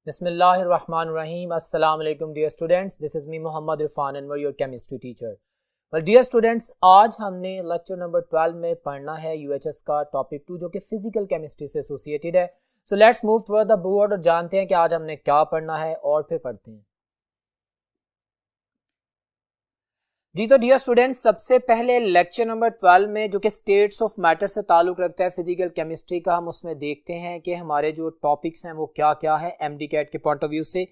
Bismillahirrahmanirrahim. Assalamu alaikum dear students. This is me Muhammad Irfan and we're your chemistry teacher. Well dear students, आज हमने lecture number 12 में पढ़ना है UHS का topic 2 जो कि फिजिकल केमिस्ट्री से एसोसिएटेड है. So let's move toward the board और जानते हैं कि आज हमने क्या पढ़ना है और फिर पढ़ते हैं. जी तो डियर स्टूडेंट्स, सबसे पहले लेक्चर नंबर 12 में जो कि स्टेट्स ऑफ मैटर से ताल्लुक रखता है फिजिकल केमिस्ट्री का, हम उसमें देखते हैं कि हमारे जो टॉपिक्स हैं वो क्या क्या है एमडी कैट के पॉइंट ऑफ व्यू से.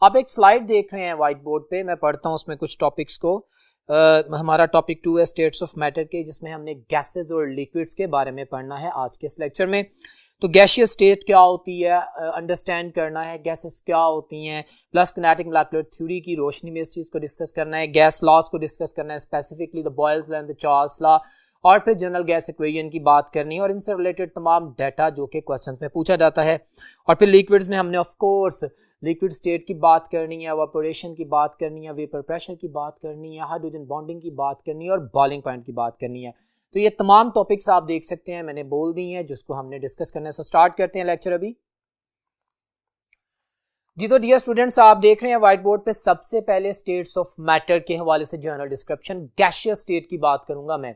आप एक स्लाइड देख रहे हैं व्हाइट बोर्ड पे, मैं पढ़ता हूँ उसमें कुछ टॉपिक्स को. हमारा टॉपिक 2 है स्टेट्स ऑफ मैटर के, जिसमें हमने गैसेज और लिक्विड्स के बारे में पढ़ना है आज के इस लेक्चर में. तो गैसियस स्टेट क्या होती है अंडरस्टैंड करना है, गैसेस क्या होती हैं, प्लस किनेटिक मॉलिक्यूलर थ्योरी की रोशनी में इस चीज़ को डिस्कस करना है, गैस लॉज को डिस्कस करना है, specifically the Boyle's law and the Charles law, और फिर जनरल गैस इक्वेशन की बात करनी है और इनसे रिलेटेड तमाम डाटा जो कि क्वेश्चंस में पूछा जाता है. और फिर लिक्विड्स में हमने ऑफ कोर्स लिक्विड स्टेट की बात करनी है, इवेपोरेशन की बात करनी है, वेपर प्रेशर की बात करनी है, हाइड्रोजन बॉन्डिंग की बात करनी है और बॉइलिंग पॉइंट की बात करनी है. तो ये तमाम टॉपिक्स आप देख सकते हैं, मैंने बोल दी हैं जिसको हमने डिस्कस करना है. सो स्टार्ट करते हैं लेक्चर अभी. जी तो डियर स्टूडेंट्स, आप देख रहे हैं व्हाइट बोर्ड पे सबसे पहले स्टेट्स ऑफ मैटर के हवाले से जनरल डिस्क्रिप्शन. गैसियस स्टेट की बात करूंगा मैं.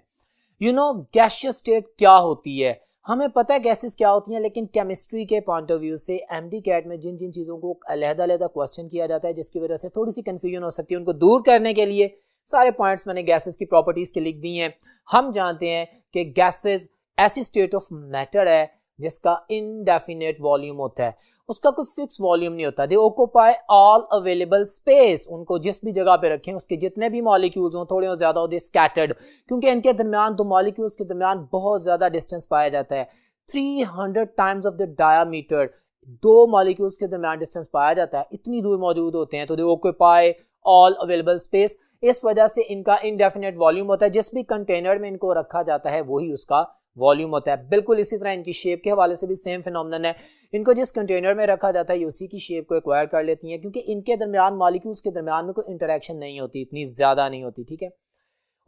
गैसियस स्टेट क्या होती है, हमें पता है गैसेस क्या होती हैं, लेकिन केमिस्ट्री के पॉइंट ऑफ व्यू से एमडी कैट में जिन जिन चीज़ों को अलग-अलग क्वेश्चन किया जाता है जिसकी वजह से थोड़ी सी कंफ्यूजन हो सकती है, उनको दूर करने के लिए सारे पॉइंट्स मैंने गैसेस की प्रॉपर्टीज के लिख दी हैं. हम जानते हैं कि गैसेस ऐसी स्टेट ऑफ मैटर है जिसका इनडेफिनेट वॉल्यूम होता है, उसका कोई फिक्स वॉल्यूम नहीं होता. दे ऑक्यूपाई ऑल अवेलेबल स्पेस, उनको जिस भी जगह पे रखें उसके जितने भी मॉलिक्यूल्स हों, थोड़े हो ज्यादा हो, दे स्कैटर्ड, क्योंकि इनके दरमियान दो मॉलिक्यूल्स के दरमियान बहुत ज्यादा डिस्टेंस पाया जाता है. 300 टाइम्स ऑफ द डायामीटर दो मॉलिक्यूल्स के दरमियान डिस्टेंस पाया जाता है, इतनी दूर मौजूद होते हैं. तो दे ऑक्यूपाई ऑल अवेलेबल स्पेस, इस वजह से इनका इनडेफिनेट वॉल्यूम होता है. जिस भी कंटेनर में इनको रखा जाता है वही उसका वॉल्यूम होता है. बिल्कुल इसी तरह इनकी शेप के हवाले से भी सेम फिनोमेनन है. इनको जिस कंटेनर में रखा जाता है उसी की शेप को एक्वायर कर लेती हैं, क्योंकि इनके दरमियान मॉलिक्यूल्स के दरमियान में कोई इंटरेक्शन नहीं होती, इतनी ज्यादा नहीं होती. ठीक है,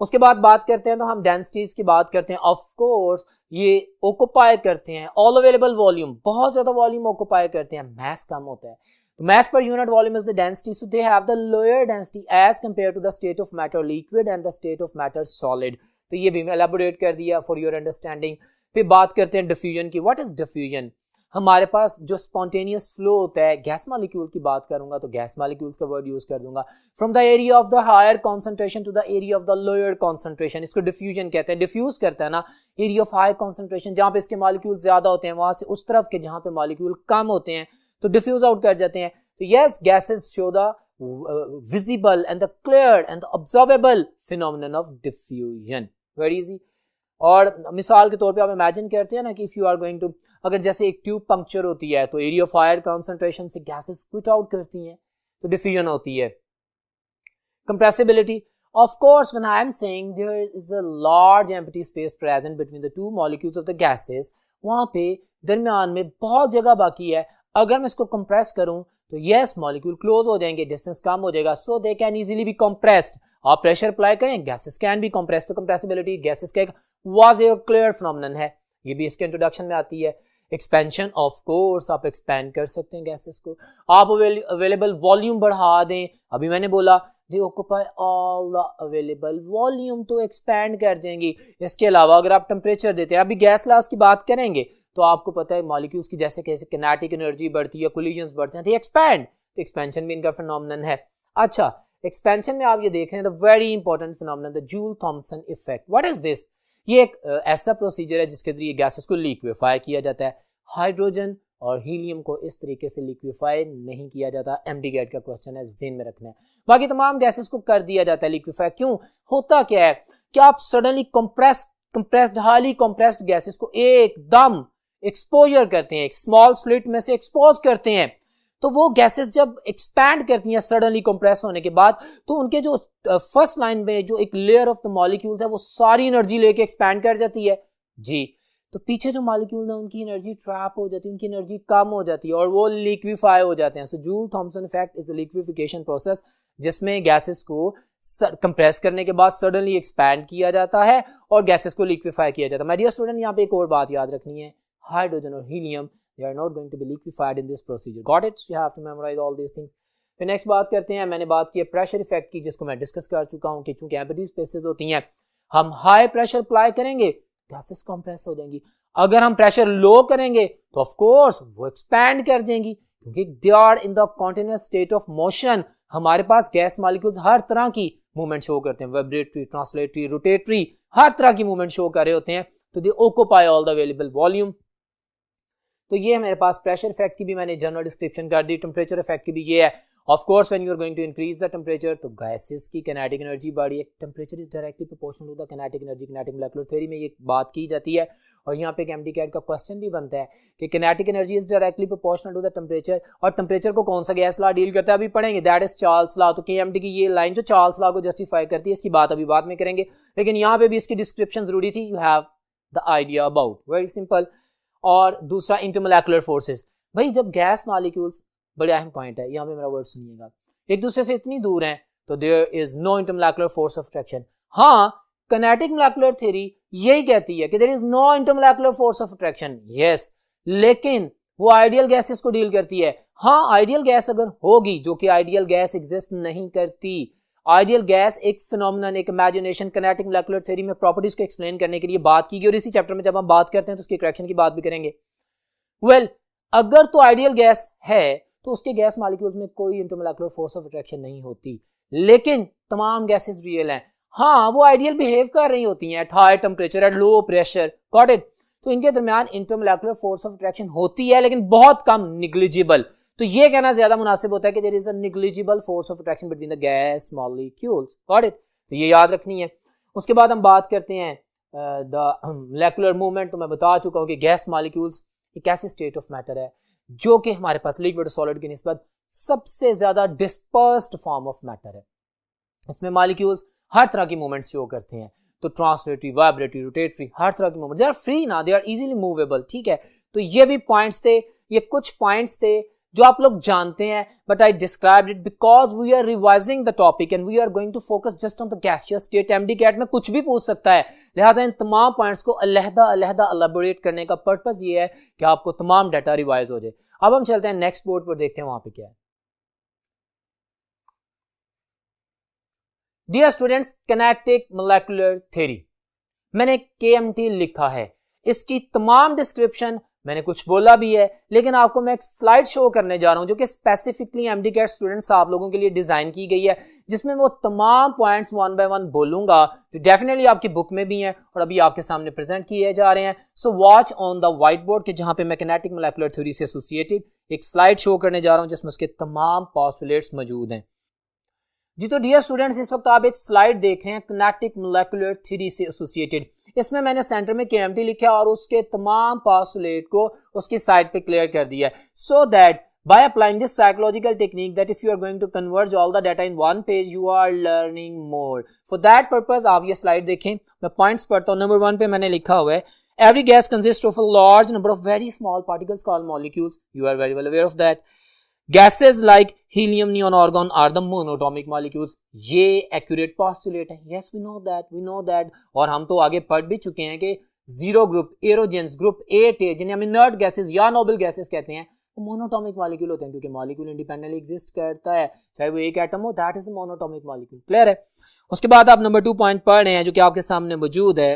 उसके बाद बात करते हैं तो हम डेंसिटीज की बात करते हैं. ऑफ कोर्स ये ऑक्यूपाई करते हैं ऑल अवेलेबल वॉल्यूम, बहुत ज्यादा वॉल्यूम ऑक्यूपाई करते हैं, मैस कम होता है. Mass per unit volume is the density, so they have the lower density as compared to the state of matter liquid and the state of matter solid. तो ये भी मैं elaborate कर दिया for your understanding. फिर बात करते हैं diffusion की. What is diffusion? हमारे पास जो spontaneous flow होता है, गैस मॉलिक्यूल की बात करूंगा तो गैस मॉलिक्यूल्स का वर्ड यूज कर दूंगा. From the area of the higher concentration to the area of the lower concentration, इसको diffusion कहते हैं. diffuse करता है ना, area of high concentration, जहाँ पे इसके मॉलिक्यूल ज्यादा होते हैं वहां से उस तरफ के जहाँ पे मॉलिक्यूल कम होते हैं तो डिफ्यूज आउट कर जाते हैं. तो yes, gases show the visible and the clear and the observable phenomenon of diffusion. Very easy. और मिसाल के तौर पे आप इमेजिन करते हैं ना कि if you are going to, अगर जैसे एक ट्यूब पंक्चर होती है तो एरिया ऑफ हायर कंसंट्रेशन से गैसेस स्प्लिट आउट करती हैं तो डिफ्यूजन होती है. Compressibility, of course when I am saying there is a large empty space present between the two molecules of the gases, वहां पे दरमियान में बहुत जगह बाकी है. अगर मैं इसको कंप्रेस करूं तो यस मॉलिक्यूल क्लोज हो जाएंगे, डिस्टेंस कम हो जाएगा, so they can easily be compressed. आप प्रेशर अप्लाई करें, गैसेस कैन बी कंप्रेस्ड. तो कंप्रेसिबिलिटी गैसेस का एक वाज़ेह क्लियर फिनोमेनन है, ये भी इसके इंट्रोडक्शन में आती है. एक्सपेंशन, ऑफ कोर्स आप एक्सपेंड कर सकते हैं गैसेस को, आप अवेलेबल वॉल्यूम बढ़ा दें. अभी मैंने बोला दे occupy all the available volume, तो एक्सपेंड कर जाएंगी. इसके अलावा अगर आप टेम्परेचर देते हैं, अभी गैस लॉस की बात करेंगे तो आपको पता है मॉलिक्यूल्स की जैसे कैसे किनेटिक एनर्जी बढ़ती है, कोलिजन्स बढ़ते हैं, तो एक्सपैंड, तो एक्सपेंशन भी इनका फिनोमेनन है. अच्छा, एक्सपेंशन में आप ये देख रहे हैं the very important phenomenon the Joule Thomson effect. What is this? ये एक ऐसा प्रोसीजर है जिसके जरिए गैसेस को लिक्विफाई किया जाता है. हाइड्रोजन और हीलियम को इस तरीके से लिक्विफाई नहीं किया जाता. एमडी कैट का क्वेश्चन है, ज़हन में रखना है. बाकी तमाम गैसेस को कर दिया जाता है लिक्विफाई. क्यों होता क्या है कि आप suddenly compressed highly compressed gases को एकदम एक्सपोजर करते हैं, एक स्मॉल स्लिट में से एक्सपोज करते हैं, तो वो गैसेस जब एक्सपैंड करती हैं सडनली कंप्रेस होने के बाद, तो उनके जो फर्स्ट लाइन में जो एक लेयर ऑफ द मॉलिक्यूल्स है वो सारी एनर्जी लेके एक्सपैंड कर जाती है जी. तो पीछे जो मॉलिक्यूल है उनकी एनर्जी ट्रैप हो जाती है, उनकी एनर्जी कम हो जाती है और वो लिक्विफाई हो जाते हैं. So Joule Thomson effect is a liquefaction process जिसमें गैसेस को कंप्रेस करने के बाद सडनली एक्सपैंड किया जाता है और गैसेस को लिक्विफाई किया जाता है. माय डियर स्टूडेंट, यहाँ पे एक और बात याद रखनी है, हाइड्रोजन और helium they are not going to be liquefied in this procedure. Got it? So you have to memorize all these things. फिर नेक्स्ट बात करते हैं, मैंने बात की है प्रेशर इफेक्ट की, जिसको मैं डिस्कस कर चुका हूँ कि चूंकि एम्प्टी स्पेसेस होती हैं, हम हाई प्रेशर अप्लाई करेंगे गैसेस कंप्रेस हो जाएंगी, अगर हम प्रेशर लो करेंगे तो ऑफ कोर्स वो एक्सपैंड कर जाएंगी, क्योंकि they are in the continuous state of motion. हमारे पास गैस मॉलिक्यूल्स हर तरह की मूवमेंट शो करते हैं, वाइब्रेटरी, ट्रांसलेटरी, रोटेटरी, हर तरह की मूवमेंट शो कर रहे होते हैं, तो दे occupy all the available volume. तो ये मेरे पास प्रेशर इफेक्ट की भी मैंने जनरल डिस्क्रिप्शन कर दी, टेम्परेचर इफेक्ट की भी ये है। Of course when you are going to increase the temperature तो गैसेस की किनेटिक एनर्जी बढ़ी है, temperature is directly proportional to the kinetic energy, kinetic molecular theory में ये बात की जाती है। और यहाँ पे एक एमडीकैट का क्वेश्चन भी बनता है कि kinetic energy is directly proportional to the temperature, और टेम्परेचर को कौन सा गैस लॉ डील करता है अभी पढ़ेंगे, दैट इज चार्ल्स लॉ। तो केएमटी की ये लाइन जो चार्ल्स लॉ को जस्टिफाई करती है, इसकी बात अभी बाद में करेंगे, लेकिन यहाँ पे भी इसकी डिस्क्रिप्शन जरूरी थी, you have the idea about, very simple. और दूसरा इंटरमोलेकुलर फोर्सेस, भाई जब गैस मॉलिक्यूल्स, बड़े अहम पॉइंट है, यहाँ पे मेरा वर्ड सुनिएगा, एक दूसरे से इतनी दूर हैं तो there is no intermolecular force of attraction. हाँ, किनेटिक मॉलिक्यूलर थ्योरी यही कहती है कि there is no intermolecular force of attraction, yes, लेकिन वो आइडियल गैसेस को डील करती है। हाँ, आइडियल गैस अगर होगी, जो कि आइडियल गैस एग्जिस्ट नहीं करती, आइडियल गैस एक फिनोमेनन, एक इमेजिनेशन, किनेटिक मॉलिक्यूलर थ्योरी में प्रॉपर्टीज को एक्सप्लेन करने के लिए बात की गई, और इसी चैप्टर में जब हम बात करते हैं तो उसकी करेक्शन की बात भी करेंगे। वेल, अगर तो आइडियल गैस है तो उसके गैस मॉलिक्यूल्स में कोई इंटरमोलेकुलर फोर्स ऑफ अट्रैक्शन नहीं होती, लेकिन तमाम गैसेस रियल हैं। हाँ, वो आइडियल बिहेव कर रही होती हैं at high temperature, at low pressure, got it. तो इनके दरमियान इंटरमोलेकुलर फोर्स ऑफ अट्रैक्शन होती है, लेकिन बहुत कम, निग्लिजिबल। तो ये कहना ज्यादा मुनासिब होता है कि there is a negligible force of attraction between the gas molecules, got it. तो ये याद रखनी है। उसके बाद हम बात करते हैं द मोलेकुलर मूवमेंट। तो मैं बता चुका हूँ कि गैस मॉलिक्यूल्स एक ऐसी स्टेट ऑफ मैटर है जो कि हमारे पास लिक्विड सॉलिड की निस्बत सबसे ज्यादा डिस्पर्स्ड फॉर्म ऑफ मैटर है। इसमें मॉलिक्यूल्स हर तरह की मूवमेंट्स शो करते हैं, तो ट्रांसलेटरी, वाइब्रेटरी, रोटेटरी, हर तरह की मूवमेंट, दे आर फ्री ना, दे आर इजीली मूवेबल, ठीक है। तो ये भी पॉइंट्स थे, ये कुछ पॉइंट्स थे जो आप लोग जानते हैं, but I described it because we are revising the topic and we are going to focus just on the gaseous state. MDCAT में कुछ भी पूछ सकता है, लिहाजा इन तमाम पॉइंट्स को अलहदा अलहदा एलैबोरेट करने का पर्पस ये है कि आपको तमाम डाटा रिवाइज हो जाए। अब हम चलते हैं नेक्स्ट बोर्ड पर, देखते हैं वहां पे क्या है। Dear students, kinetic molecular theory, मैंने केएमटी लिखा है, इसकी तमाम डिस्क्रिप्शन मैंने कुछ बोला भी है, लेकिन आपको मैं एक स्लाइड शो करने जा रहा हूं जो कि स्पेसिफिकली एमडीकैट स्टूडेंट्स आप लोगों के लिए डिजाइन की गई है, जिसमें वो तमाम पॉइंट्स वन बाय वन बोलूंगा जो डेफिनेटली आपकी बुक में भी हैं और अभी आपके सामने प्रेजेंट किए जा रहे हैं। सो watch on the white board के जहां पे मैं किनेटिक मोलेकुलर थ्योरी से एसोसिएटेड एक स्लाइड शो करने जा रहा हूं जिसमें उसके तमाम पोस्टुलेट्स मौजूद हैं। जी तो डियर स्टूडेंट्स, इस वक्त आप एक स्लाइड देख रहे हैं किनेटिक मोलेकुलर थ्योरी से एसोसिएटेड। इसमें मैंने सेंटर में केएमटी लिखा और उसके तमाम पोस्टुलेट को उसकी साइड पे क्लियर कर दिया है, so that by applying this psychological technique that if you are going to converge all the data in one page you are learning more. For that purpose आप ये स्लाइड देखें, मैं पॉइंट्स पढ़ता हूँ। नंबर 1 पे मैंने लिखा हुआ है every gas consists of a large number of very small particles called molecules. You are very well aware of that. Gases like helium, neon, argon are the monatomic molecules. ये accurate postulate है, yes we know that, और हम तो आगे पढ़ भी चुके हैं कि जीरो ग्रुप, एरोजेंस ग्रुप 8 जिन्हें हम इनर्ट गैसेस या नोबल गैसेस कहते हैं, मोनोटॉमिक मॉलिक्यूल होते हैं क्योंकि मॉलिक्यूल इंडिपेंडेंटली एग्जिस्ट करता है, चाहे वो एक एटम हो, that is a monoatomic molecule. Clear है? उसके बाद आप नंबर 2 पॉइंट पढ़ रहे हैं जो कि आपके सामने मौजूद है।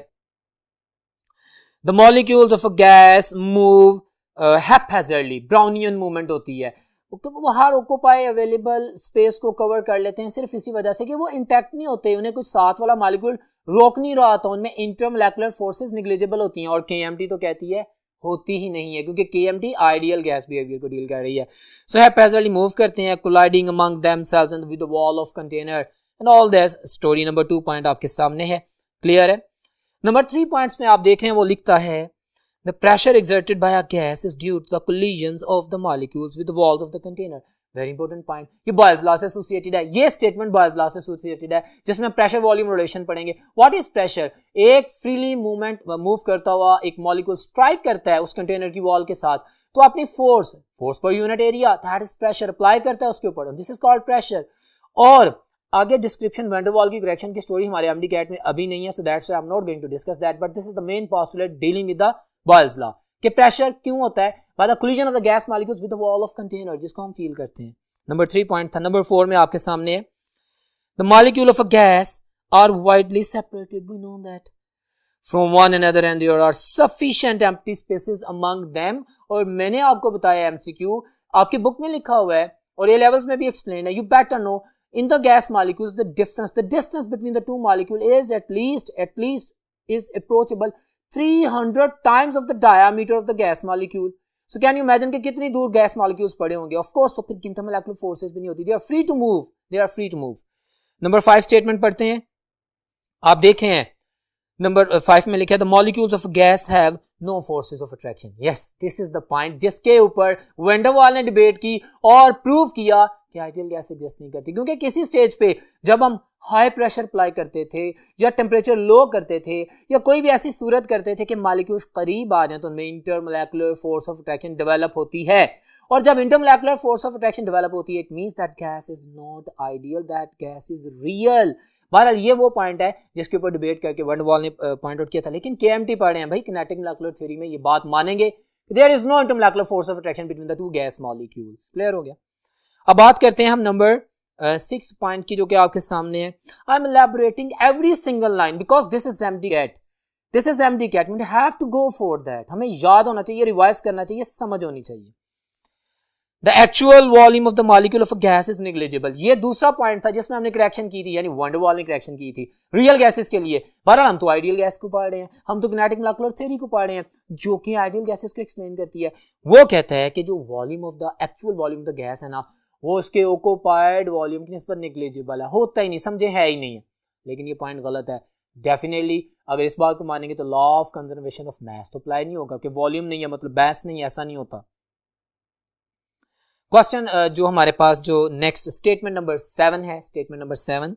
The molecules of a gas move haphazardly, Brownian movement होती है, वो हर ऑक्यूपाई अवेलेबल स्पेस को कवर कर लेते हैं सिर्फ इसी वजह से कि वो इंटैक्ट नहीं होते, उन्हें कुछ साथ वाला मॉलिक्यूल रोक नहीं रहा था, उनमें इंटरमोलेकुलर फोर्सेस निग्लिजिबल होती हैं। और केएमटी तो कहती है होती ही नहीं है क्योंकि केएमटी आइडियल गैस बिहेवियर को डील कर रही है। सो हैप्पैजर्डली मूव करते हैं, colliding among themselves and with the wall of container and all that story. Number 2 point आपके सामने है, क्लियर है? नंबर 3 पॉइंट्स में आप देख रहे हैं वो लिखता है the pressure exerted by a gas is due to the collisions of the molecules with the walls of the container. Very important point, ये बॉयल्स लॉ से एसोसिएटेड है, ये स्टेटमेंट बॉयल्स लॉ से एसोसिएटेड है जिसमें प्रेशर वॉल्यूम रिलेशन पढ़ेंगे। What is pressure? एक freely move करता हुआ एक मॉलिक्यूल स्ट्राइक करता है उस कंटेनर की वॉल के साथ, तो अपनी force per unit area, that is pressure, apply करता है उसके ऊपर, दिस इज कॉल्ड प्रेशर। और आगे डिस्क्रिप्शन वैन डर वाल की करेक्शन की स्टोरी हमारे एमडीकैट में अभी नहीं है, so that's why I am not going to discuss that, but this is the main postulate dealing with the Boyle's law कि प्रेशर क्यों होता है। By the collision of the gas molecules with the wall of container, जिसको हम feel करते हैं। Number 3 point था। Number 4 में आपके सामने है the molecule of a gas are widely separated, we know that, from one another and there are sufficient empty spaces among them. और मैंने आपको बताया एमसीक्यू आपकी बुक में लिखा हुआ है और ये लेवल्स में भी एक्सप्लेन है, you better know in the gas molecules the distance between the two molecules is at least is approachable 300 times of the diameter of the gas molecule. So can you imagine कि कितनी दूर gas molecules पड़े होंगे? Of course तो फिर इंटरमोलेक्युलर forces भी नहीं होती, they are free to move. Number 5 statement पढ़ते हैं, आप देखें हैं नंबर 5 में लिखा है the molecules of gas have no forces of attraction. Yes, this is the point जिसके ऊपर वैन डर वाल ने डिबेट की और प्रूव किया कि आइडियल गैस एग्जिस्ट नहीं करती, क्योंकि किसी स्टेज पे जब हम हाई प्रेशर अप्लाई करते थे या टेम्परेचर लो करते थे या कोई भी ऐसी सूरत करते थे कि मॉलिक्यूल्स करीब आ जाए तो उनमें इंटरमोलेक्युलर फोर्स ऑफ अट्रैक्शन डेवलप होती है। और जब इंटरमोलेक्युलर फोर्स ऑफ अट्रैक्शन डेवलप होती है, it means that gas is not ideal, that gas is real. बहरहाल ये वो पॉइंट है जिसके ऊपर डिबेट करके वैन डर वाल ने पॉइंट आउट किया था। लेकिन केएमटी पढ़ रहे हैं भाई, किनेटिक मॉलिक्यूलर थ्योरी में ये बात मानेंगे, there is no intermolecular force of attraction between the two gas molecules. Clear हो गया? अब बात करते हैं हम नंबर 6 पॉइंट की, जो कि आपके सामने है। I am elaborating every single line because this is MD CAT, we have to go for that. हमें याद होना चाहिए, रिवाइज करना चाहिए, समझ होनी चाहिए। The actual volume of the molecule of a gas is negligible. ये दूसरा पॉइंट था जिसमें हमने करेक्शन की थी, यानी वैन डर वाल ने करेक्शन की थी रियल गैसेस के लिए। बहरहाल हम तो आइडियल गैस को पढ़ रहे हैं, हम तो किनेटिक मॉलिक्यूलर थ्योरी को पढ़ रहे हैं जो कि आइडियल गैसेस को एक्सप्लेन करती है। वो कहता है कि जो volume of the actual volume of the gas है ना, वो उसके ऑक्यूपाइड वॉल्यूम की निस्बत नेग्लिजिबल है, होता ही नहीं, समझे, है ही नहीं है। लेकिन ये पॉइंट गलत है। डेफिनेटली अगर इस बात को मानेंगे तो law of conservation of mass तो अप्लाई नहीं होगा कि वॉल्यूम नहीं है मतलब बैस नहीं, ऐसा नहीं होता। क्वेश्चन जो हमारे पास जो नेक्स्ट स्टेटमेंट नंबर 7 है, statement number 7,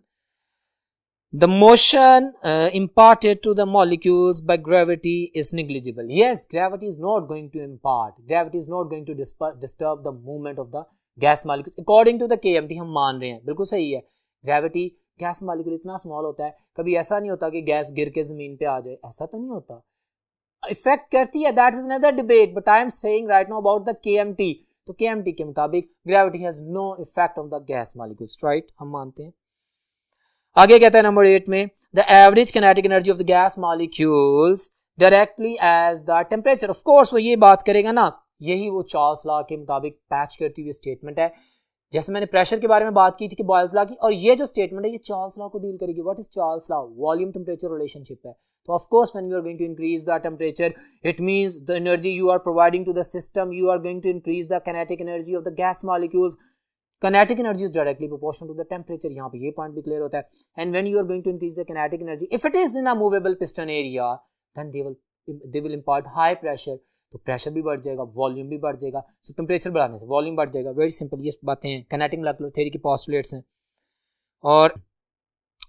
the motion imparted to the molecules by gravity is negligible. Yes, gravity is not going to impart, gravity is not going to disturb the movement of the gas molecules according to the KMT। हम मान रहे हैं, बिल्कुल सही है। Gravity gas molecule इतना small होता है, कभी ऐसा नहीं होता कि गैस गिर के जमीन पे आ जाए, ऐसा तो नहीं होता। इफेक्ट करती है, that is another debate, but I am saying right now about the KMT। तो KMT के मुताबिक gravity has no effect on the gas molecules, right, हम मानते हैं। आगे कहता है नंबर 8 में the average kinetic energy of the gas molecules directly as the temperature. Of course वो ये बात करेगा ना, यही वो चार्ल्स लॉ के मुताबिक पैच करती हुई स्टेटमेंट है। जैसे मैंने प्रेशर के बारे में बात की थी कि बॉयल्स लॉ की, और ये जो स्टेटमेंट है ये चार्ल्स लॉ को डील करेगी। What is Charles law? Volume temperature relationship है। तो of course when you are going to increase the temperature, it means the energy you are providing to the system, you are going to increase the kinetic energy of the gas molecules. Kinetic energy is directly proportional to the temperature. यहाँ पे ये point भी clear होता है। And when you are going to increase the kinetic energy, if it is in a movable piston area, then they will impart high pressure. तो pressure भी बढ़ जाएगा, वॉल्यूम भी बढ़ जाएगा। सो टेम्परेचर बढ़ाने से वॉल्यूम बढ़ जाएगा। वेरी सिंपल, ये बातें हैं, किनेटिक मॉलिक्यूलर थ्योरी की पोस्टुलेट्स हैं। और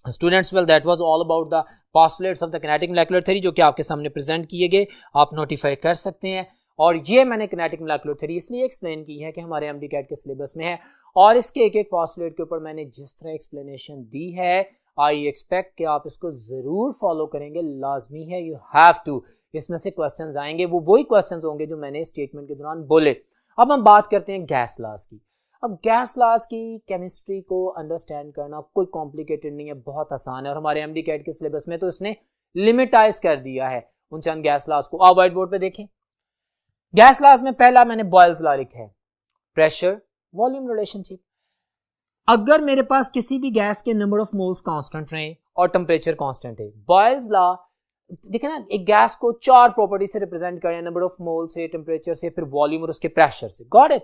students, well that was all about the postulates of the kinetic molecular theory, जो कि आपके सामने प्रेजेंट किए गए, आप नोटिफाई कर सकते हैं। और ये मैंने किनेटिक मॉलिक्यूलर थ्योरी इसलिए एक्सप्लेन की है कि हमारे एमडी कैट के सिलेबस में है, और इसके एक एक पोस्टुलेट के ऊपर मैंने जिस तरह एक्सप्लेनेशन दी है, आई एक्सपेक्ट कि आप इसको जरूर फॉलो करेंगे, लाजमी है, यू हैव टू। इसमें से क्वेश्चंस आएंगे, वो वही क्वेश्चंस होंगे जो मैंने स्टेटमेंट के दौरान बोले। अब हम बात करते हैं गैस लॉज की। अब गैस लॉज की केमिस्ट्री को अंडरस्टैंड करना कोई कॉम्प्लिकेटेड नहीं है, बहुत आसान है। और हमारे एमडी कैट के सिलेबस में तो इसने लिमिटाइज कर दिया है उन चंद गैस लॉज को। आप व्हाइट बोर्ड पे देखें, गैस लॉज में पहला मैंने बॉयल्स लॉ लिखा है, प्रेशर वॉल्यूम रिलेशनशिप। अगर मेरे पास किसी भी गैस के नंबर ऑफ मोल्स कांस्टेंट रहे और टेम्परेचर कांस्टेंट है, बॉयल्स लॉ देखें ना, एक गैस को 4 प्रॉपर्टी से रिप्रेजेंट करें, नंबर ऑफ मोल से, टेम्परेचर से, फिर वॉल्यूम और उसके प्रेशर से। Got it?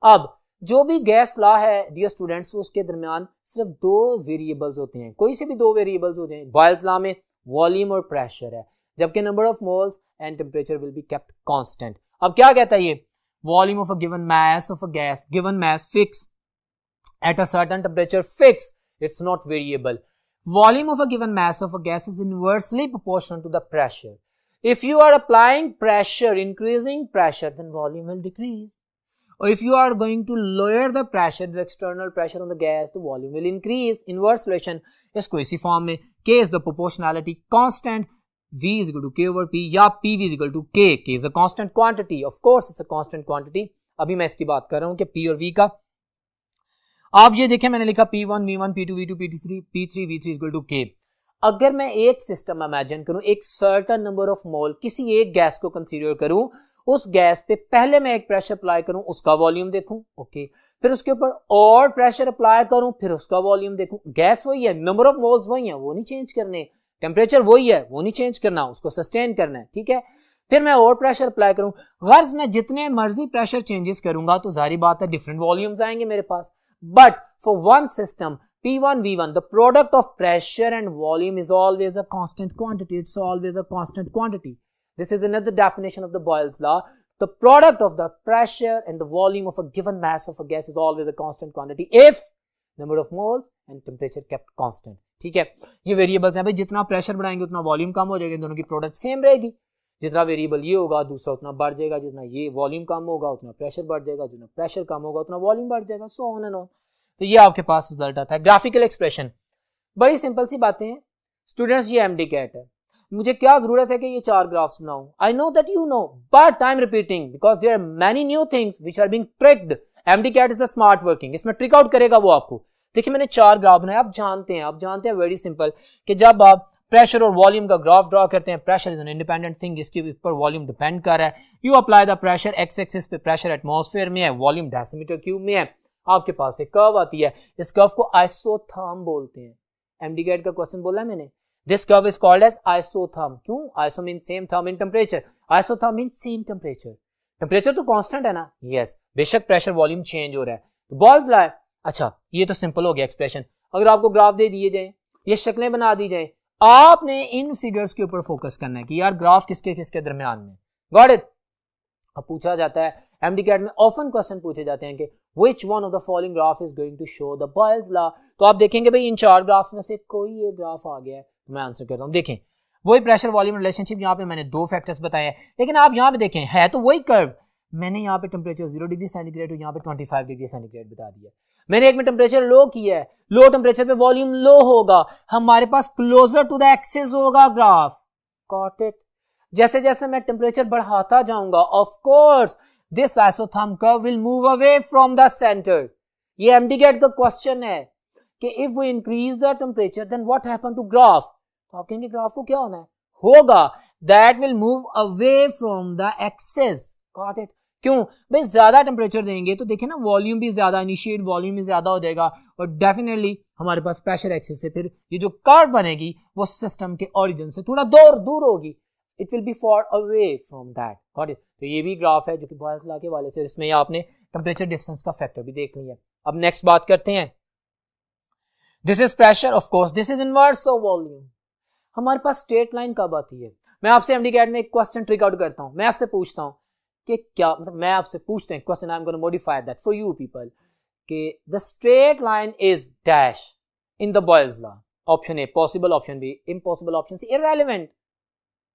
अब जो भी गैस लॉ है डियर स्टूडेंट्स, उसके दरमियान सिर्फ 2 वेरिएबल्स होते हैं, कोई से भी 2 वेरिएबल्स होते हैं। बॉयल्स लॉ में वॉल्यूम और प्रेशर है, जबकि number of moles and temperature will be kept constant. अब क्या कहता है ये? Volume of a given mass of a gas, given mass fix at a certain temperature fixed, it's not variable. Volume of a given mass of a gas is inversely proportional to the pressure. If you are applying pressure, increasing pressure, then volume will decrease. Or if you are going to lower the pressure, the external pressure on the gas, the volume will increase. Inverse relation इसको इसी form में, K is the proportionality constant, V is equal to K over P या PV is equal to K. K is a constant quantity. Of course it's a constant quantity. अभी मैं इसकी बात कर रहा हूं कि P और V का. आप ये देखें मैंने लिखा P1 V1 P2 V2 P3 P3 V3 equal to K. अगर मैं एक सिस्टम इमेजिन करूं, एक सर्टेन नंबर ऑफ मोल किसी एक गैस को कंसीडर करूं, उस गैस पे पहले मैं एक प्रेशर अप्लाई करूं, उसका वॉल्यूम देखूं, ओके, फिर उसके ऊपर और प्रेशर अप्लाई करूं, फिर उसका वॉल्यूम देखूं. गैस वही है, नंबर ऑफ मोल्स वही है, वो नहीं चेंज करने. टेम्परेचर वही है, वो नहीं चेंज करना, उसको सस्टेन करना है, ठीक है. फिर मैं और प्रेशर अप्लाई करूं. गर्ज मैं जितने मर्जी प्रेशर चेंजेस करूंगा तो जारी बात है डिफरेंट वॉल्यूम्स आएंगे मेरे पास. But for one system P1 V1 the product of pressure and volume is always a constant quantity. It's always a constant quantity. This is another definition of the Boyle's law. The product of the pressure and the volume of a given mass of a gas is always a constant quantity if number of moles and temperature kept constant. ठीक है, ये variables हैं भाई. जितना pressure बढ़ाएंगे उतना volume कम हो जाएगा, दोनों की प्रोडक्ट सेम रहेगी. जितना वेरिएबल ये होगा दूसरा उतना बढ़ जाएगा, जितना ये वॉल्यूम कम होगा उतना प्रेशर बढ़ जाएगा, जितना प्रेशर कम होगा उतना वॉल्यूम बढ़ जाएगा, सो ऑन एंड ऑन. तो ये आपके पास रिजल्ट आता है. ग्राफिकल एक्सप्रेशन बड़ी सिंपल सी बातें हैं स्टूडेंट्स. ये MD-CAT है, मुझे क्या जरूरत है कि ये 4 ग्राफ्स बनाऊं. I know that you know but I am repeating because there are many new things which are being tricked. MD-CAT is a smart working, इसमें ट्रिक आउट करेगा वो आपको. देखिए मैंने 4 ग्राफ बनाए. आप जानते हैं वेरी सिंपल कि जब आप प्रेशर और वॉल्यूम का ग्राफ ड्रॉ करते हैं, pressure is an independent thing, इसके ऊपर वॉल्यूम डिपेंड कर रहा है. You apply the pressure, x axis पे प्रेशर एटमॉस्फेयर में है, वॉल्यूम डेसीमीटर क्यूब में है. आपके पास एक कर्व आती है, इस कर्व को आइसोथर्म बोलते हैं. MD-CAT का क्वेश्चन बोला है मैंने. This curve is called as isotherm. क्यों? Iso mean same, therm in temperature, isotherm mean same temperature. Temperature तो कांस्टेंट है ना, यस, बेशक प्रेशर वॉल्यूम चेंज हो रहा है. तो बॉयल्स लॉ. अच्छा ये तो सिंपल हो गया एक्सप्रेशन. अगर आपको ग्राफ दे दिए जाए, ये शक्लें बना दी जाए, आपने इन फिगर्स के ऊपर फोकस करना है कि यार ग्राफ किसके किसके दरमियान में. Got it. अब पूछा जाता है MD-CAT में ऑफन क्वेश्चन पूछे जाते हैं कि which one of the following graph is going to show the Boyle's law. तो आप देखेंगे भाई इन 4 ग्राफ्स में से कोई एक ग्राफ आ गया है, तो मैं आंसर करता हूं. देखें वही प्रेशर वॉल्यूम रिलेशनशिप, यहाँ पे मैंने 2 फैक्टर्स बताए हैं, लेकिन आप यहाँ पे देखें है तो वही कर्व. मैंने यहाँ पे टेम्परेचर 0 डिग्री सेंटीग्रेड और यहाँ पे 25 डिग्री सेंटीग्रेड बता दिया. मैंने एक में टेम्परेचर लो किया है, लो टेम्परेचर पे वॉल्यूम लो होगा, हमारे पास क्लोजर टू द एक्सिस होगा ग्राफ. Got it. जैसे जैसे मैं टेम्परेचर बढ़ाता जाऊंगा, of course this isotherm curve will move away from the center. ये MD-CAT का क्वेश्चन है कि if we increase the temperature then what happen to graph. तो आप कहेंगे ग्राफ को क्या होना है, होगा that will move away from the axis. Got it. क्यों भाई? ज्यादा टेम्परेचर देंगे तो देखिए ना वॉल्यूम भी ज्यादा, इनिशिएट वॉल्यूम भी ज्यादा हो जाएगा, और डेफिनेटली हमारे पास प्रेशर एक्सिस से फिर ये जो कर्व बनेगी वो सिस्टम के ओरिजिन से थोड़ा दूर होगी. It will be for away from that. Got it. तो ये भी ग्राफ है जो कि बॉयल्स लॉ के वाले से, इसमें आपने टेम्परेचर डिफरेंस का फैक्टर भी देख लिया. अब नेक्स्ट बात करते हैं. This is pressure, of course this is inverse of volume. हमारे पास स्ट्रेट लाइन कब आती है? मैं आपसे MD-CAT में एक क्वेश्चन ट्रिक आउट करता हूं. मैं आपसे पूछता हूं कि क्या, मतलब मैं आपसे पूछते हैं question, I am going to modify that for you people, कि the straight line is dash in the Boyle's law. Option A possible, option B impossible, option C irrelevant.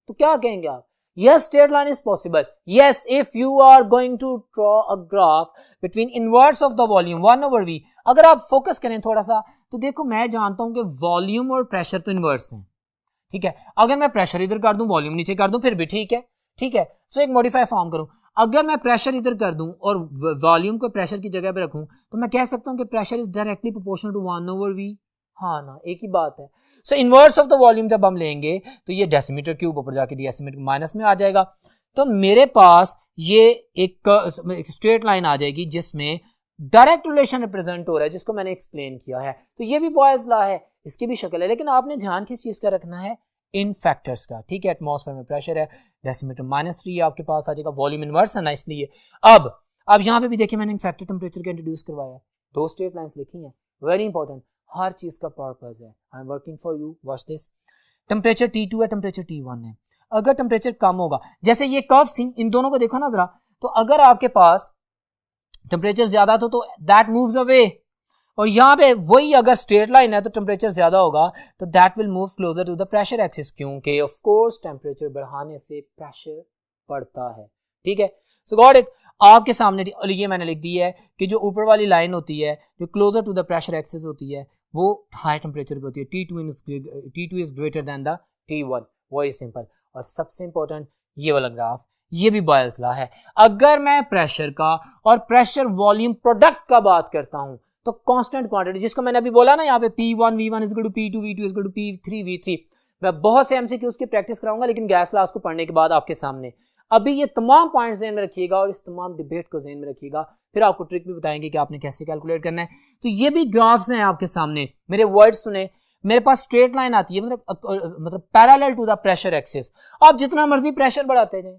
तो क्या कहेंगे आप? Yes, straight line is possible. Yes, if you are going to draw a graph between inverse of the volume 1 over V. अगर आप focus करें थोड़ा सा तो देखो मैं जानता हूं कि वॉल्यूम और प्रेशर तो इनवर्स हैं, ठीक है. अगर मैं प्रेशर इधर कर दूं वॉल्यूम नीचे कर दूं फिर भी ठीक है, ठीक है. सो एक मॉडिफाई फॉर्म करूं. अगर मैं प्रेशर इधर कर दूं और वॉल्यूम को प्रेशर की जगह पे रखूं तो मैं कह सकता हूं कि pressure is directly proportional to 1 over V. हाँ ना, एक ही बात है. So inverse of the volume जब हम लेंगे तो ये डेसीमीटर क्यूब ऊपर जाके डेसीमीटर माइनस में आ जाएगा. तो मेरे पास ये एक स्ट्रेट लाइन आ जाएगी जिसमें डायरेक्ट रिलेशन रिप्रेजेंट हो रहा है, जिसको मैंने एक्सप्लेन किया है. तो ये भी बॉयल्स लॉ है, इसकी भी शक्ल है, लेकिन आपने ध्यान किस चीज का रखना है? इन फैक्टर्स का, ठीक है. एटमॉस्फेयर में प्रेशर है, डेसीमीटर -3 आपके पास आ जाएगा, वॉल्यूम इनवर्स है ना इसलिए. अब यहाँ पे भी देखिए मैंने फैक्टर टेम्परेचर का इंट्रोड्यूस करवाया, 2 स्ट्रेट लाइंस लिखी हैं, वेरी इंपॉर्टेंट. हर चीज का पर्पस है. I am working for you, watch this. Temperature T2 है, टेम्परेचर T1 है. अगर टेम्परेचर कम होगा, जैसे ये कर्व्स थी, इन दोनों को देखो ना जरा, तो अगर आपके पास टेम्परेचर ज्यादा तो दैट मूव्स अवे, और यहाँ पे वही अगर स्ट्रेट लाइन है तो टेम्परेचर ज्यादा होगा तो that will move closer to the pressure axis, क्योंकि ऑफ कोर्स टेम्परेचर बढ़ाने से प्रेशर बढ़ता है, ठीक है. So got it. आपके सामने ये मैंने लिख दी है कि जो ऊपर वाली लाइन होती है जो closer to the pressure axis होती है वो हाई टेम्परेचर पे होती है. T2 is greater than the T1. Very simple. और सबसे इंपॉर्टेंट ये वाला ग्राफ, ये भी बॉयल्स लॉ है। अगर मैं प्रेशर का और प्रेशर वॉल्यूम प्रोडक्ट का बात करता हूं तो कांस्टेंट क्वांटिटी, जिसको मैंने अभी बोला ना यहाँ पे P1 V1 is equal to P2 V2 is equal to P3 V3, मैं बहुत से एमसीक्यूज की प्रैक्टिस कराऊंगा, लेकिन गैस लॉस को पढ़ने के बाद आपके सामने अभी ये तमाम पॉइंट्स ध्यान में रखिएगा और इस तमाम डिबेट को ध्यान में रखिएगा, फिर आपको ट्रिक भी बताएंगे कि आपने कैसे कैलकुलेट करना है। तो ये भी ग्राफ्स हैं आपके सामने, मेरे वर्ड्स सुने, मेरे पास स्ट्रेट लाइन आती है, मतलब parallel to the pressure axis. आप जितना मर्जी प्रेशर बढ़ाते जाएं,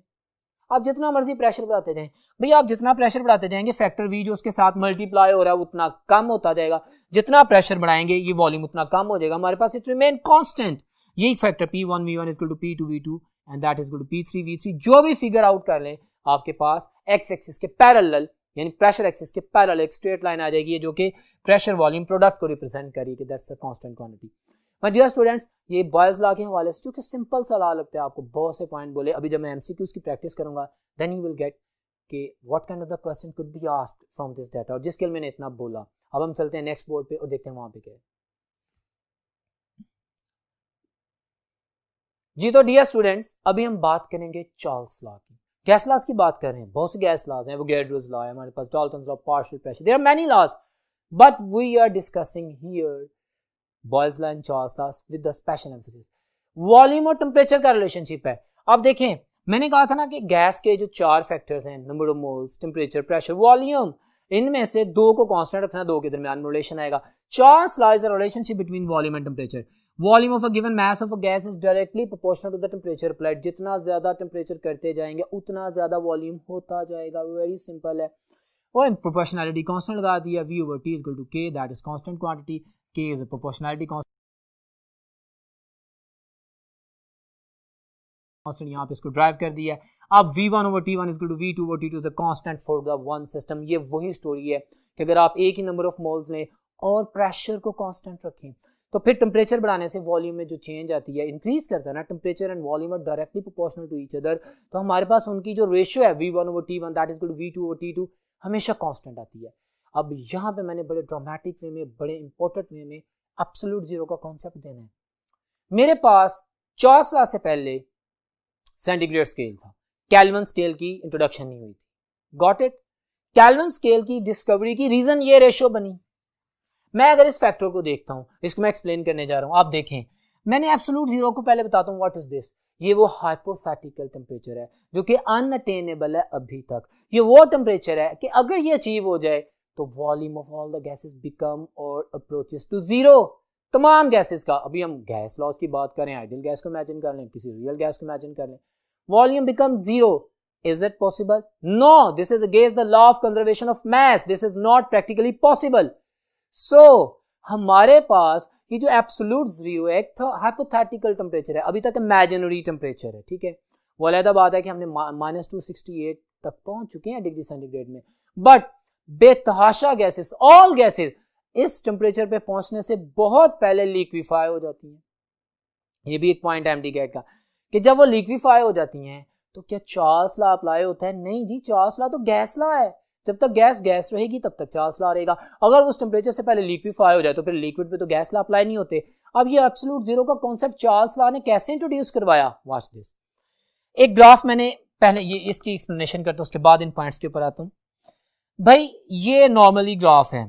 आप जितना मर्जी प्रेशर बढ़ाते जाएं, भैया आप जितना प्रेशर बढ़ाते जाएंगे फैक्टर V जो उसके साथ मल्टीप्लाई हो रहा है उतना कम होता जाएगा, जितना प्रेशर बढ़ाएंगे ये वॉल्यूम उतना कम हो जाएगा, हमारे पास इट रिमेन कांस्टेंट। यही factor P1 V1 is equal to P2 V2 and that is equal to P3 V3, जो भी फिगर आउट कर लें आपके पास एक्स एक्सिस के पैरेलल यानी प्रेशर एक्सिस के पैरेलल एक स्ट्रेट लाइन आ जाएगी जो कि प्रेशर वॉल्यूम प्रोडक्ट को रिप्रेजेंट करेगी, that's a constant quantity. My dear students, ये बॉयल्स लॉ के हवाले से क्योंकि सिंपल सा लॉ लगता है आपको, बहुत से पॉइंट बोले, अभी जब मैं एमसीक्यूज की प्रैक्टिस करूंगा देन यू विल गेट कि what kind of the question could be asked from this data, और जिसके लिए मैंने इतना बोला। अब हम चलते हैं नेक्स्ट बोर्ड पे और देखते हैं वहां पे क्या है। जी तो डियर स्टूडेंट्स, अभी हम बात करेंगे चार्ल्स लॉ की। गैस लॉज की बात कर रहे हैं, बहुत से गैस लॉज हैं, वो गेड्रोज लॉ है, हमारे पास Dalton's law, partial pressure, there are many laws, but we are discussing here Boyle's law and Charles law with the special emphasis. Volume और टेम्परेचर का रिलेशनशिप है। अब देखें, मैंने कहा था ना कि गैस के जो चार फैक्टर्स हैं, number of moles, temperature, pressure, volume, इनमें से दो को कांस्टेंट रखना, दो के दरमियान रिलेशन आएगा। Charles law is a relationship between volume and temperature. Volume of a given mass of a gas is directly proportional to the temperature applied. जितना ज्यादा टेम्परेचर करते जाएंगे उतना ज्यादा वॉल्यूम होता जाएगा, वेरी सिंपल है। और प्रोपोर्शनैलिटी कांस्टेंट लगा दिया, V over T equal to K, that is constant quantity, K is a proportionality constant, यहाँ पे इसको ड्राइव कर दिया है। अब V1 over T1 equal to V2 over T2 is a constant for the one system. ये वही story है कि अगर आप एक ही नंबर ऑफ मोल्स लें और प्रेशर को कांस्टेंट रखें तो फिर टेम्परेचर बढ़ाने से वॉल्यूम में जो चेंज आती है, इंक्रीज करता है ना, temperature and volume are directly proportional to each other, तो हमारे पास उनकी जो रेशियो है V1 over T1 that is equal to V2 over T2 हमेशा कांस्टेंट आती है। अब यहाँ पे मैंने बड़े ड्रामेटिक वे में, बड़े इंपॉर्टेंट वे में एब्सोल्यूट जीरो का कॉन्सेप्ट देना है। मेरे पास चार्ल्स लॉ से पहले सेंटीग्रेड स्केल था, केल्विन स्केल की इंट्रोडक्शन नहीं हुई थी। Got it? केल्विन स्केल की डिस्कवरी की रीजन ये रेशियो बनी। मैं अगर इस फैक्टर को देखता हूं, इसको मैं एक्सप्लेन करने जा रहा हूं, आप देखें, मैंने एब्सोल्यूट जीरो को पहले बताता हूं व्हाट इज दिस। ये वो हाइपोथेटिकल टेम्परेचर है जो कि अनअटेनेबल है अभी तक। ये वो टेम्परेचर है कि अगर ये अचीव हो जाए तो volume of all the gases become और अप्रोचेस टू जीरो। तमाम गैसेस का, अभी हम गैस लॉस की बात करें, आइडियल गैस को इमेजिन कर लें, किसी रियल गैस को इमेजिन कर लें, volume become zero. Is it possible? No, this is against the law of conservation of mass. This is not practically possible. So, हमारे पास ये जो एब्सोल्यूट जीरो है, एक हाइपोथेटिकल टेम्परेचर है, अभी तक इमेजिनरी टेम्परेचर है, ठीक है। वो अलग बात है कि हमने -268 तक पहुंच चुके हैं डिग्री सेंटीग्रेड में, बट बेतहाशा गैसेस, ऑल गैसेस इस टेम्परेचर पे पहुंचने से बहुत पहले लिक्विफाई हो जाती हैं। ये भी एक पॉइंट है एमडी कैट का कि जब वो लिक्विफाई हो जाती हैं तो क्या चार्ल्स लॉ अप्लाई होता है? नहीं जी, चार्ल्स लॉ तो गैस लॉ है। जब तक गैस गैस रहेगी तब तक चार्ल्स लॉ रहेगा। अगर उस टेम्परेचर से पहले लिक्विफाई हो जाए तो फिर लिक्विड पे तो गैस लॉ अप्लाई नहीं होते। अब ये एब्सोल्यूट जीरो का कॉन्सेप्ट चार्ल्स लॉ ने कैसे इंट्रोड्यूस करवाया? Watch this. एक ग्राफ मैंने पहले ये इसकी एक्सप्लेनेशन करता हूं, उसके बाद इन पॉइंट्स के ऊपर आता हूं। भाई ये नॉर्मली ग्राफ है।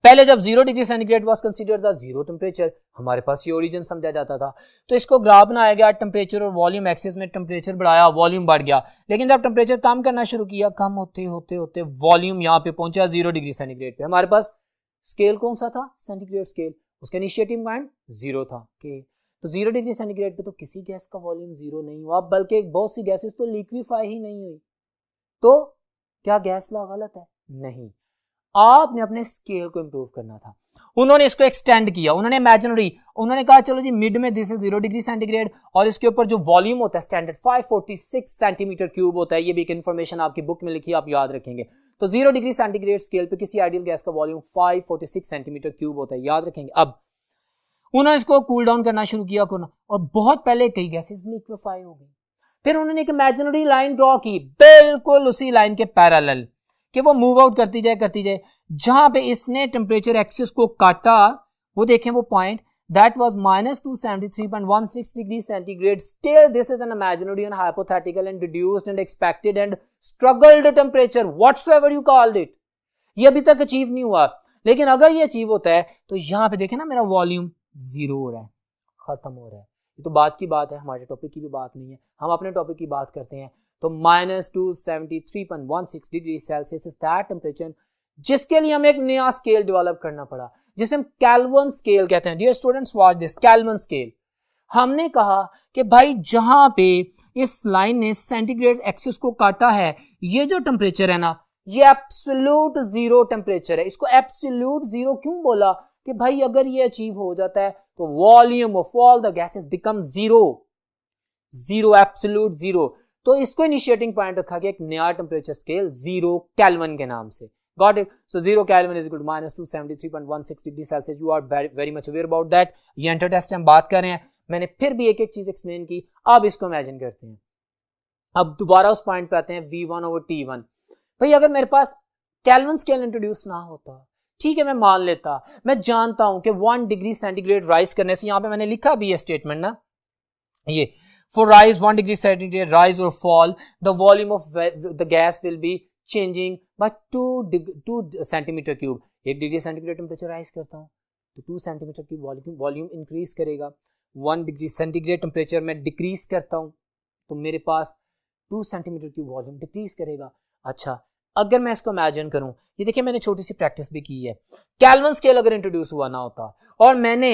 पहले जब 0 degree centigrade was considered the zero temperature, हमारे पास ये ओरिजिन समझा जाता था, तो इसको ग्राफ बनाया गया, टेम्परेचर और वॉल्यूम एक्सिस में टेम्परेचर बढ़ाया, वॉल्यूम बढ़ गया। लेकिन जब टेम्परेचर कम करना शुरू किया, कम होते होते होते वॉल्यूम यहाँ पे पहुंचा 0 डिग्री सेंटीग्रेड पे। हमारे पास स्केल कौन सा था? Centigrade scale. उसका इनिशिएटिव पॉइंट 0 था कि तो 0 डिग्री सेंटीग्रेड पे तो किसी गैस का वॉल्यूम 0 नहीं हुआ, बल्कि बहुत सी गैसेस तो लिक्विफाई ही नहीं हुई। तो क्या गैस लॉ गलत है? नहीं, आपने अपने स्केल को इंप्रूव करना था। उन्होंने इसको एक्सटेंड किया, उन्होंने इमेजिनरी, उन्होंने कहा चलो जी मिड में दिस इज 0 डिग्री सेंटीग्रेड और इसके ऊपर जो वॉल्यूम होता है स्टैंडर्ड 546 सेंटीमीटर क्यूब होता है। ये भी एक इन्फॉर्मेशन आपकी बुक में लिखी है, आप याद रखेंगे। तो 0 डिग्री सेंटीग्रेड स्केल पे किसी आइडियल गैस का वॉल्यूम 546 सेंटीमीटर क्यूब होता है, याद रखेंगे। अब उन्होंने इसको कूल डाउन करना शुरू किया और बहुत पहले कई गैसेस लिक्विफाई हो गई। फिर उन्होंने एक इमेजिनरी लाइन ड्रॉ की, बिल्कुल उसी लाइन के पैरेलल, कि वो मूव आउट करती जाए। जहां पे इसने टेम्परेचर एक्सिस को काटा, वो देखें वो point that was minus 273.16 degrees centigrade. Still, this is an imaginary and hypothetical and reduced and expected and struggled temperature, whatsoever you called it. ये अभी तक अचीव नहीं हुआ, लेकिन अगर ये अचीव होता है तो यहाँ पे देखें ना मेरा वॉल्यूम जीरो हो रहा है, खत्म हो रहा है. ये तो बात की बात है, हमारे टॉपिक की भी बात नहीं है, हम अपने टॉपिक की बात करते हैं. तो minus 273.16 degree Celsius is that temperature जिसके लिए हमें एक नया स्केल डेवलप करना पड़ा, जिसे हम केल्विन स्केल कहते हैं. Dear students, watch this, Kelvin scale. हमने कहा कि भाई जहां पे इस लाइन ने सेंटीग्रेड एक्सिस को काटा है, ये जो टेम्परेचर है ना, ये एब्सोल्यूट जीरो टेम्परेचर है. इसको एब्सोल्यूट जीरो क्यों बोला? कि भाई अगर ये अचीव हो जाता है तो volume of all the gases become zero, zero, absolute zero. तो इसको इनिशिएटिंग पॉइंट रखा गया एक नया टेम्परेचर स्केल जीरो केल्विन के नाम से. Got it? So zero Kelvin is equal to minus 273.16 degree Celsius. You are very much aware about that. ये एंटर टेस्ट हम बात कर रहे हैं, मैंने फिर भी एक एक चीज एक्सप्लेन की. अब इसको इमेजिन करते हैं, अब दोबारा उस पॉइंट पे आते हैं V1 over T1. भाई अगर मेरे पास केल्विन स्केल इंट्रोड्यूस ना होता, ठीक है, मैं मान लेता, मैं जानता हूं कि 1 डिग्री सेंटीग्रेड राइज करने से, यहां पे मैंने लिखा भी है स्टेटमेंट ना, ये for rise 1 degree centigrade rise और fall the volume of the gas will be changing by 2 centimetre cube. 1 degree centigrade temperature rise करता हूं तो 2 सेंटीमीटर की वॉल्यूम इंक्रीज करेगा. 1 डिग्री सेंटीग्रेड टेम्परेचर में डिक्रीज करता हूं तो मेरे पास 2 सेंटीमीटर की वॉल्यूम डिक्रीज करेगा. अच्छा, अगर मैं इसको इमेजिन करूं, ये देखिए मैंने छोटी सी प्रैक्टिस भी की है. केल्विन स्केल अगर इंट्रोड्यूस हुआ ना होता और मैंने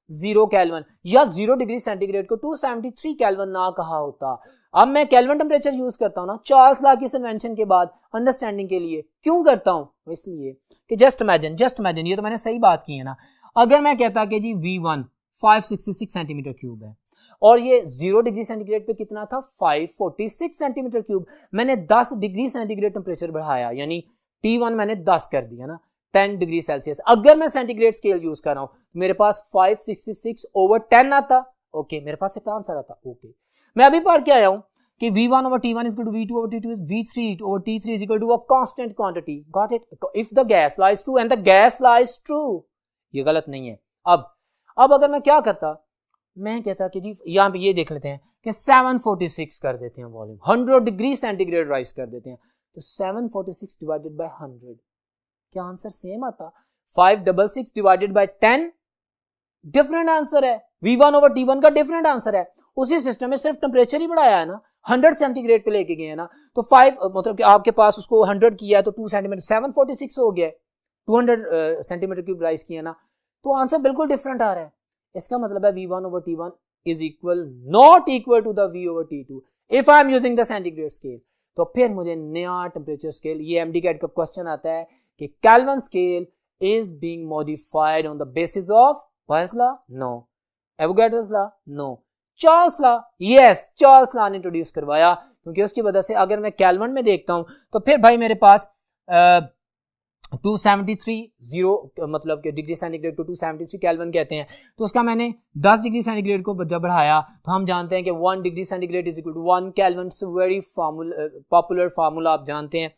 0 केल्विन या 0 डिग्री सेंटीग्रेड को 273 केल्विन ना कहा होता. अब मैं केल्विन टेम्परेचर यूज करता हूं ना चार्ल्स लॉ की इन्वेंशन के बाद अंडरस्टैंडिंग के लिए. क्यों करता हूं? इसलिए कि जस्ट इमेजिन, ये तो मैंने सही बात की है ना. अगर मैं कहता कि जी V1 566 सेंटीमीटर क्यूब है और ये 0 डिग्री सेंटीग्रेड पे कितना था? 546 सेंटीमीटर क्यूब. मैंने 10 डिग्री सेंटीग्रेड टेम्परेचर बढ़ाया, यानी T1 मैंने 10 कर दिया ना, 10 डिग्री सेल्सियस. अगर मैं सेंटीग्रेड स्केल यूज कर रहा हूं, मेरे पास 566 over 10 आता. ओके, मेरे पास एक आंसर आता. ओके, मैं अभी पढ़ के आया हूं कि V1 over T1 is equal to V2 over T2 is V3 over T3 is equal to a constant quantity. Got it? If the gas lies true and the gas lies true. ये गलत नहीं है. अब अगर मैं क्या करता, मैं कहता कि जी यहाँ पे ये देख लेते हैं कि 746 कर देते हैं वॉल्यूम, 100 डिग्री सेंटीग्रेड राइज कर देते हैं. तो 746 डिवाइडेड बाय 100, क्या आंसर सेम आता? 566 डिवाइडेड बाय 10, डिफरेंट आंसर है. V1 over T1 का डिफरेंट आंसर है. उसी सिस्टम में सिर्फ टेम्परेचर ही बढ़ाया है ना, 100 सेंटीग्रेड पे लेके गए हैं ना. तो 5 मतलब कि आपके पास उसको 100 किया है तो 2 सेंटीमीटर 746 हो गया, 200 सेंटीमीटर क्यूब राइज किया ना, तो आंसर बिल्कुल डिफरेंट आ रहा है. इसका मतलब है V1 over T1 is not equal to the V over T2 if I am using the centigrade scale. तो फिर मुझे नया टेम्परेचर स्केल, ये MDCAT का क्वेश्चन आता है कि kelvin scale is being modified on the basis of Boyle's law? No. Avogadro's law? No. Charles law? Yes, Charles law ने इंट्रोड्यूस करवाया, क्योंकि उसकी वजह से अगर मैं केल्विन में देखता हूं तो फिर भाई मेरे पास 273 0 मतलब कि डिग्री सेंटीग्रेड को 273 केल्विन कहते हैं. तो उसका मैंने 10 डिग्री सेंटीग्रेड को जब बढ़ाया तो हम जानते हैं कि 1 degree centigrade is equal to 1 Kelvin. Very popular formula आप जानते हैं.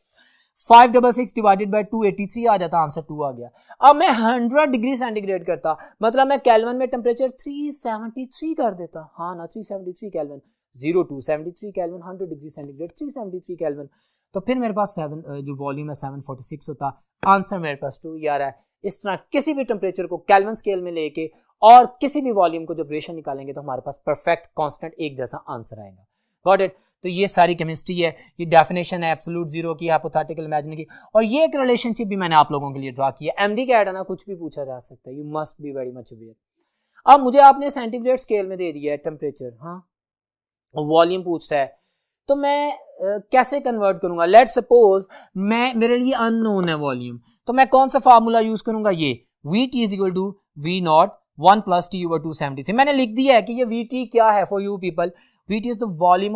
566 डिवाइडेड बाय 283 आ जाता, आंसर 2 आ गया. अब मैं 100 डिग्री सेंटीग्रेड करता, मतलब मैं केल्विन में टेम्परेचर 373 कर देता. हाँ ना, 373 kelvin. 0 273 kelvin, 100 degree centigrade 373 kelvin. तो फिर मेरे पास जो वॉल्यूम है 746 होता. आंसर मेरे पास 2 आ रहा है. इस तरह किसी भी टेम्परेचर को केल्विन स्केल में लेके और किसी भी वॉल्यूम को जब रेशियो निकालेंगे तो हमारे पास परफेक्ट कांस्टेंट एक जैसा आंसर आएगा. Got it? तो ये सारी केमिस्ट्री है, ये डेफिनेशन है एब्सोल्यूट जीरो की, हाइपोथेटिकल इमेजिनरी की, और ये एक रिलेशनशिप भी मैंने आप लोगों के लिए ड्रा किया. MDCAT है ना, कुछ भी पूछा जा सकता है. You must be very much aware. अब मुझे आपने सेंटीग्रेड स्केल में दे दिया है टेम्परेचर, हाँ, वॉल्यूम पूछ रहा है, तो मैं कैसे कन्वर्ट करूंगा? लेट्स सपोज मेरे लिए अननोन है वॉल्यूम, तो मैं कौन सा फार्मूला यूज करूंगा? ये VT is equal to V0 1 + T over 273. मैंने लिख दिया है कि ये VT क्या है for you people. VT is the volume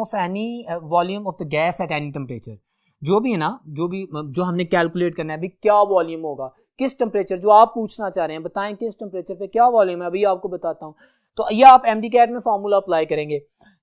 of the gas at any temperature. जो भी है ना, जो हमने कैलकुलेट करना है अभी, क्या वॉल्यूम होगा, किस टेम्परेचर, जो आप पूछना चाह रहे हैं, बताएं किस टेम्परेचर पे क्या वॉल्यूम है, अभी आपको बताता हूं. तो ये आप MDCAT में फॉर्मूला अप्लाई करेंगे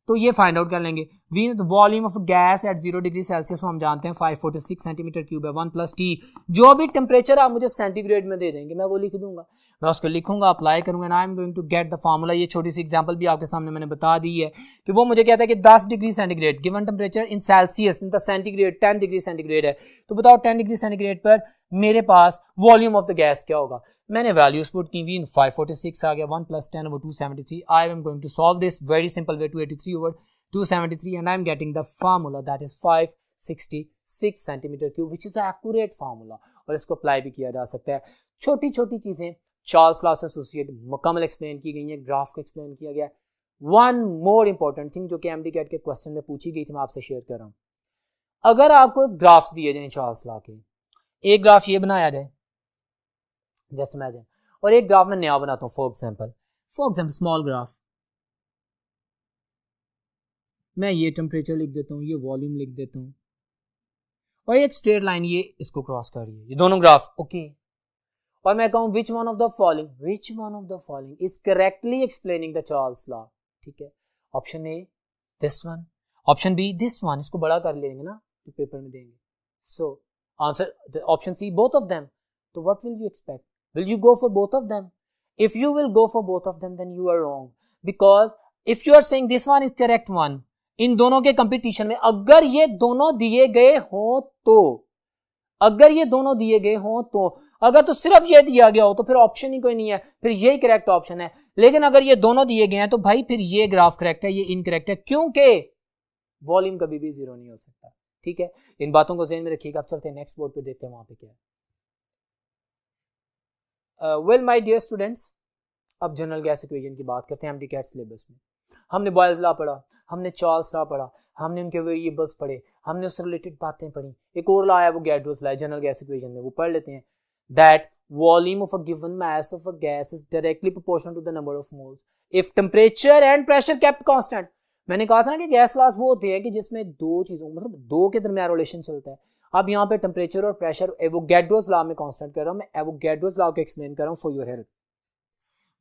तो ये फाइंड आउट कर लेंगे। V volume of gas at 0 degree Celsius हम जानते हैं 546 सेंटीमीटर क्यूब है, 1 + T। जो भी टेम्परेचर आप मुझे सेंटीग्रेड में दे देंगे मैं वो लिख दूंगा, मैं उसको लिखूंगा, अप्लाई करूंगा, and I am going to get the formula. ये छोटी सी एग्जांपल भी आपके सामने मैंने बता दी है कि वो मुझे कहता है कि 10 degree centigrade given temperature in Celsius, in the centigrade 10 degree centigrade है, तो बताओ 10 डिग्री सेंटीग्रेड पर मेरे पास वॉल्यूम ऑफ द गैस क्या होगा। मैंने वैल्यूज पुट की, 546 आ गया, 1 + 10 over 273। I am going to solve this very simple way, 283 over 273, and I am getting the formula that is 566 centimetre cube, which is the accurate formula। और इसको apply भी किया जा सकता है। छोटी छोटी चीजें चार्ल्स लॉ से एसोसिएट मुकम्मल एक्सप्लेन की गई है, ग्राफ को एक्सप्लेन किया गया। वन मोर इंपॉर्टेंट थिंग जो कि एमडी कैट के क्वेश्चन में पूछी गई थी, मैं आपसे शेयर कर रहा हूं। अगर आपको ग्राफ्स दिए जाए चार्ल्स लॉ के, एक ग्राफ ये बनाया जाए जस्ट इमेजिन, और एक ग्राफ में नया बनाता हूं, फॉर एग्जाम्पल स्मॉल ग्राफ, मैं ये टेम्परेचर लिख देता हूँ, ये वॉल्यूम लिख देता हूँ, और एक स्ट्रेट लाइन ये इसको क्रॉस कर रही है, ये दोनों ग्राफ ओके। और मैं कहूँ which one of the following is correctly explaining the Charles law, ठीक है। Option A this one, option B this one, इसको बड़ा कर लेंगे ना तो पेपर में देंगे। So answer option C both of them. तो what will you expect, will you go for both of them? If you will go for both of them then you are wrong, because if you are saying this one is correct one, इन दोनों के competition में अगर ये दोनों दिए गए हों तो, अगर तो सिर्फ ये दिया गया हो तो फिर ऑप्शन ही कोई नहीं है, फिर यही करेक्ट ऑप्शन है। लेकिन अगर ये दोनों दिए गए हैं तो भाई फिर ये ग्राफ करेक्ट है, ये इनकरेक्ट है, क्योंकि वॉल्यूम कभी भी जीरो नहीं हो सकता, ठीक है। इन बातों को ध्यान में रखिएगा। अब चलते हैं नेक्स्ट बोर्ड पे, देखते हैं वहां पे क्या है। वेल माय डियर स्टूडेंट्स, अब जनरल गैस इक्वेशन की बात करते हैं। एमडी कैट सिलेबस में हमने बॉयल्स लॉ पढ़ा, हमने चार्ल्स लॉ पढ़ा, हमने उनके वेरिएबल्स पढ़े, हमने उससे रिलेटेड बातें पढ़ी। एक और लॉ है वो गैड्रोस लॉ है जनरल गैस इक्वेशन में, वो पढ़ लेते हैं। That volume of a given mass of a gas is directly proportional to the number of moles if temperature and pressure kept constant. मैंने कहा था ना कि गैस लॉज वो होते हैं कि जिसमें दो चीजों मतलब दो के दरमियान रिलेशन चलता है। अब यहाँ पे टेम्परेचर और प्रेशर एवोगैड्रोस लॉ में कांस्टेंट कर रहा हूं, मैं एवोगैड्रोस लॉ को एक्सप्लेन कर रहा हूं for your help.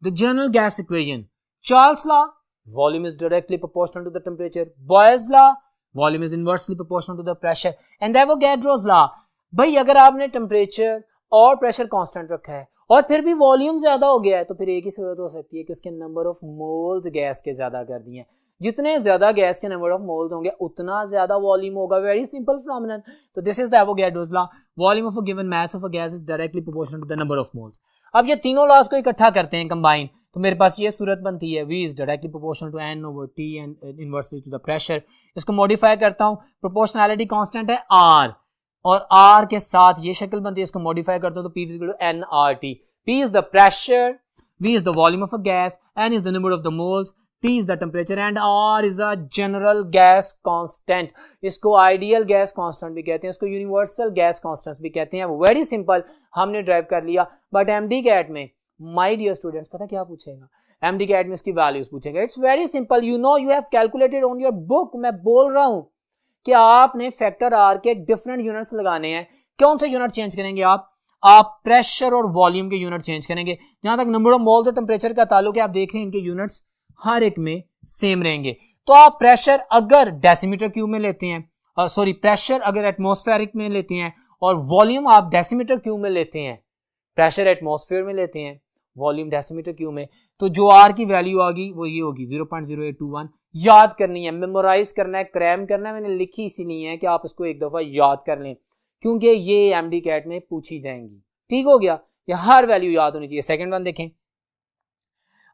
The general gas equation, Charles law, volume is directly proportional to the temperature. Boyle's law, volume is inversely proportional to the pressure. And Avogadro's law, भाई अगर आपने temperature और pressure constant रखा है और फिर भी volume ज्यादा हो गया है तो फिर एक ही सूरत हो सकती है कि उसके नंबर ऑफ मोल्स गैस के ज्यादा कर दिए। जितने ज्यादा गैस के नंबर ऑफ मोल्स होंगे उतना ज्यादा वॉल्यूम होगा। Very simple phenomenon. तो this is the Avogadro's law, volume of a given mass of a gas is directly proportional to the number of moles. अब ये तीनों लॉज को इकट्ठा करते हैं, कंबाइन, तो मेरे पास ये सूरत बनती है V is directly proportional to N over T and inversely to the pressure. इसको मॉडिफाई करता हूं, प्रोपोर्शनैलिटी कांस्टेंट है R और R के साथ ये शक्ल बनती है, इसको मॉडिफाई करता हूं तो P is equal to NRT। P is the pressure, V is the volume of a gas, N is the number of the moles, T is the temperature and R is a general gas constant. इसको ideal gas constant भी कहते हैं, इसको universal gas constant भी कहते हैं। Very simple, हमने drive कर लिया। बट एमडी कैट में माय डियर स्टूडेंट्स पता क्या पूछेगा? एमडी कैट में इसकी वैल्यूज पूछेगा। It's very simple, you know you have calculated on your book. मैं बोल रहा हूं कि आपने फैक्टर आर के डिफरेंट यूनिट्स लगाने हैं। कौन से यूनिट चेंज करेंगे आप प्रेशर और वॉल्यूम के यूनिट चेंज करेंगे। जहां तक नंबर ऑफ मोल्स और टेम्परेचर का ताल्लुक है, आप देख रहे हैं इनके यूनिट्स हर एक में सेम रहेंगे। तो आप प्रेशर अगर डेसीमीटर क्यूब में लेते हैं, सॉरी प्रेशर अगर एटमॉस्फेरिक में लेते हैं और वॉल्यूम आप डेसीमीटर क्यूब में लेते हैं, प्रेशर एटमॉस्फेयर में लेते हैं, वॉल्यूम डेसीमीटर क्यूब में, तो जो आर की वैल्यू आगी वो ये होगी 0.0821। याद करनी है, मेमोराइज करना है, क्रैम करना है। मैंने लिखी इसीलिए है कि आप इसको एक दफा याद कर लें क्योंकि ये एमडी कैट में पूछी जाएंगी। ठीक हो गया, ये हर वैल्यू याद होनी चाहिए। सेकंड वन देखें,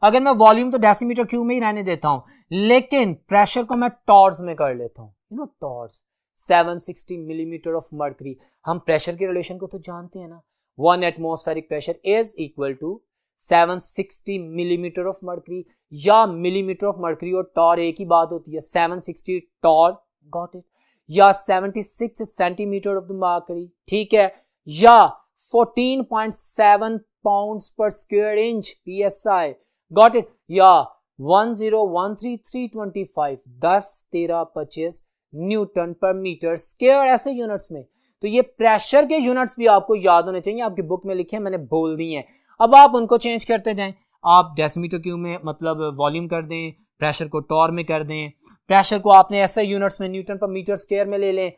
अगर मैं वॉल्यूम तो डेसीमीटर क्यूब में ही रहने देता हूं लेकिन प्रेशर को मैं टॉर्स में कर लेता हूं, you know torrs 760 millimetre of mercury. हम प्रेशर के रिलेशन को तो जानते हैं ना, 1 atmospheric pressure is equal to 760 millimetre of mercury, या मिलीमीटर ऑफ मर्करी और टॉर एक ही बात होती है, 760 टॉर, गॉट इट, या 76 सेंटीमीटर ऑफ द मर्करी, ठीक है, या 14.7 पाउंड्स पर square inch psi, got it, या 1013325 10 13 25 न्यूटन पर मीटर स्क्वायर, ऐसे यूनिट्स में। तो ये प्रेशर के यूनिट्स भी आपको याद होने चाहिए, आपकी बुक में लिखे हैं, मैंने बोल दी हैं। अब आप उनको चेंज करते जाएं, आप डेसीमीटर क्यूब में मतलब वॉल्यूम कर दें, प्रेशर को टॉर में कर दें, प्रेशर को आपने ऐसे यूनिट्स में, न्यूटन पर मीटर स्क्वायर में ले लें,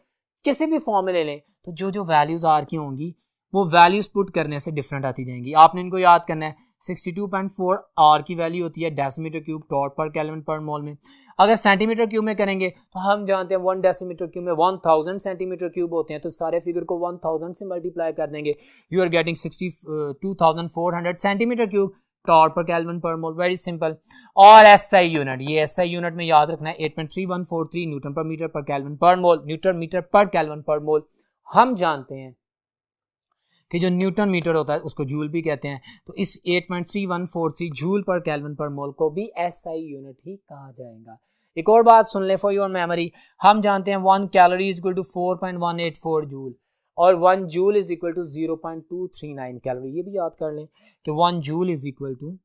किसी भी फॉर्म में ले लें, तो जो जो वैल्यूज आर की होंगी वो वैल्यूज पुट करने से डिफरेंट आती जाएंगी। आपने इनको याद करना है। 62.4 आर की वैल्यू होती है डेसीमीटर क्यूब टॉट पर केल्विन पर मोल में। अगर सेंटीमीटर क्यूब में करेंगे तो हम जानते हैं 1 डेसीमीटर क्यूब में 1000 सेंटीमीटर क्यूब होते हैं, तो सारे फिगर को 1000 से मल्टीप्लाई कर देंगे, you are getting 62,400 centimetre cube torr पर केल्विन पर मोल। Very simple. और एसआई यूनिट, ये एसआई यूनिट में याद रखना है 8.3143 न्यूटन पर मीटर पर केल्विन पर मोल, न्यूटन मीटर पर केल्विन पर मोल। हम जानते हैं कि जो न्यूटन मीटर होता है उसको जूल भी कहते हैं, तो इस 8.3143 जूल पर केल्विन पर मोल को भी एसआई यूनिट ही कहा जाएगा। एक और बात सुन ले फॉर योर मेमोरी, हम जानते हैं 1 calorie is equal to 4.184 joule और 1 joule is equal to 0.239 calorie. ये भी याद कर लें कि 1 joule is equal to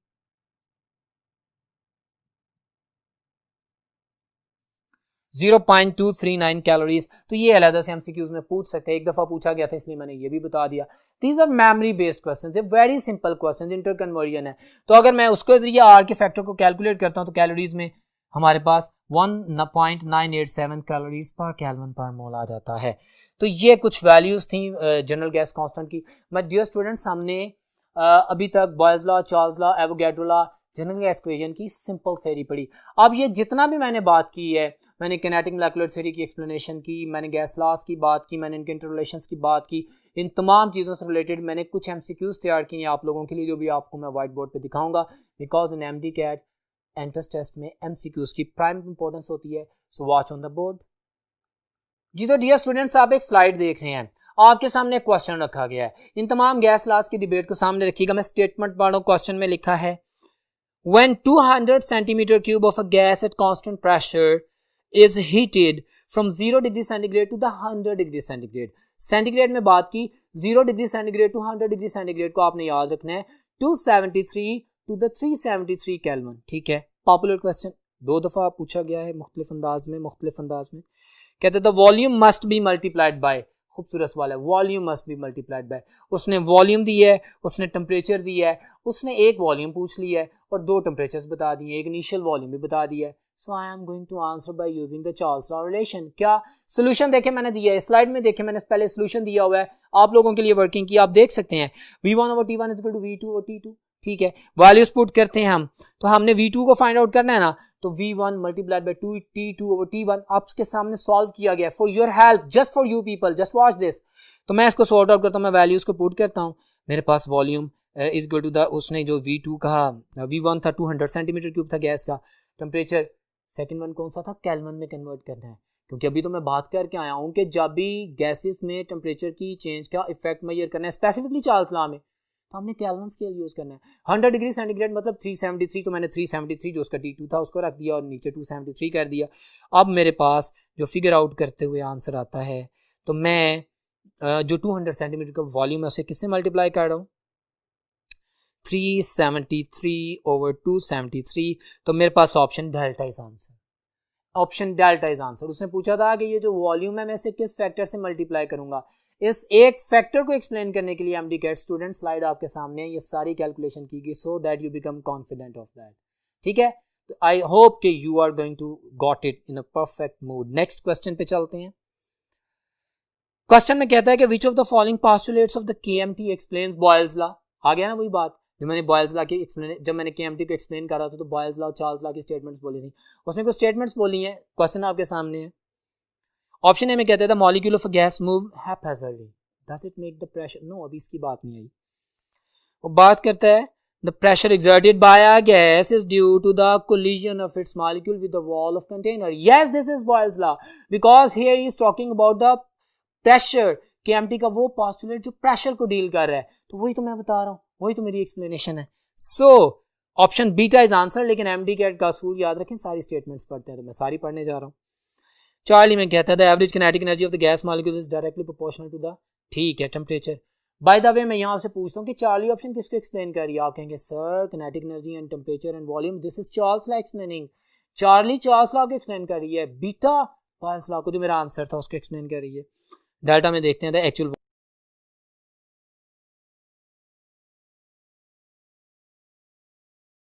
0.239 calories. तो ये अलग से एमसीक्यूज में पूछ सकते हैं, एक दफा पूछा गया था इसलिए मैंने ये भी बता दिया। These are memory based questions, very simple questions, inter conversion है। तो अगर मैं उसके जरिए आर के फैक्टर को कैलकुलेट करता हूं तो कैलोरीज में हमारे पास 1.987 कैलोरीज पर केल्विन पर मोल आ जाता है। तो ये कुछ वैल्यूज थी जनरल गैस कांस्टेंट की। मैं डियर स्टूडेंट्स, हमने अभी तक Boyle's law, Charles law, Avogadro law, general gas equation की सिंपल थ्योरी पढ़ी। अब ये जितना भी मैंने बात की है, मैंने किनेटिक मॉलिक्यूलर थ्योरी की एक्सप्लेनेशन की, मैंने गैस लॉस की बात की, मैंने इनके इंटररिलेशंस की बात की, इन तमाम चीज़ों से रिलेटेड मैंने कुछ एमसीक्यूज तैयार किए हैं आप लोगों के लिए, जो भी आपको मैं व्हाइट बोर्ड पे दिखाऊंगा, because in MD CAT entrance test में एमसीक्यूज की प्राइम इंपॉर्टेंस होती है। So watch on the board. जी तो डियर स्टूडेंट्स, आप एक स्लाइड देख रहे हैं, आपके सामने एक क्वेश्चन रखा गया है। इन तमाम गैस लॉस की डिबेट को सामने रखिएगा। मैं स्टेटमेंट पढ़ रहा हूं। क्वेश्चन में लिखा है when 200 centimeter cube of a gas at constant pressure is heated from 0 degree centigrade to the 100 degree centigrade। Centigrade में बात की, 0 degree centigrade to 100 degree centigrade को आपने याद रखना है 273 टू द 373 केल्विन। ठीक है, पॉपुलर क्वेश्चन 2 दफा पूछा गया है मुख्तलिफ अंदाज में। कहते the volume must be multiplied by, खूबसूरत सवाल है, volume must be multiplied by. उसने वॉल्यूम दी है, उसने टेम्परेचर दी है, उसने एक वॉल्यूम पूछ ली है और 2 टेम्परेचर्स बता दिए, एक इनिशियल वॉल्यूम भी बता दिया है। So I am going to answer by using the Charles law relation. क्या सोल्यूशन देखे मैंने दिया है, स्लाइड में देखे मैंने पहले सोल्यूशन दिया हुआ है आप लोगों के लिए वर्किंग की, आप देख सकते हैं V1 over T1 equal to V2 over T2। ठीक है, वैल्यूज पुट करते हैं हम, तो हमने V2 को फाइंड आउट करना है ना, तो V1 multiplied by 2 T2 over T1 आपके सामने सॉल्व किया गया for your help, just for you people, just watch this. तो मैं इसको सॉर्ट आउट करता हूँ, मैं वैल्यूज को पुट करता हूँ। मेरे पास volume is equal to the, उसने जो V2 कहा, V1 था 200 सेंटीमीटर क्यूब था गैस का, टेम्परेचर सेकंड वन कौन सा था, केल्विन में कन्वर्ट करना है, क्योंकि अभी तो मैं बात करके आया हूँ कि जब भी गैसेस में टेम्परेचर की चेंज का इफेक्ट मेजर करना है स्पेसिफिकली चार्ल्स लॉ में, तो हमने केल्विन स्केल यूज करना है। 100 डिग्री सेंटीग्रेड मतलब 373, तो मैंने 373 जो उसका T2 था उसको रख दिया और नीचे 273 कर दिया। अब मेरे पास जो फिगर आउट करते हुए आंसर आता है, तो मैं जो 200 सेंटीमीटर का वॉल्यूम है उसे किससे मल्टीप्लाई कर रहा हूँ, 373 over 273, तो मेरे पास option delta is answer, option delta is answer. उसने पूछा था कि ये जो वॉल्यूम है मैं इसे किस फैक्टर से मल्टीप्लाई करूंगा। इस एक फैक्टर को एक्सप्लेन करने के लिए एमडी कैट स्टूडेंट स्लाइड आपके सामने है, ये सारी कैलकुलेशन की गई so that you become confident of that. ठीक है, तो आई होप कि you are going to got it in a perfect mood. Next question पे चलते हैं। क्वेश्चन में कहता है कि which of the following postulates of the KMT explains Boyle's law. आ गया ना वही बात जो मैंने बॉयल्स लॉ की जब मैंने केएमटी को एक्सप्लेन करा था तो बॉयल्स लॉ, चार्ल्स लॉ की स्टेटमेंट्स बोली थी, उसने कुछ स्टेटमेंट्स बोली हैं। क्वेश्चन आपके सामने है। ऑप्शन ए में कहते हैं the molecule of a gas move haphazardly, does it make the pressure, no अभी इसकी बात नहीं आई। वो बात करता है the pressure exerted by a gas is due to the collision of its molecule with the wall of container. Yes, this is Boyle's law because here he is talking about the pressure। KMT का वो postulate जो pressure को deal कर रहा है, तो वही तो मैं बता रहा हूँ, वही तो मेरी एक्सप्लेनेशन है। So option beta is answer, लेकिन एमडी कैट का असूल याद रखें, सारी स्टेटमेंट्स पढ़ते हैं, तो मैं सारी पढ़ने जा रहा हूँ। चार्ली में कहता है the average kinetic energy of the gas molecule is directly proportional to the, ठीक है, टेम्परेचर। बाय द वे मैं यहाँ से पूछता हूँ कि चार्ली ऑप्शन किसको एक्सप्लेन कर रही है, आप कहेंगे sir kinetic energy and temperature and volume, this is Charles law explaining. Charlie Charles law को एक्सप्लेन कर रही है, बीटा बॉयल्स लॉ को जो मेरा आंसर था उसको एक्सप्लेन कर रही है। डेल्टा में देखते हैं the actual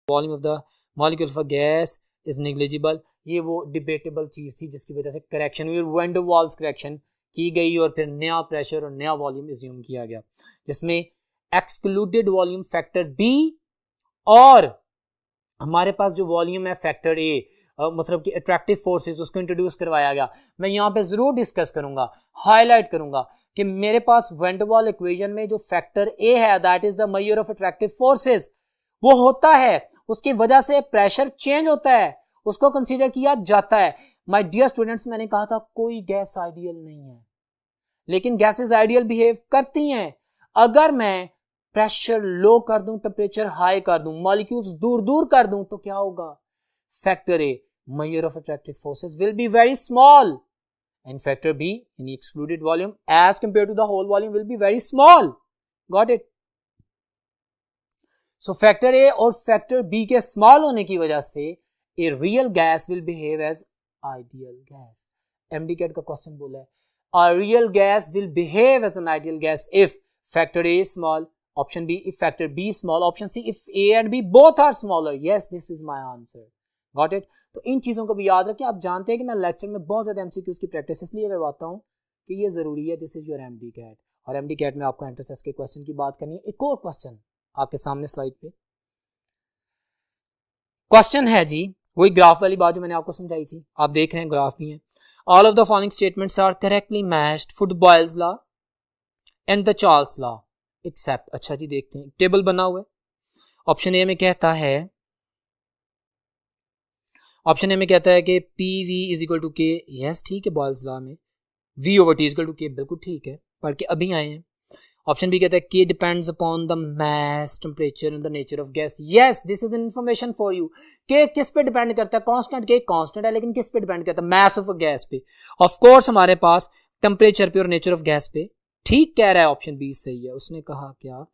volume of the molecule of a gas is negligible. ये वो डिबेटेबल चीज थी जिसकी वजह से करेक्शन हुई, वैन डर वाल्स करेक्शन की गई और फिर नया प्रेशर और नया वॉल्यूम एज्यूम किया गया, जिसमें एक्सक्लूडेड वॉल्यूम फैक्टर बी और हमारे पास जो वॉल्यूम है फैक्टर ए, मतलब कि अट्रैक्टिव फोर्सेस, उसको इंट्रोड्यूस करवाया गया। मैं यहाँ पे जरूर डिस्कस करूंगा, हाईलाइट करूंगा कि मेरे पास वैन डर वाल इक्वेशन में जो फैक्टर ए है that is the measure of attractive forces, वो होता है, उसकी वजह से प्रेशर चेंज होता है, उसको कंसीडर किया जाता है। माय डियर स्टूडेंट्स, मैंने कहा था कोई गैस आइडियल नहीं है, लेकिन गैसेस आइडियल बिहेव करती हैं। अगर मैं प्रेशर लो कर दूं, टेम्परेचर हाई कर दूं, मॉलिक्यूल्स दूर दूर कर दूं, तो क्या होगा? Factor A, measure of attractive forces, will be very small, and factor B, any excluded volume as compared to the whole volume, will be very small. Got it? So factor A और factor B के small होने की वजह से a real gas will behave as ideal gas. MDCAT का question बोला है, a real gas will behave as an ideal gas if factor A is small, option B if factor B is small, option C if A and B both are smaller. Yes, this is my answer. Got it? तो इन चीजों को भी याद रखें। आप जानते हैं कि मैं लेक्चर में बहुत ज्यादा एमसीक्यूज की प्रैक्टिस इसलिए करवाता हूं कि ये जरूरी है। दिस इज योर एमडीकैट, और एमडीकैट में आपको एंट्रेंस के क्वेश्चन की बात करनी है। एक और क्वेश्चन आपके सामने स्लाइड पे क्वेश्चन है जी, वही ग्राफ वाली बात जो मैंने आपको समझाई थी, आप देख रहे हैं ग्राफ भी है। All of the following statements are correctly matched for Boyle's law and the Charles law except. अच्छा जी, देखते हैं, टेबल बना हुआ है। ऑप्शन ए में कहता है कि P V is equal to K, yes ठीक है, बॉयल्स लॉ में V over T is equal to K, बिल्कुल ठीक है, पढ़ के अभी आए हैं। ऑप्शन बी कहता है के depends upon the mass, temperature and the nature of gas. Yes, this is information for you. के किस पे डिपेंड करता है? कांस्टेंट, के कांस्टेंट है, लेकिन किस पे डिपेंड करता है? मास ऑफ गैस पे। ऑफ कोर्स हमारे पास टेम्परेचर पे और नेचर ऑफ गैस पे। ठीक कह रहा है, ऑप्शन बी सही है। उसने कहा क्या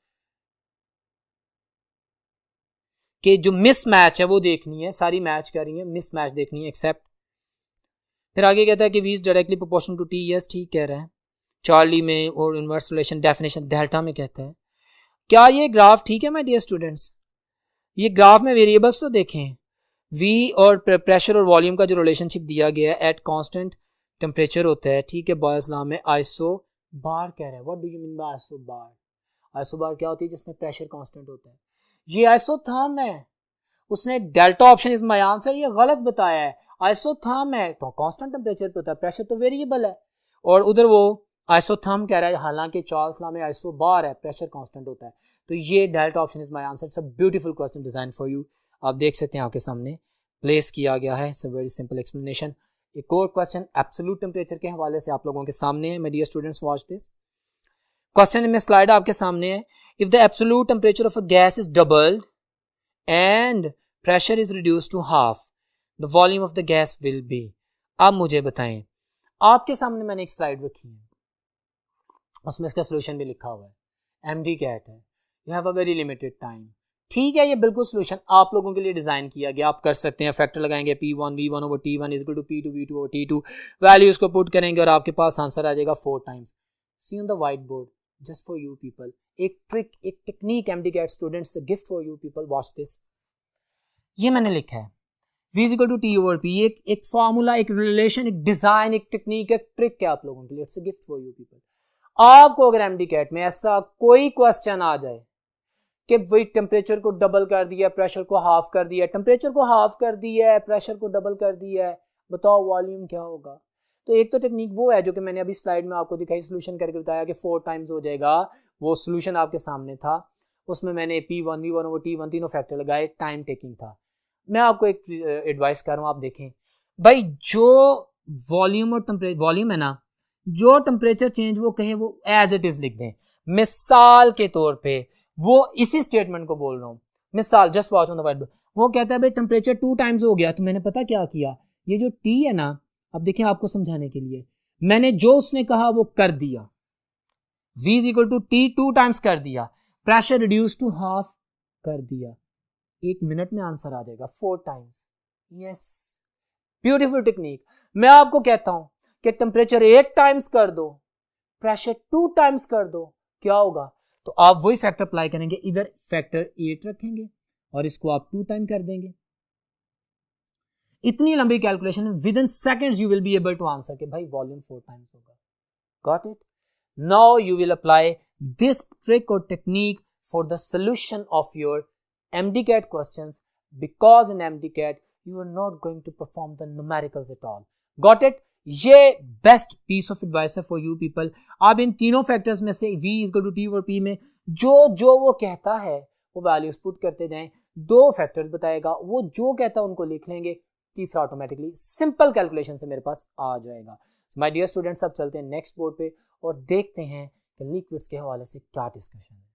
कि जो मिस मैच है वो देखनी है, सारी मैच कर रही है, मिस मैच देखनी है, एक्सेप्ट। फिर आगे कहता है कि V is directly proportional to T, yes ठीक कह रहा है। चार्ली में और इनवर्स रिलेशन डेफिनेशन डेल्टा में कहता है। क्या ये ग्राफ ठीक है माय डियर स्टूडेंट्स? ये ग्राफ में वेरिएबल्स तो देखें, वी और प्रेशर और वॉल्यूम का जो रिलेशनशिप दिया गया है एट कांस्टेंट टेम्परेचर होता है, ठीक है। बॉयल्स लॉ में आइसो बार कह रहा है। What do you mean by isobar? Isobar क्या होती है? जिसमें प्रेशर कांस्टेंट होता है। ये आइसोथर्म है, उसने delta option is my answer, ये गलत बताया है। आइसोथर्म है तो कांस्टेंट टेम्परेचर पे होता है, प्रेशर तो वेरिएबल है, और उधर वो आइसोथर्म कह रहा है, हालांकि चार्ल्स लॉ में आइसो बार है, प्रेशर कांस्टेंट होता है। तो ये delta option is my answer. It's a beautiful question design for you, आप देख सकते हैं आपके सामने प्लेस किया गया है। It's a very simple explanation. एक और क्वेश्चन एब्सोल्यूट टेम्परेचर के हवाले से आप लोगों के सामने है। My dear students, watch this question में स्लाइड आपके सामने है। If the absolute temperature of a gas is doubled and pressure is reduced to half, the volume of the gas will be। अब मुझे बताएं, आपके सामने मैंने एक स्लाइड रखी है, उसमें इसका सोल्यूशन भी लिखा हुआ है। MDCAT है, you have a very limited time, ठीक है। ये बिल्कुल सोल्यूशन आप लोगों के लिए डिजाइन किया गया, आप कर सकते हैं। फैक्टर लगाएंगे P1 V1 over T1 is equal to P2 V2 over T2, values को पुट करेंगे और आपके पास आंसर आ जाएगा 4 times. See on the white board, just for you people, एक ट्रिक, एक technique MDCAT students, gift for you people, watch this. ये मैंने लिखा है V is equal to T over P, एक फॉर्मूला, एक रिलेशन, एक डिजाइन, एक टेक्निक, एक ट्रिक है आप लोगों के लिए। It's a gift for you people. आपको अगर MDCAT में ऐसा कोई क्वेश्चन आ जाए कि वही टेम्परेचर को डबल कर दिया, प्रेशर को हाफ कर दिया, टेम्परेचर को हाफ कर दिया है, प्रेशर को डबल कर दिया है, बताओ वॉल्यूम क्या होगा? तो एक तो टेक्निक वो है जो कि मैंने अभी स्लाइड में आपको दिखाई, सोल्यूशन करके बताया कि 4 टाइम्स हो जाएगा। वो सोल्यूशन आपके सामने था, उसमें मैंने P1 V1 over T1 तीनों फैक्टर लगाए, टाइम टेकिंग था। मैं आपको एक एडवाइस कर रहा हूं, आप देखें भाई, जो वॉल्यूम और टेम्परेचर, वॉल्यूम है ना, जो टेम्परेचर चेंज वो कहे वो एज इट इज लिख दें। मिसाल के तौर पे वो इसी स्टेटमेंट को बोल रहा हूं, मिसाल, just watch on the white board. वो कहता है भाई टेम्परेचर 2 टाइम्स हो गया, तो मैंने पता क्या किया, ये जो T है ना, अब देखें आपको समझाने के लिए, मैंने जो उसने कहा वो कर दिया। V is equal to T 2 times कर दिया, प्रेशर रिड्यूस टू हाफ कर दिया, 1 मिनट में आंसर आ जाएगा 4 टाइम्स। Yes, beautiful technique. मैं आपको कहता हूं कि टेम्परेचर 8 टाइम्स कर दो, प्रेशर 2 टाइम्स कर दो, क्या होगा? तो आप वही फैक्टर अप्लाई करेंगे, इधर फैक्टर 8 रखेंगे और इसको आप 2 टाइम कर देंगे। इतनी लंबी calculation within seconds you will be able to answer कि भाई वॉल्यूम 4 टाइम्स होगा. Got it? Now you will apply this trick और technique for the solution of your MDCAT questions, because in MDCAT you are not going to perform the numericals at all. Got it? ये best piece of advice है for you people. आप इन तीनों factors में से V is equal to T और P में जो वो कहता है वो वैल्यूज पुट करते जाएं. 2 फैक्टर्स बताएगा, वो जो कहता है उनको लिख लेंगे, तीसरा ऑटोमेटिकली सिंपल कैलकुलेशन से मेरे पास आ जाएगा. माय डियर स्टूडेंट्स, अब चलते हैं नेक्स्ट बोर्ड पे और देखते हैं कि लिक्विड्स के हवाले से क्या डिस्कशन है.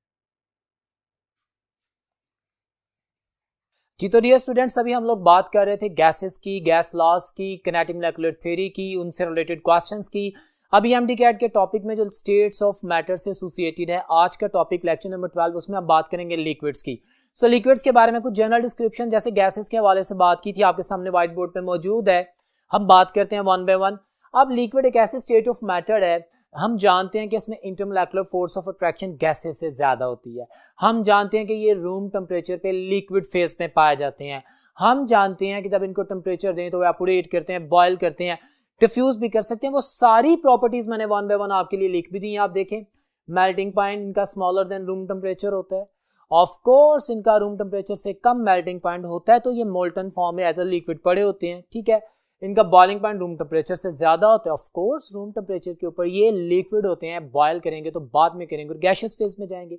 जी तो डियर स्टूडेंट्स, अभी हम लोग बात कर रहे थे गैसेस की, गैस लॉज की, किनेटिक मॉलिक्यूलर थ्योरी की, उनसे रिलेटेड क्वेश्चंस की. अभी MDCAT के टॉपिक में जो स्टेट्स ऑफ मैटर से एसोसिएटेड है, आज का टॉपिक लेक्चर नंबर 12, उसमें हम बात करेंगे लिक्विड्स की. सो लिक्विड्स के बारे में कुछ जनरल डिस्क्रिप्शन जैसे गैसेस के हवाले से बात की थी, आपके सामने व्हाइट बोर्ड पे मौजूद है. हम बात करते हैं वन बाय वन. अब लिक्विड एक ऐसे स्टेट ऑफ मैटर है, हम जानते हैं कि इसमें इंटरमोलेक्युलर फोर्स ऑफ अट्रैक्शन गैसेस से ज्यादा होती है. हम जानते हैं कि ये रूम टेम्परेचर पे लिक्विड फेज में पाए जाते हैं. हम जानते हैं कि जब इनको टेम्परेचर दें तो एवापोरेट करते हैं, बॉयल करते हैं, डिफ्यूज भी कर सकते हैं. वो सारी प्रॉपर्टीज मैंने वन बाय वन आपके लिए लिख भी दी हैं. आप देखें, मेल्टिंग पॉइंट इनका स्मॉलर देन रूम टेम्परेचर होता है. ऑफ कोर्स इनका रूम टेम्परेचर से कम मेल्टिंग पॉइंट होता है, तो ये मोल्टन फॉर्म में एज अ लिक्विड पड़े होते हैं. ठीक है, इनका बॉइलिंग पॉइंट रूम टेम्परेचर से ज्यादा होता है. ऑफ कोर्स रूम टेम्परेचर के ऊपर ये लिक्विड होते हैं. बॉयल करेंगे तो बाद में करेंगे और गैसियस फेज में जाएंगे.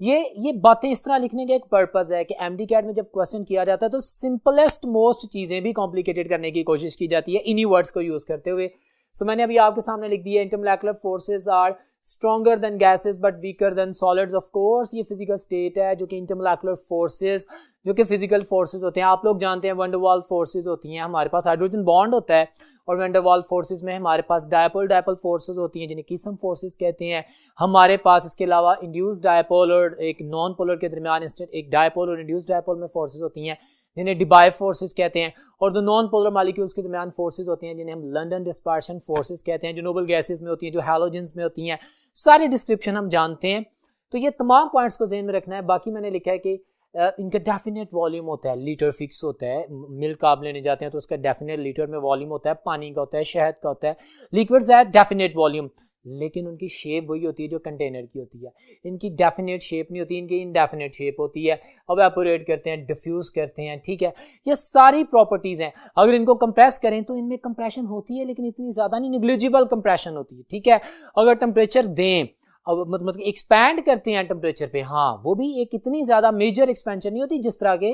ये बातें इस तरह लिखने का एक पर्पस है कि MDCAT में जब क्वेश्चन किया जाता है तो सिंपलेस्ट मोस्ट चीजें भी कॉम्प्लिकेटेड करने की कोशिश की जाती है इन्हीं वर्ड्स को यूज करते हुए. सो मैंने अभी आपके सामने लिख दिया, intermolecular forces are stronger than gases but weaker than solids. Of course ये फिजिकल स्टेट है जो कि इंटरमोलेक्युलर फोर्सेस, जो कि फिजिकल फोर्सेस होते हैं. आप लोग जानते हैं वंडरवॉल फोर्सेस होती हैं, हमारे पास हाइड्रोजन बॉन्ड होता है, और वंडरवॉल फोर्सेस में हमारे पास डायपोल फोर्सेस होती हैं जिन्हें किस्म फोर्सेस कहते हैं. हमारे पास इसके अलावा इंड्यूस्ड डायपोल और एक नॉन पोलर के दरमियान एक डायपोल और इंड्यूस्ड डायपोल में फोर्सेस होती हैं जिन्हें डिबाई फोर्सेस कहते हैं. और द नॉन पोलर मॉलिक्यूल्स के दरमियान फोर्सेस होती हैं जिन्हें हम लंडन डिस्पर्शन फोर्सेस कहते हैं, जो नोबल गैसेस में होती हैं, जो हैलोजेंस में होती हैं. सारी डिस्क्रिप्शन हम जानते हैं. तो ये तमाम पॉइंट्स को ध्यान में रखना है. बाकी मैंने लिखा है कि इनका डेफिनेट वॉल्यूम होता है, लीटर फिक्स होता है. मिल्क आप लेने जाते हैं तो उसका डेफिनेट लीटर में वॉल्यूम होता है. पानी का होता है, शहद का होता है. लिक्विड्स है डेफिनेट वॉल्यूम, लेकिन उनकी शेप वही होती है जो कंटेनर की होती है. इनकी डेफिनेट शेप नहीं होती, इनकी इनडेफिनेट शेप होती है. एवापोरेट करते हैं, डिफ्यूज करते हैं. ठीक है, ये सारी प्रॉपर्टीज हैं. अगर इनको कंप्रेस करें तो इनमें कंप्रेशन होती है, लेकिन इतनी ज्यादा नहीं, निग्लिजिबल कंप्रेशन होती है. ठीक है, अगर टेम्परेचर दें, अब मतलब एक्सपैंड करते हैं टेम्परेचर पे, हाँ, वो भी एक इतनी ज्यादा मेजर एक्सपेंशन नहीं होती जिस तरह के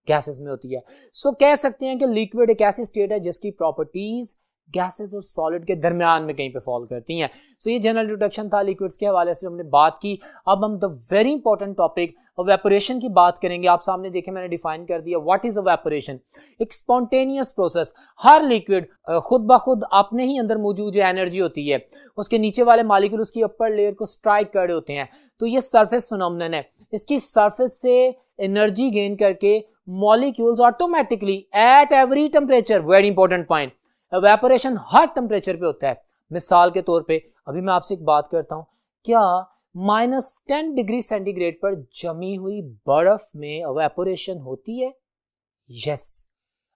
गैसेस में होती है. सो कह सकते हैं कि लिक्विड एक ऐसी स्टेट है जिसकी प्रॉपर्टीज गैसेस और सॉलिड के दरमियान में कहीं पे फॉल करती हैं. सो ये जनरल इंट्रोडक्शन था लिक्विड्स के हवाले से, हमने बात की. अब हम the very important topic evaporation की बात करेंगे. आप सामने देखें, मैंने डिफाइन कर दिया व्हाट इज इवेपोरेशन. एक स्पॉन्टेनियस प्रोसेस. हर लिक्विड खुद ब खुद अपने ही अंदर मौजूद जो एनर्जी होती है, उसके नीचे वाले मॉलिक्यूल उसकी अपर लेयर को स्ट्राइक कर रहे होते हैं. तो ये सरफेस फिनोमेनन है. इसकी सरफेस से एनर्जी गेन करके molecules automatically at every temperature, very important point, evaporation her temperature पे होता है. मिसाल के तौर पे अभी मैं आपसे एक बात करता हूं, क्या -10 डिग्री सेंटीग्रेड पर जमी हुई बर्फ में इवेपोरेशन होती है? Yes,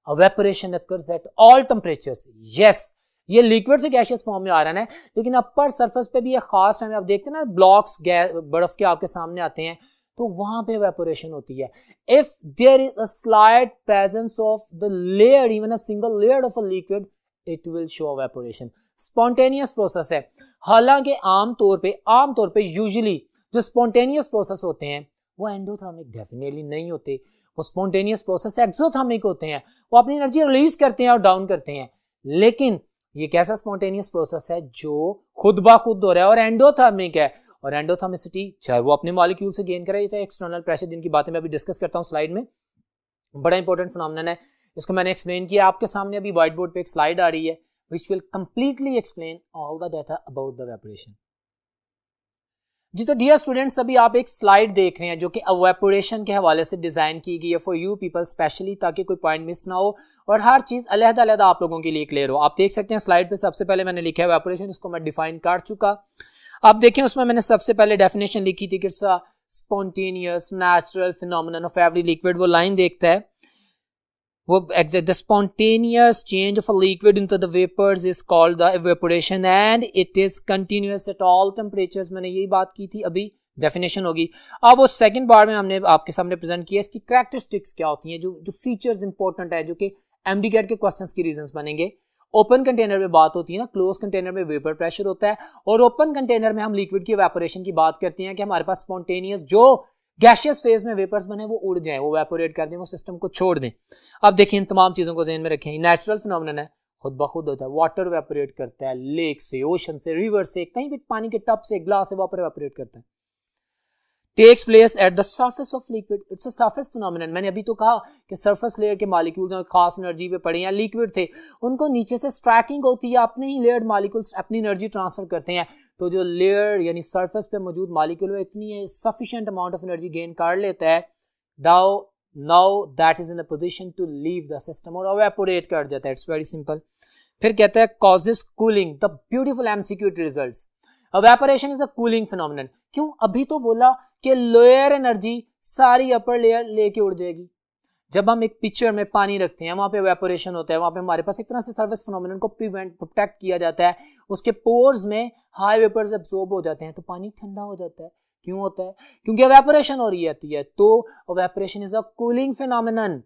evaporation occurs at all temperatures. Yes, ये लिक्विड से गैसियस फॉर्म में आ रहा है, लेकिन अपर सरफेस पे भी एक खास टाइम आप देखते हैं ना, ब्लॉक्स बर्फ के आपके सामने आते हैं, तो वहां पे इवेपोरेशन होती है. If there is a slight presence of the layer, even a single layer of a liquid, it will show evaporation. Spontaneous process है. हालांकि आमतौर पे यूजुअली जो स्पॉन्टेनियस प्रोसेस होते हैं वो एंडोथर्मिक डेफिनेटली नहीं होते. वो स्पॉन्टेनियस प्रोसेस एक्सोथर्मिक होते हैं, वो अपनी एनर्जी रिलीज करते हैं और डाउन करते हैं. लेकिन ये कैसा स्पॉन्टेनियस प्रोसेस है जो खुद ब खुद हो रहा है और एंडोथर्मिक है. और एंडोथर्मिसिटी चाहे वो अपने मॉलिक्यूल से गेन करे, चाहे एक्सटर्नल प्रेशर, जिनकी बातें मैं अभी डिस्कस करता हूं स्लाइड में, बड़ा इंपॉर्टेंट फिनोमेनन है. इसको मैंने एक्सप्लेन किया. आपके सामने अभी व्हाइट बोर्ड पे एक स्लाइड आ रही है which will completely explain all the data about the evaporation. जी तो डियर स्टूडेंट्स, अभी आप एक स्लाइड देख रहे हैं जो कि इवेपोरेशन के हवाले से डिजाइन की गई है फॉर यू पीपल स्पेशली, ताकि कोई पॉइंट मिस ना हो और हर चीज अलग-अलग आप लोगों के लिए क्लियर हो. आप देख सकते हैं स्लाइड पे सबसे पहले मैंने लिखा है इवेपोरेशन, इसको मैं डिफाइन कर चुका. आप देखें उसमें मैंने सबसे पहले डेफिनेशन लिखी थी कि it's spontaneous natural phenomenon of every liquid. वो लाइन देखता है वो exact the spontaneous change of a liquid into the vapours is called the evaporation and it is continuous at all temperatures. मैंने यही बात की थी अभी, डेफिनेशन होगी। अब वो सेकंड बार में हमने आपके सामने प्रेजेंट किया इसकी कैरेक्टरिस्टिक्स क्या होती हैं, जो फीचर्स इंपॉर्टेंट है, जो कि एमडीकैट के क्वेश्चंस की रीजंस बनेंगे। ओपन कंटेनर में बात होती है ना, क्लोज कंटेनर में वेपर प्रेशर होता है, और ओपन कंटेनर में हम लिक्विड की इवेपोरेशन की बात करते हैं कि हमारे पास स्पॉन्टेनियस जो गैशियस फेज में वेपर्स बने वो उड़ जाएं, वो इवेपोरेट कर दें, वो सिस्टम को छोड़ दें। अब देखिए इन तमाम चीजों को ज़हन में रखें। नेचुरल फिनोमेनन है, खुद ब खुद होता है। वाटर इवेपोरेट करता है लेक से, ओशन से, रिवर से, कहीं भी पानी के टब से, ग्लास से वाटर इवेपोरेट करता है। Takes place at the surface of liquid, it's a surface phenomenon. मैंने अभी तो कहा कि सरफेस लेयर के मॉलिक्यूल जो खास एनर्जी पे पड़े हैं, लिक्विड थे, उनको नीचे से स्ट्रैकिंग होती है, अपने ही लेयर्ड मॉलिक्यूल्स अपनी एनर्जी ट्रांसफर करते हैं। तो जो लेयर यानी सरफेस पे मौजूद मॉलिक्यूल इतनी sufficient amount of energy gain कर लेता है, now that is in a position to leave the system, और इवेपोरेट कर जाता है। It's very simple. फिर कहता है causes cooling, the beautiful MCQ results. Evaporation is a cooling phenomenon. क्यों? अभी तो बोला कि लोअर एनर्जी सारी अपर लेयर लेके उड़ जाएगी। जब हम एक पिक्चर में पानी रखते हैं, वहां पे इवेपोरेशन होता है, वहां पे हमारे पास एक तरह से सरफेस फिनोमेनन को प्रोटेक्ट किया जाता है। उसके पोर्स में हाई वेपर्स एब्जॉर्ब हो जाते हैं, तो पानी ठंडा हो जाता है। क्यों होता है? क्योंकि इवेपोरेशन हो रही होती है। तो evaporation is a cooling phenomenon,